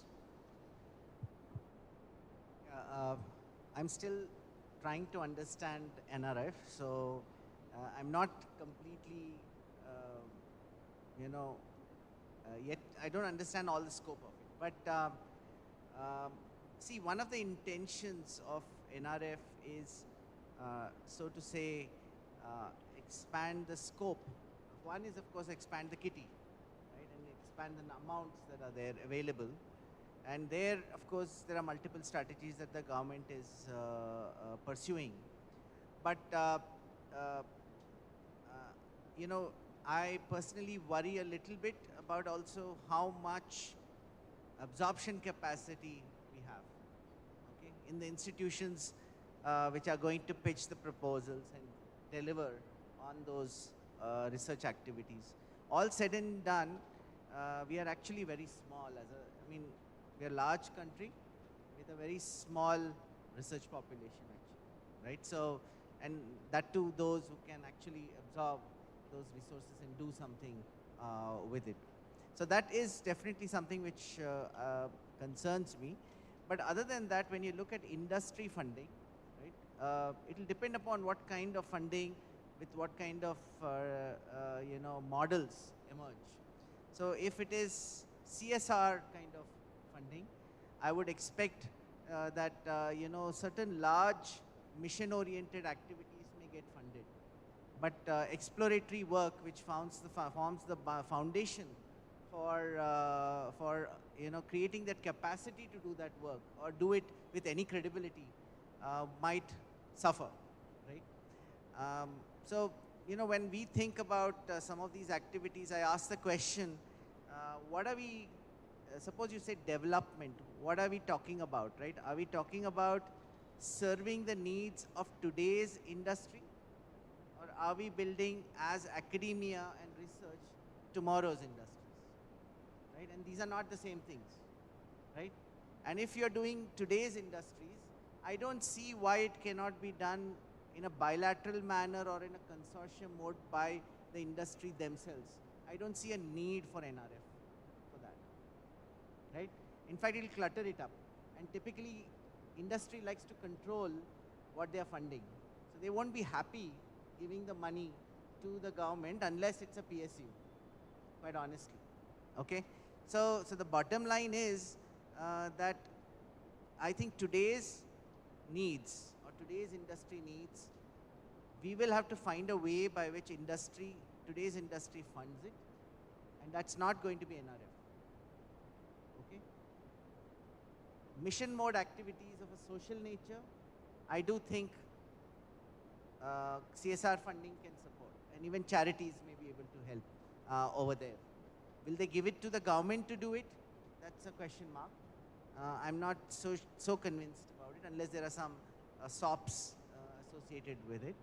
I'm still trying to understand NRF, so I'm not completely, yet I don't understand all the scope of it. But see, one of the intentions of NRF is, so to say, expand the scope. One is, of course, expand the kitty, right, and expand the amounts that are there available. And there, of course, there are multiple strategies that the government is pursuing. But you know, I personally worry a little bit about also how much absorption capacity we have, okay, in the institutions which are going to pitch the proposals and deliver on those research activities. All said and done, we are actually very small I mean, we are a large country with a very small research population actually, right? So, and that too those who can actually absorb those resources and do something with it. So that is definitely something which concerns me. But other than that, when you look at industry funding, right, it will depend upon what kind of funding with what kind of you know, models emerge. So if it is CSR kind of funding, I would expect that you know, certain large mission-oriented activities may get funded. But exploratory work, which forms the foundation for you know, creating that capacity to do that work or do it with any credibility, might suffer, right? So you know, when we think about some of these activities, I ask the question, what are we? Suppose you say development. What are we talking about, right? Are we talking about serving the needs of today's industry? Or are we building, as academia and research, tomorrow's industries, right? And these are not the same things, right? And if you're doing today's industries, I don't see why it cannot be done in a bilateral manner or in a consortium mode by the industry themselves. I don't see a need for NRF for that, right? In fact, it'll clutter it up. And typically, industry likes to control what they are funding. So they won't be happy giving the money to the government unless it's a PSU, quite honestly, okay? So the bottom line is that I think today's needs or today's industry needs, we will have to find a way by which today's industry funds it, and that's not going to be NRF, okay? Mission mode activities of a social nature, I do think CSR funding can support, and even charities may be able to help over there. Will they give it to the government to do it? That's a question mark. I'm not so convinced about it unless there are some SOPs associated with it.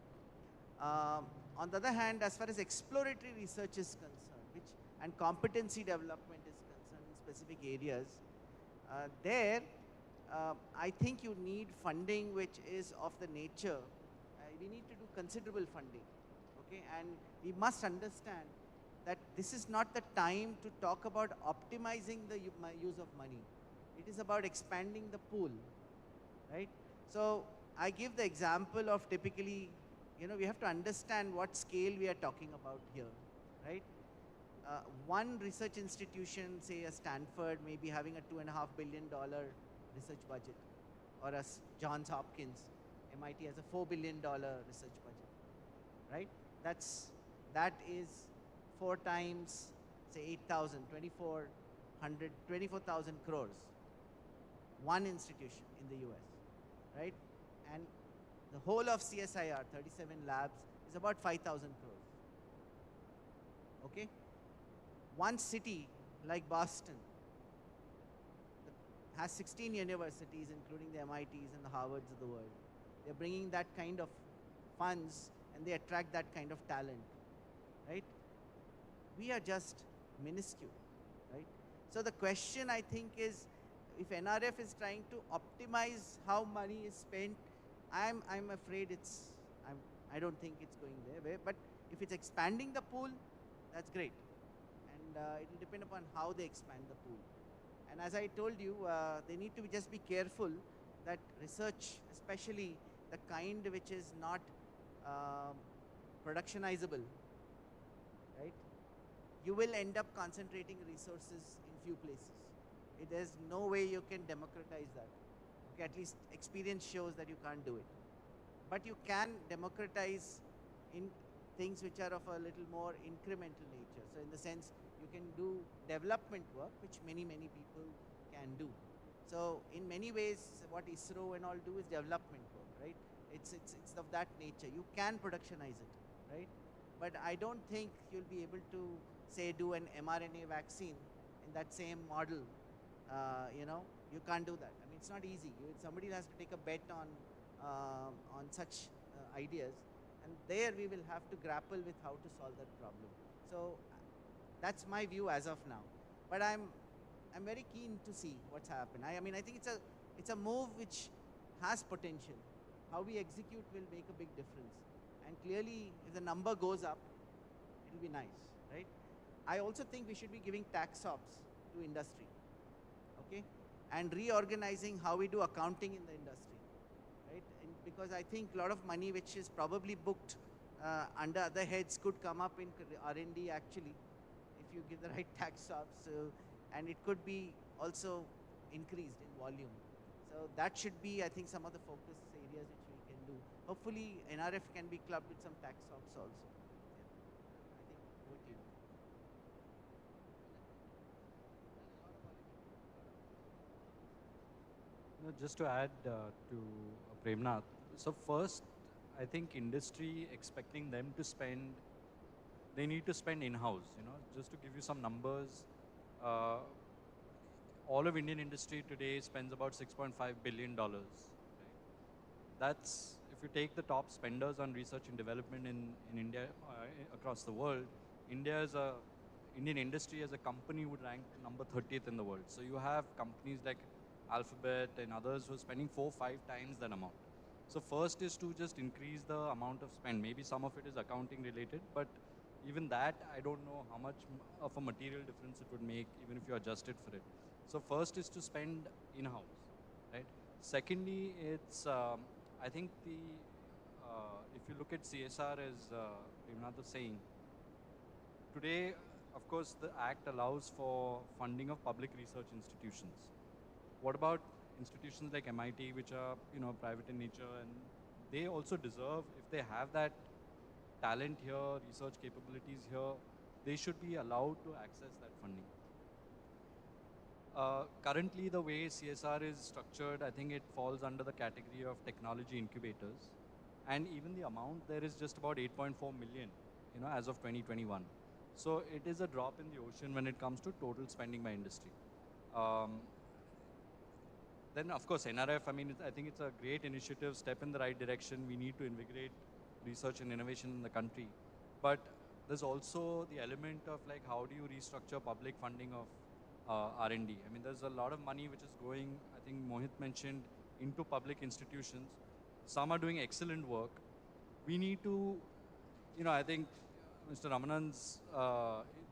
On the other hand, as far as exploratory research is concerned, and competency development is concerned in specific areas, there I think you need funding which is of the nature, we need to do considerable funding, okay? And we must understand that this is not the time to talk about optimizing the use of money. It is about expanding the pool, right? So I give the example of typically, you know, we have to understand what scale we are talking about here, right? One research institution, say a Stanford, may be having a $2.5 billion research budget, or a Johns Hopkins, MIT has a $4 billion research budget, right? That is 4 times, say 8,000, 24,000 crores. One institution in the US, right? And the whole of CSIR, 37 labs, is about 5,000 crores, okay? One city like Boston has 16 universities, including the MITs and the Harvards of the world. They're bringing that kind of funds and they attract that kind of talent, right? We are just minuscule, right? So the question, I think, is if NRF is trying to optimize how money is spent, I'm afraid I don't think it's going their way. But if it's expanding the pool, that's great. And it will depend upon how they expand the pool. And as I told you, they need to just be careful that research, especially the kind which is not productionizable, right? you will end up concentrating resources in few places. There's no way you can democratize that. Okay, at least experience shows that you can't do it. But you can democratize in things which are of a little more incremental nature. So in the sense, you can do development work, which many people can do. So in many ways, what ISRO and all do is development work, right? It's of that nature. You can productionize it, right? But I don't think you'll be able to, say, do an mRNA vaccine in that same model. You can't do that. I mean, it's not easy. Somebody has to take a bet on such ideas, and there we will have to grapple with how to solve that problem. So that's my view as of now. But I'm very keen to see what's happened. I mean, I think it's a move which has potential. How we execute will make a big difference. And clearly, if the number goes up, it'll be nice, right? I also think we should be giving tax ops to industry, okay? And reorganizing how we do accounting in the industry, right? Because I think a lot of money which is probably booked under other heads could come up in R&D actually, if you give the right tax ops. And it could be also increased in volume. So that should be, I think, some of the focus areas which we can do. Hopefully, NRF can be clubbed with some tax ops also. Yeah. I think over to you. No, just to add to Premnath. So first, I think industry expecting them to spend, they need to spend in-house. Just to give you some numbers, all of Indian industry today spends about $6.5 billion. Right? That's, if you take the top spenders on research and development in India, across the world, Indian industry as a company would rank number 30th in the world. So you have companies like Alphabet and others who are spending 4-5 times that amount. So first is to just increase the amount of spend. Maybe some of it is accounting related, but even that, I don't know how much of a material difference it would make, even if you adjusted for it. So first is to spend in-house, right? Secondly, it's, I think if you look at CSR, as Premnath was saying, today, of course, the Act allows for funding of public research institutions. What about institutions like MIT, which are, private in nature, and they also deserve, if they have that talent here, research capabilities here, they should be allowed to access that funding. Currently, the way CSR is structured, I think it falls under the category of technology incubators. And even the amount there is just about 8.4 million, as of 2021. So it is a drop in the ocean when it comes to total spending by industry. Then, of course, NRF, I think it's a great initiative, step in the right direction. We need to invigorate research and innovation in the country. But there's also the element of, like, how do you restructure public funding of R&D? There's a lot of money which is going, I think Mohit mentioned, into public institutions. Some are doing excellent work. We need to, I think Mr. Ramanan's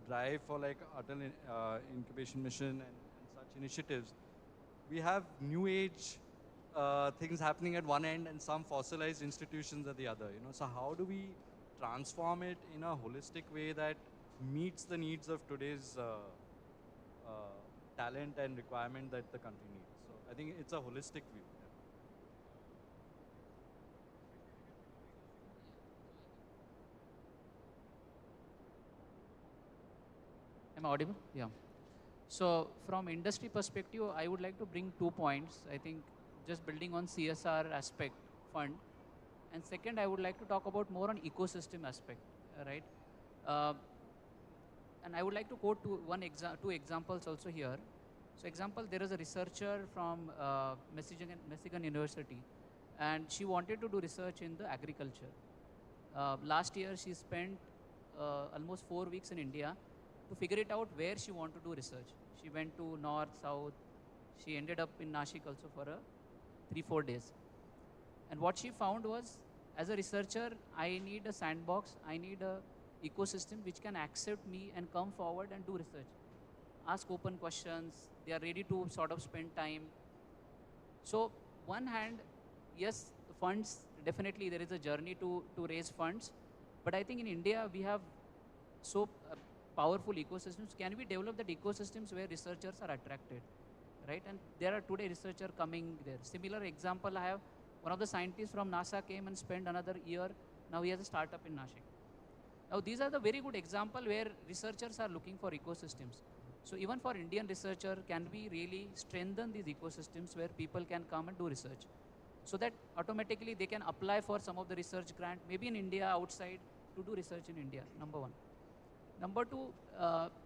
drive for like Atal Incubation Mission and such initiatives, we have new age things happening at one end and some fossilized institutions at the other. So how do we transform it in a holistic way that meets the needs of today's talent and requirement that the country needs? So I think it's a holistic view. Am I audible? Yeah. So from industry perspective, I would like to bring 2 points. I think just building on CSR aspect fund. And second, I would like to talk about more on ecosystem aspect, right? And I would like to quote two examples also here. So example, there is a researcher from Michigan University, and she wanted to do research in the agriculture. Last year, she spent almost 4 weeks in India to figure it out where she wanted to do research. She went to north, south. She ended up in Nashik also for 3-4 days. And what she found was, as a researcher, I need a sandbox. I need a ecosystem which can accept me and come forward and do research. Ask open questions. They are ready to sort of spend time. So one hand, yes, funds, definitely there is a journey to raise funds. But I think in India, we have so powerful ecosystems, can we develop that ecosystems where researchers are attracted, right? And there are today researchers coming there. Similar example, I have one of the scientists from NASA came and spent another year. Now he has a startup in Nashik. Now these are the very good example where researchers are looking for ecosystems. So even for Indian researcher, can we really strengthen these ecosystems where people can come and do research? So that automatically they can apply for some of the research grant, maybe in India, outside, to do research in India, number one. Number two,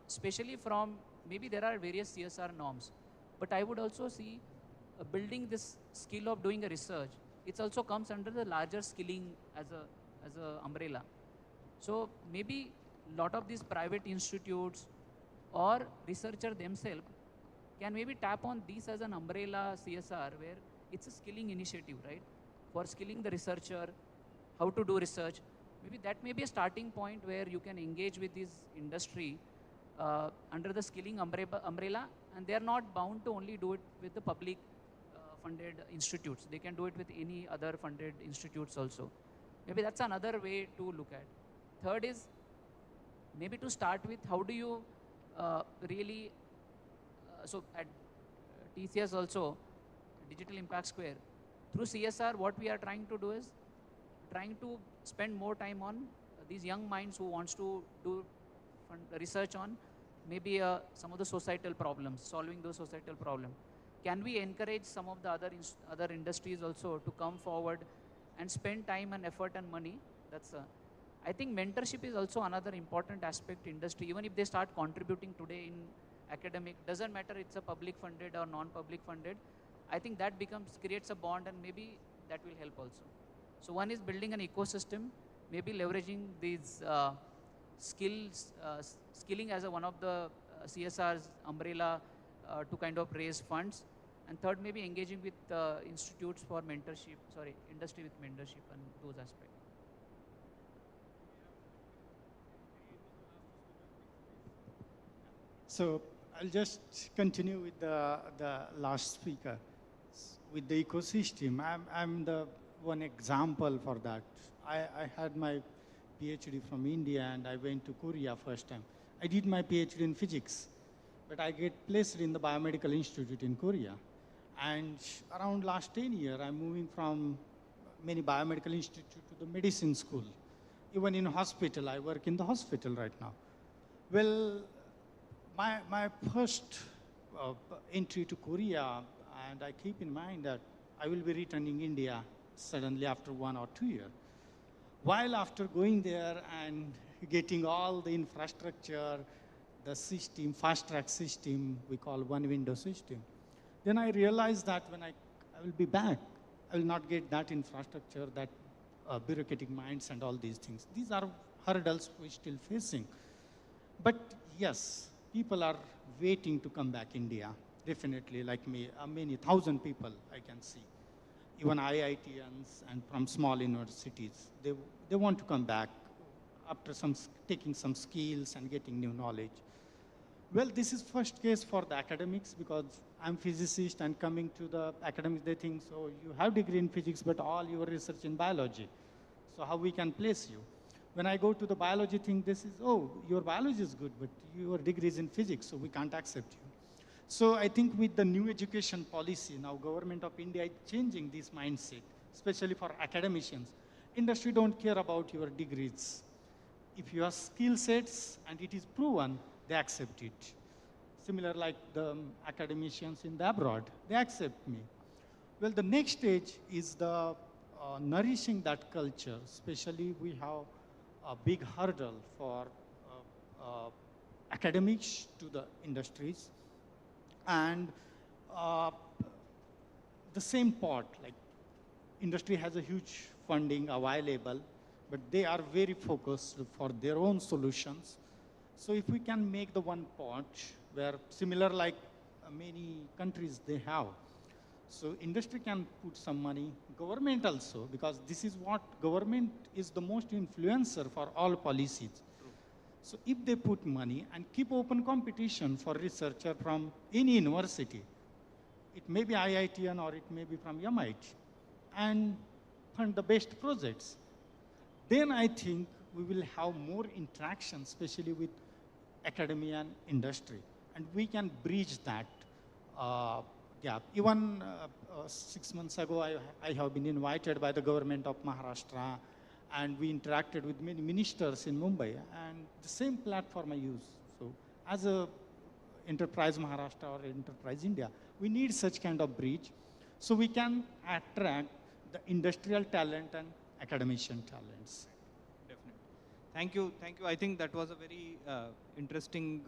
especially from, maybe there are various CSR norms, but I would also see building this skill of doing a research. It also comes under the larger skilling as a umbrella. So maybe a lot of these private institutes or researcher themselves can maybe tap on these as an umbrella CSR where it's a skilling initiative, right? For skilling the researcher, how to do research. Maybe that may be a starting point where you can engage with this industry under the skilling umbrella, and they're not bound to only do it with the public funded institutes. They can do it with any other funded institutes also. Maybe that's another way to look at. Third is maybe to start with, how do you really, so at TCS also, Digital Impact Square, through CSR, what we are trying to do is trying to spend more time on these young minds who wants to do research on maybe some of the societal problems, solving those societal problems. Can we encourage some of the other industries also to come forward and spend time and effort and money? That's I think mentorship is also another important aspect industry. Even if they start contributing today in academic, doesn't matter it's a public funded or non-public funded, I think that creates a bond, and maybe that will help also. So one is building an ecosystem, maybe leveraging these skilling as one of the CSR's umbrella to kind of raise funds. And third, maybe engaging with institutes for mentorship, industry with mentorship and those aspects. So I'll just continue with the last speaker. With the ecosystem, I'm the one example for that. I had my PhD from India and I went to Korea first time. I did my PhD in physics, but I get placed in the Biomedical Institute in Korea. And around last 10 years, I'm moving from many biomedical institute to the medicine school. Even in hospital, I work in the hospital right now. Well, my first entry to Korea, and I keep in mind that I will be returning India suddenly after 1 or 2 years. While after going there and getting all the infrastructure, the system, fast track system, we call one window system, then I realized that when I will be back, I will not get that infrastructure, that bureaucratic minds and all these things. These are hurdles we're still facing. But yes, people are waiting to come back India, definitely, like me, many thousand people I can see. Even IITians and from small universities, they want to come back after taking some skills and getting new knowledge. Well, this is first case for the academics because I'm physicist and coming to the academics, they think, so you have degree in physics, but all your research in biology. So how we can place you? When I go to the biology thing, this is, oh, your biology is good, but your degree is in physics, so we can't accept you. So I think with the new education policy, now government of India is changing this mindset, especially for academicians. Industry don't care about your degrees. If you have skill sets and it is proven, they accept it. Similar like the academicians in the abroad, they accept me. Well, the next stage is the nourishing that culture, especially we have a big hurdle for academics to the industries. And the same pot, like industry has a huge funding available, but they are very focused for their own solutions. So if we can make the one pot where similar like many countries they have, so industry can put some money, government also, because this is what government is the most influencer for all policies. So if they put money and keep open competition for researcher from any university, it may be IITian or it may be from MIT, and fund the best projects, then I think we will have more interaction, especially with academia and industry. And we can bridge that gap. Even 6 months ago, I have been invited by the government of Maharashtra, and we interacted with many ministers in Mumbai, and the same platform I use. So as a Enterprise Maharashtra or Enterprise India, we need such kind of bridge so we can attract the industrial talent and academician talents. Thank you. Thank you. I think that was a very interesting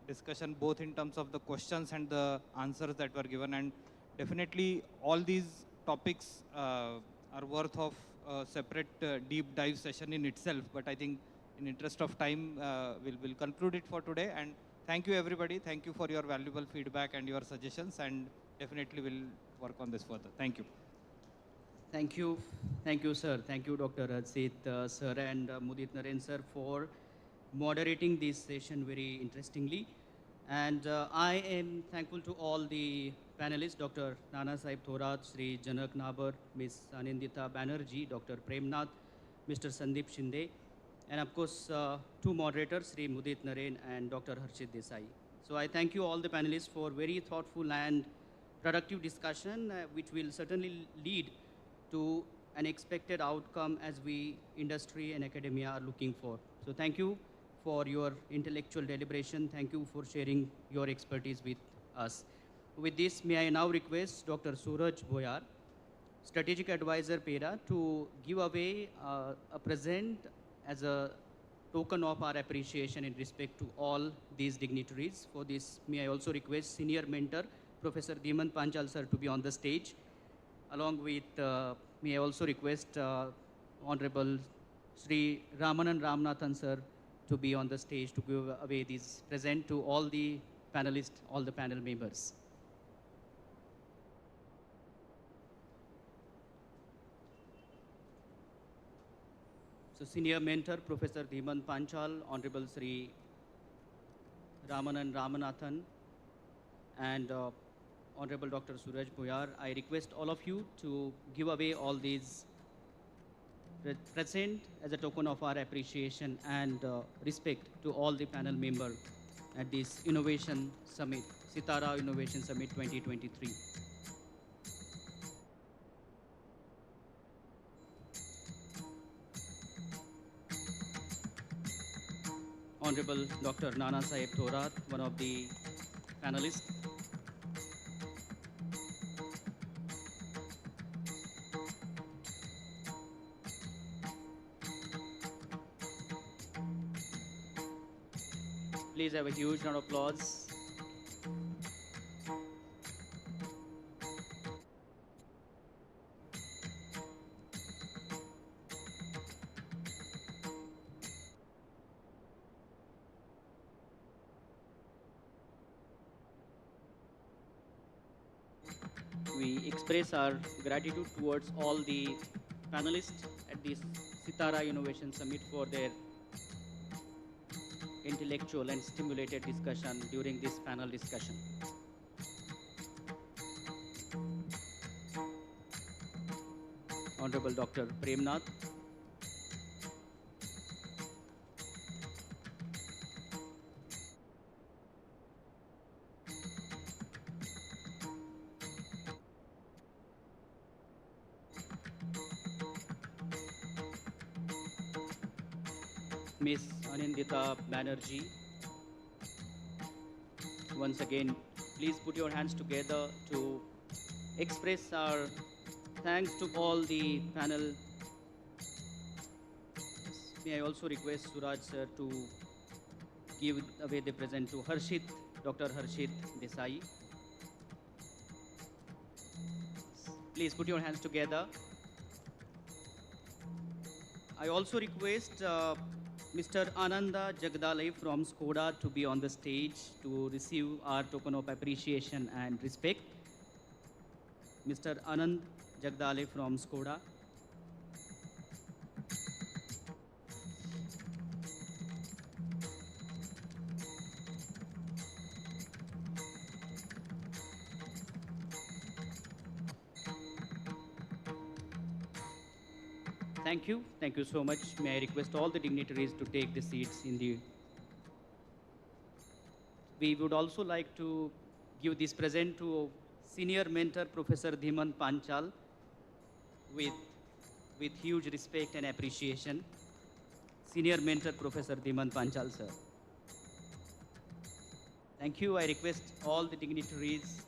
discussion, both in terms of the questions and the answers that were given. And definitely all these topics are worth of a separate deep dive session in itself. But I think in interest of time, we'll conclude it for today. And thank you, everybody. Thank you for your valuable feedback and your suggestions. And definitely we'll work on this further. Thank you. Thank you, sir. Thank you, Dr. Harshit, sir, and Mudit Naren, sir, for moderating this session very interestingly. And I am thankful to all the panelists, Dr. Nana Sahib Thorat, Sri Janak Nabar, Ms. Anindita Banerjee, Dr. Premnath, Mr. Sandeep Shinde, and of course, two moderators, Sri Mudit Naren and Dr. Harshit Desai. So I thank you all the panelists for very thoughtful and productive discussion, which will certainly lead to an expected outcome as we, industry and academia, are looking for. So thank you for your intellectual deliberation. Thank you for sharing your expertise with us. With this, may I now request Dr. Suraj Bhoyar, Strategic Advisor, PERA, to give away a present as a token of our appreciation in respect to all these dignitaries. For this, may I also request Senior Mentor, Professor Dhimant Panchal, sir, to be on the stage. Along with, may I also request Honorable Sri Ramanan Ramanathan, sir, to be on the stage to give away these present to all the panelists, all the panel members. So Senior Mentor, Professor Dhimant Panchal, Honorable Sri Ramanan Ramanathan, and Honorable Dr. Suraj Bhoyar, I request all of you to give away all these present as a token of our appreciation and respect to all the panel members at this Innovation Summit, SiTara Innovation Summit 2023. Honorable Dr. Nana Sahib Thorat, one of the panelists. Please have a huge round of applause. We express our gratitude towards all the panelists at this SiTara Innovation Summit for their intellectual and stimulated discussion during this panel discussion. Honorable Dr. Premnath. Ms. Anindita Banerjee. Once again, please put your hands together to express our thanks to all the panel. May I also request Suraj sir to give away the present to Harshit, Dr. Harshit Desai. Please put your hands together. I also request Mr. Ananda Jagdale from Skoda to be on the stage to receive our token of appreciation and respect. Mr. Anand Jagdale from Skoda. Thank you. Thank you so much. May I request all the dignitaries to take the seats in the we would also like to give this present to senior mentor Professor Dhiman Panchal with, with huge respect and appreciation. Senior mentor Professor Dhiman Panchal, sir. Thank you. I request all the dignitaries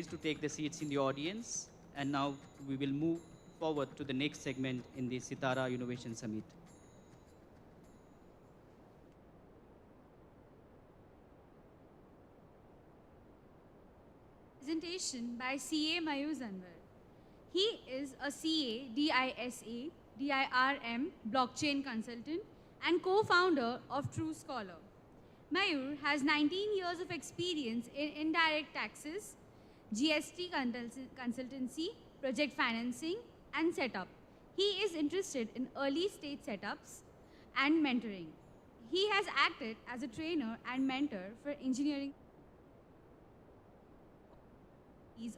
to take the seats in the audience. And now we will move forward to the next segment in the SiTara Innovation Summit. Presentation by CA Mayur Zanwar. He is a CA, DISA, DIRM blockchain consultant and co-founder of True Scholar. Mayur has 19 years of experience in indirect taxes, GST consultancy, project financing, and setup. He is interested in early stage setups and mentoring. He has acted as a trainer and mentor for engineering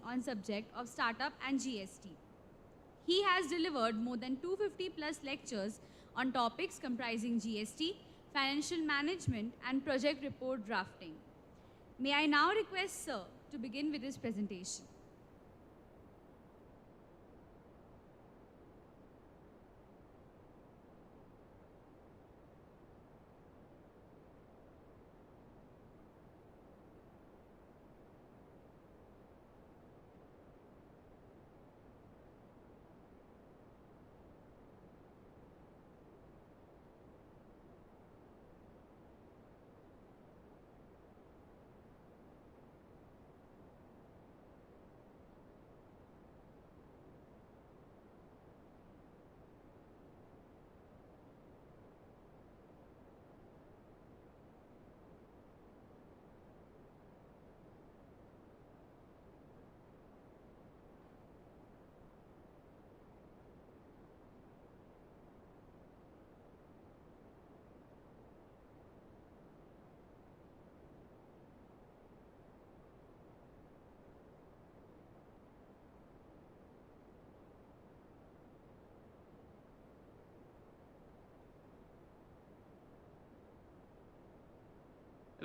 on subject of startup and GST. He has delivered more than 250 plus lectures on topics comprising GST, financial management, and project report drafting. May I now request Sir to begin with his presentation.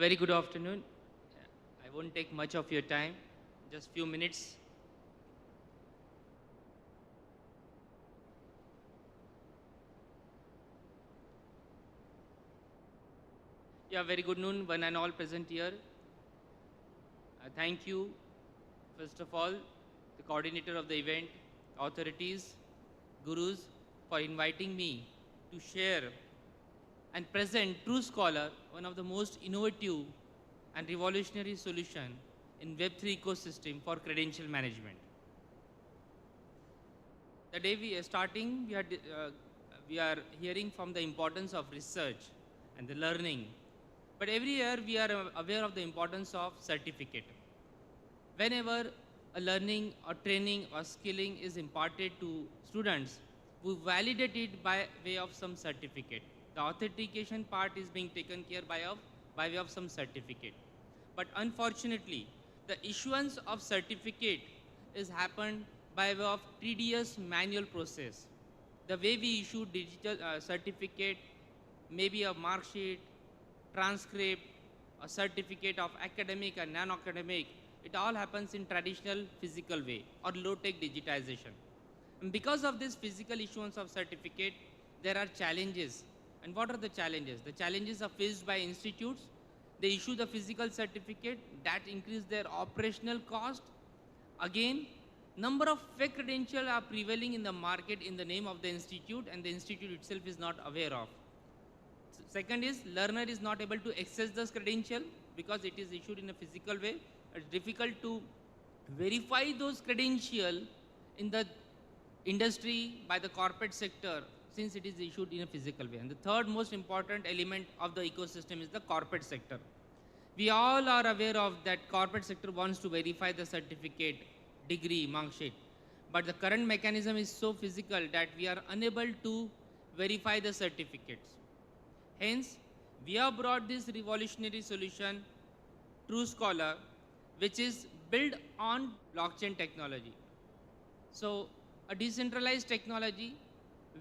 Very good afternoon. I won't take much of your time, just few minutes. Yeah, very good noon, one and all present here. Thank you, first of all, the coordinator of the event, authorities, gurus, for inviting me to share and present True Scholar, one of the most innovative and revolutionary solution in Web3 ecosystem for credential management. The day we are starting, we are hearing from the importance of research and the learning. But every year we are aware of the importance of certificate. Whenever a learning or training or skilling is imparted to students, we validate it by way of some certificate. The authentication part is being taken care by way of some certificate. But unfortunately, the issuance of certificate is happened by way of tedious manual process. The way we issue digital certificate, maybe a mark sheet, transcript, a certificate of academic and non-academic, it all happens in traditional physical way or low-tech digitization. And because of this physical issuance of certificate, there are challenges. And what are the challenges? The challenges are faced by institutes. They issue the physical certificate, that increase their operational cost. Again, number of fake credentials are prevailing in the market in the name of the institute, and the institute itself is not aware of. Second is, learner is not able to access this credential because it is issued in a physical way. It's difficult to verify those credentials in the industry by the corporate sector since it is issued in a physical way. And the third most important element of the ecosystem is the corporate sector. We all are aware of that corporate sector wants to verify the certificate, degree, mark sheet. But the current mechanism is so physical that we are unable to verify the certificates. Hence, we have brought this revolutionary solution, True Scholar, which is built on blockchain technology. So, a decentralized technology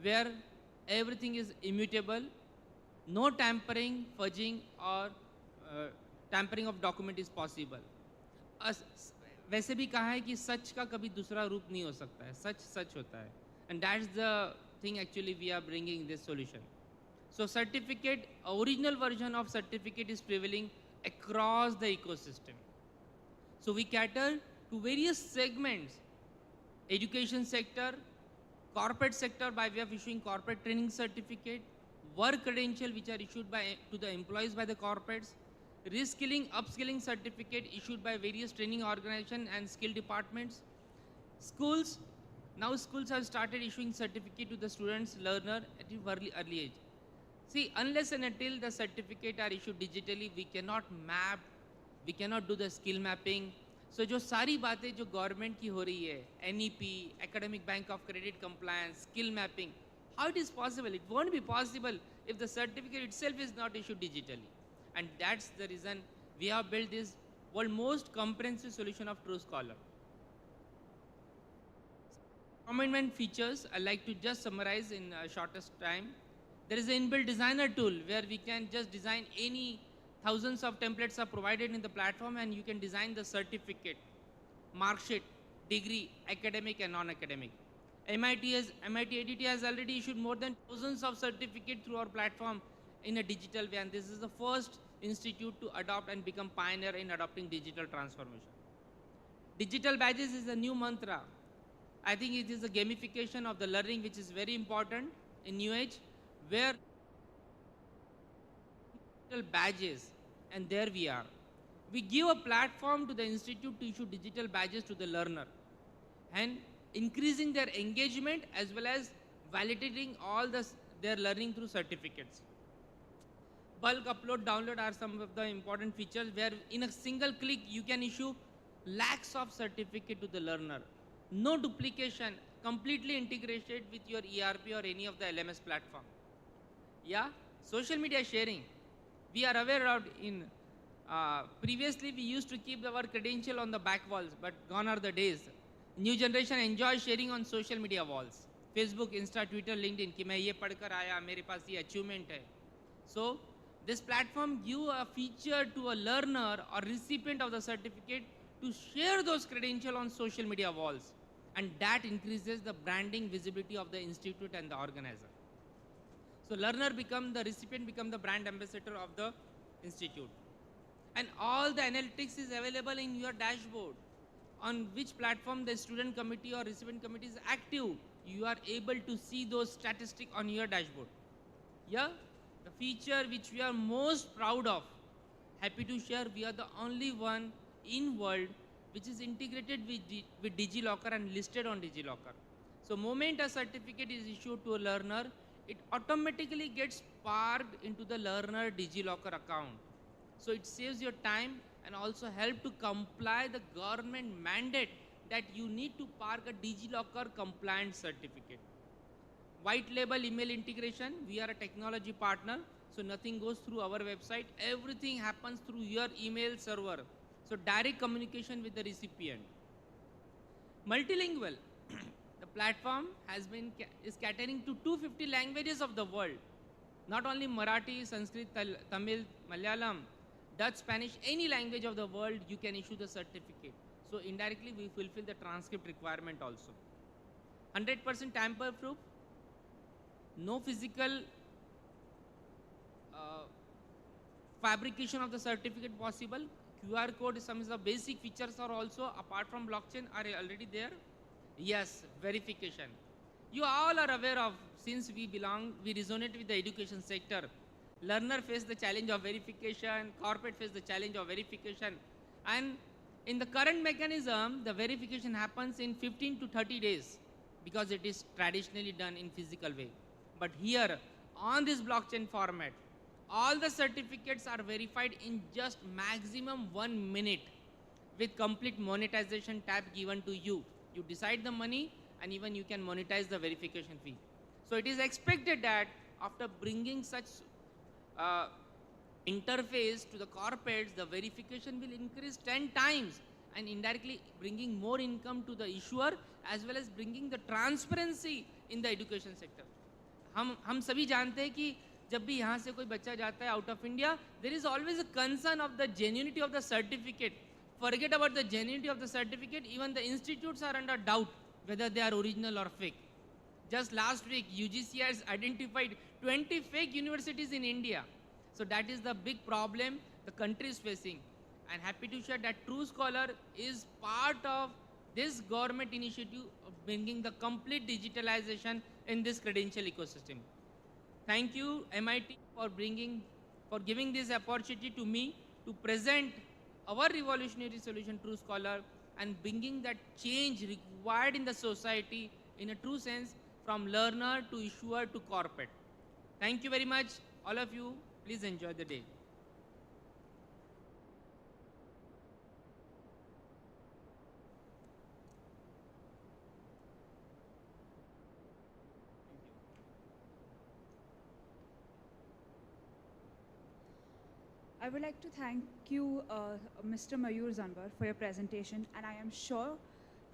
where everything is immutable, no tampering, fudging or tampering of document is possible. वैसे भी कहा है कि सच का कभी दूसरा रूप नहीं हो सकता है, सच सच होता है. And that's the thing actually we are bringing this solution. So certificate, original version of certificate is prevailing across the ecosystem. So we cater to various segments, education sector, corporate sector by way of issuing corporate training certificate, work credential which are issued to the employees by the corporates, reskilling, upskilling certificate issued by various training organizations and skill departments. Schools, now schools have started issuing certificate to the students, learner at an early age. See, unless and until the certificate are issued digitally, we cannot map, we cannot do the skill mapping. So जो सारी बातें जो government की हो रही है, NEP, Academic Bank of Credit Compliance, skill mapping, how it is possible? It won't be possible if the certificate itself is not issued digitally. And that's the reason we have built this world's most comprehensive solution of Truescholar. Commitment features, I like to just summarize in shortest time. There is an inbuilt designer tool where we can just design any, thousands of templates are provided in the platform and you can design the certificate, mark sheet, degree, academic and non-academic. MIT-ADT has already issued more than thousands of certificates through our platform in a digital way, and this is the first institute to adopt and become pioneer in adopting digital transformation. Digital badges is a new mantra. I think it is a gamification of the learning which is very important in new age, where digital badges, and there we are. We give a platform to the institute to issue digital badges to the learner and increasing their engagement as well as validating all their learning through certificates. Bulk upload, download are some of the important features where in a single click you can issue lakhs of certificate to the learner. No duplication, completely integrated with your ERP or any of the LMS platform. Yeah, social media sharing. We are aware of previously we used to keep our credential on the back walls, but gone are the days. New generation enjoys sharing on social media walls. Facebook, Insta, Twitter, LinkedIn कि मैं ये पढ़कर आया, मेरे पास ये achievement है. So this platform gives a feature to a learner or recipient of the certificate to share those credentials on social media walls, and that increases the branding visibility of the institute and the organizer. So learner become the recipient, become the brand ambassador of the institute. And all the analytics is available in your dashboard. On which platform the student committee or recipient committee is active, you are able to see those statistics on your dashboard. Yeah, the feature which we are most proud of, happy to share, we are the only one in world which is integrated with DigiLocker and listed on DigiLocker. So moment a certificate is issued to a learner, it automatically gets parked into the learner DigiLocker account. So it saves your time and also help to comply the government mandate that you need to park a DigiLocker compliant certificate. White label email integration, we are a technology partner, so nothing goes through our website, everything happens through your email server. So direct communication with the recipient. Multilingual, the platform is catering to 250 languages of the world. Not only Marathi, Sanskrit, Tamil, Malayalam, Dutch, Spanish, any language of the world, you can issue the certificate. So indirectly, we fulfill the transcript requirement also. 100% tamper-proof, no physical fabrication of the certificate possible. QR code, some of the basic features are also, apart from blockchain, are already there. Yes, verification. You all are aware of, since we resonate with the education sector, learner face the challenge of verification, corporate face the challenge of verification, and in the current mechanism, the verification happens in 15 to 30 days because it is traditionally done in physical way. But here, on this blockchain format, all the certificates are verified in just maximum 1 minute with complete monetization tab given to you. You decide the money and even you can monetize the verification fee. So it is expected that after bringing such interface to the corporates, the verification will increase 10 times and indirectly bringing more income to the issuer as well as bringing the transparency in the education sector. हम सभी जानते हैं कि जब भी यहाँ से कोई बच्चा जाता है out of India, there is always a concern of the genuinity of the certificate. Forget about the genuinity of the certificate, even the institutes are under doubt whether they are original or fake. Just last week, UGC has identified 20 fake universities in India. So that is the big problem the country is facing. And happy to share that True Scholar is part of this government initiative of bringing the complete digitalization in this credential ecosystem. Thank you, MIT, for giving this opportunity to me to present our revolutionary solution, True Scholar, and bringing that change required in the society in a true sense from learner to issuer to corporate. Thank you very much, all of you. Please enjoy the day. I would like to thank you, Mr. Mayur Zanwar, for your presentation, and I am sure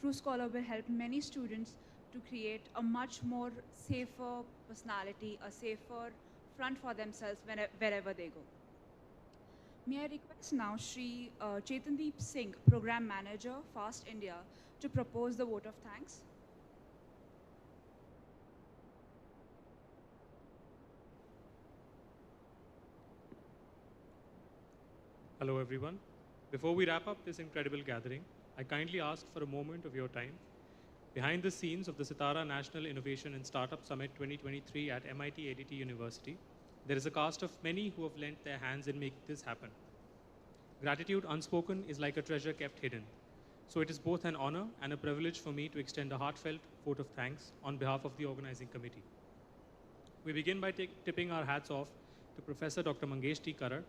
True Scholar will help many students to create a much more safer personality, a safer front for themselves wherever they go. May I request now Shri Chetandeep Singh, Program Manager, FAST India, to propose the vote of thanks. Hello everyone. Before we wrap up this incredible gathering, I kindly ask for a moment of your time. Behind the scenes of the SiTara National Innovation and Startup Summit 2023 at MIT-ADT University, there is a cast of many who have lent their hands in making this happen. Gratitude unspoken is like a treasure kept hidden. So it is both an honor and a privilege for me to extend a heartfelt vote of thanks on behalf of the organizing committee. We begin by tipping our hats off to Professor Dr. Mangesh T. Karar,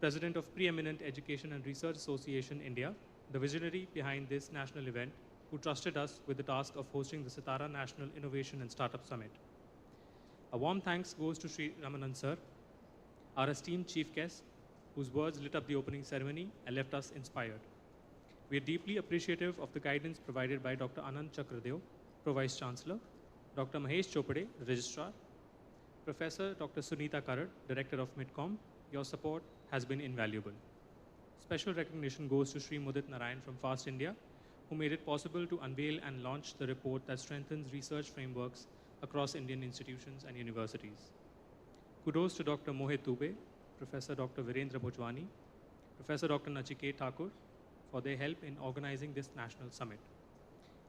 President of Preeminent Education and Research Association India, the visionary behind this national event, who trusted us with the task of hosting the SiTara National Innovation and Startup Summit. A warm thanks goes to Sri Ramanan Sir, our esteemed chief guest, whose words lit up the opening ceremony and left us inspired. We are deeply appreciative of the guidance provided by Dr. Anand Chakradev, Pro-Vice Chancellor, Dr. Mahesh Chopade, Registrar, Professor Dr. Sunita Karar, Director of MIDCOM. Your support has been invaluable. Special recognition goes to Sri Mudit Narayan from FAST India, who made it possible to unveil and launch the report that strengthens research frameworks across Indian institutions and universities. Kudos to Dr. Mohit Dubey, Professor Dr. Virendra Bhojwani, Professor Dr. Nachiket Thakur for their help in organizing this national summit.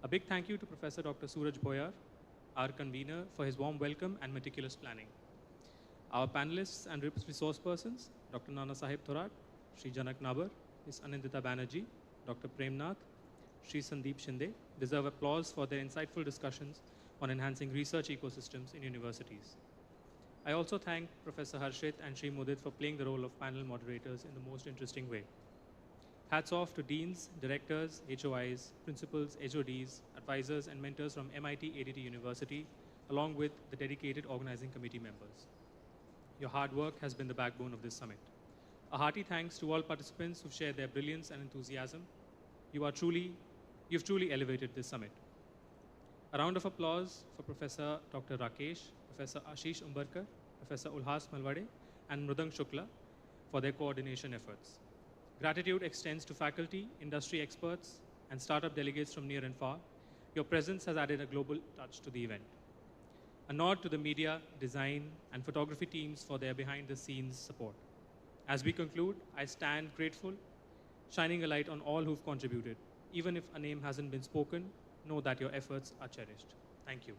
A big thank you to Professor Dr. Suraj Bhoyar, our convener, for his warm welcome and meticulous planning. Our panelists and resource persons, Dr. Nana Sahib Thorat, Sri Janak Nabar, Ms. Anindita Banerjee, Dr. Premnath, Sri Sandeep Shinde, deserve applause for their insightful discussions on enhancing research ecosystems in universities. I also thank Professor Harshit and Sri Mudit for playing the role of panel moderators in the most interesting way. Hats off to deans, directors, HOIs, principals, HODs, advisors, and mentors from MIT-ADT University, along with the dedicated organizing committee members. Your hard work has been the backbone of this summit. A hearty thanks to all participants who've shared their brilliance and enthusiasm. You've truly elevated this summit. A round of applause for Professor Dr. Rakesh, Professor Ashish Umbarkar, Professor Ulhas Malwade, and Mrudang Shukla for their coordination efforts. Gratitude extends to faculty, industry experts, and startup delegates from near and far. Your presence has added a global touch to the event. A nod to the media, design, and photography teams for their behind-the-scenes support. As we conclude, I stand grateful, shining a light on all who've contributed. Even if a name hasn't been spoken, know that your efforts are cherished. Thank you.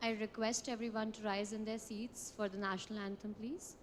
I request everyone to rise in their seats for the national anthem, please.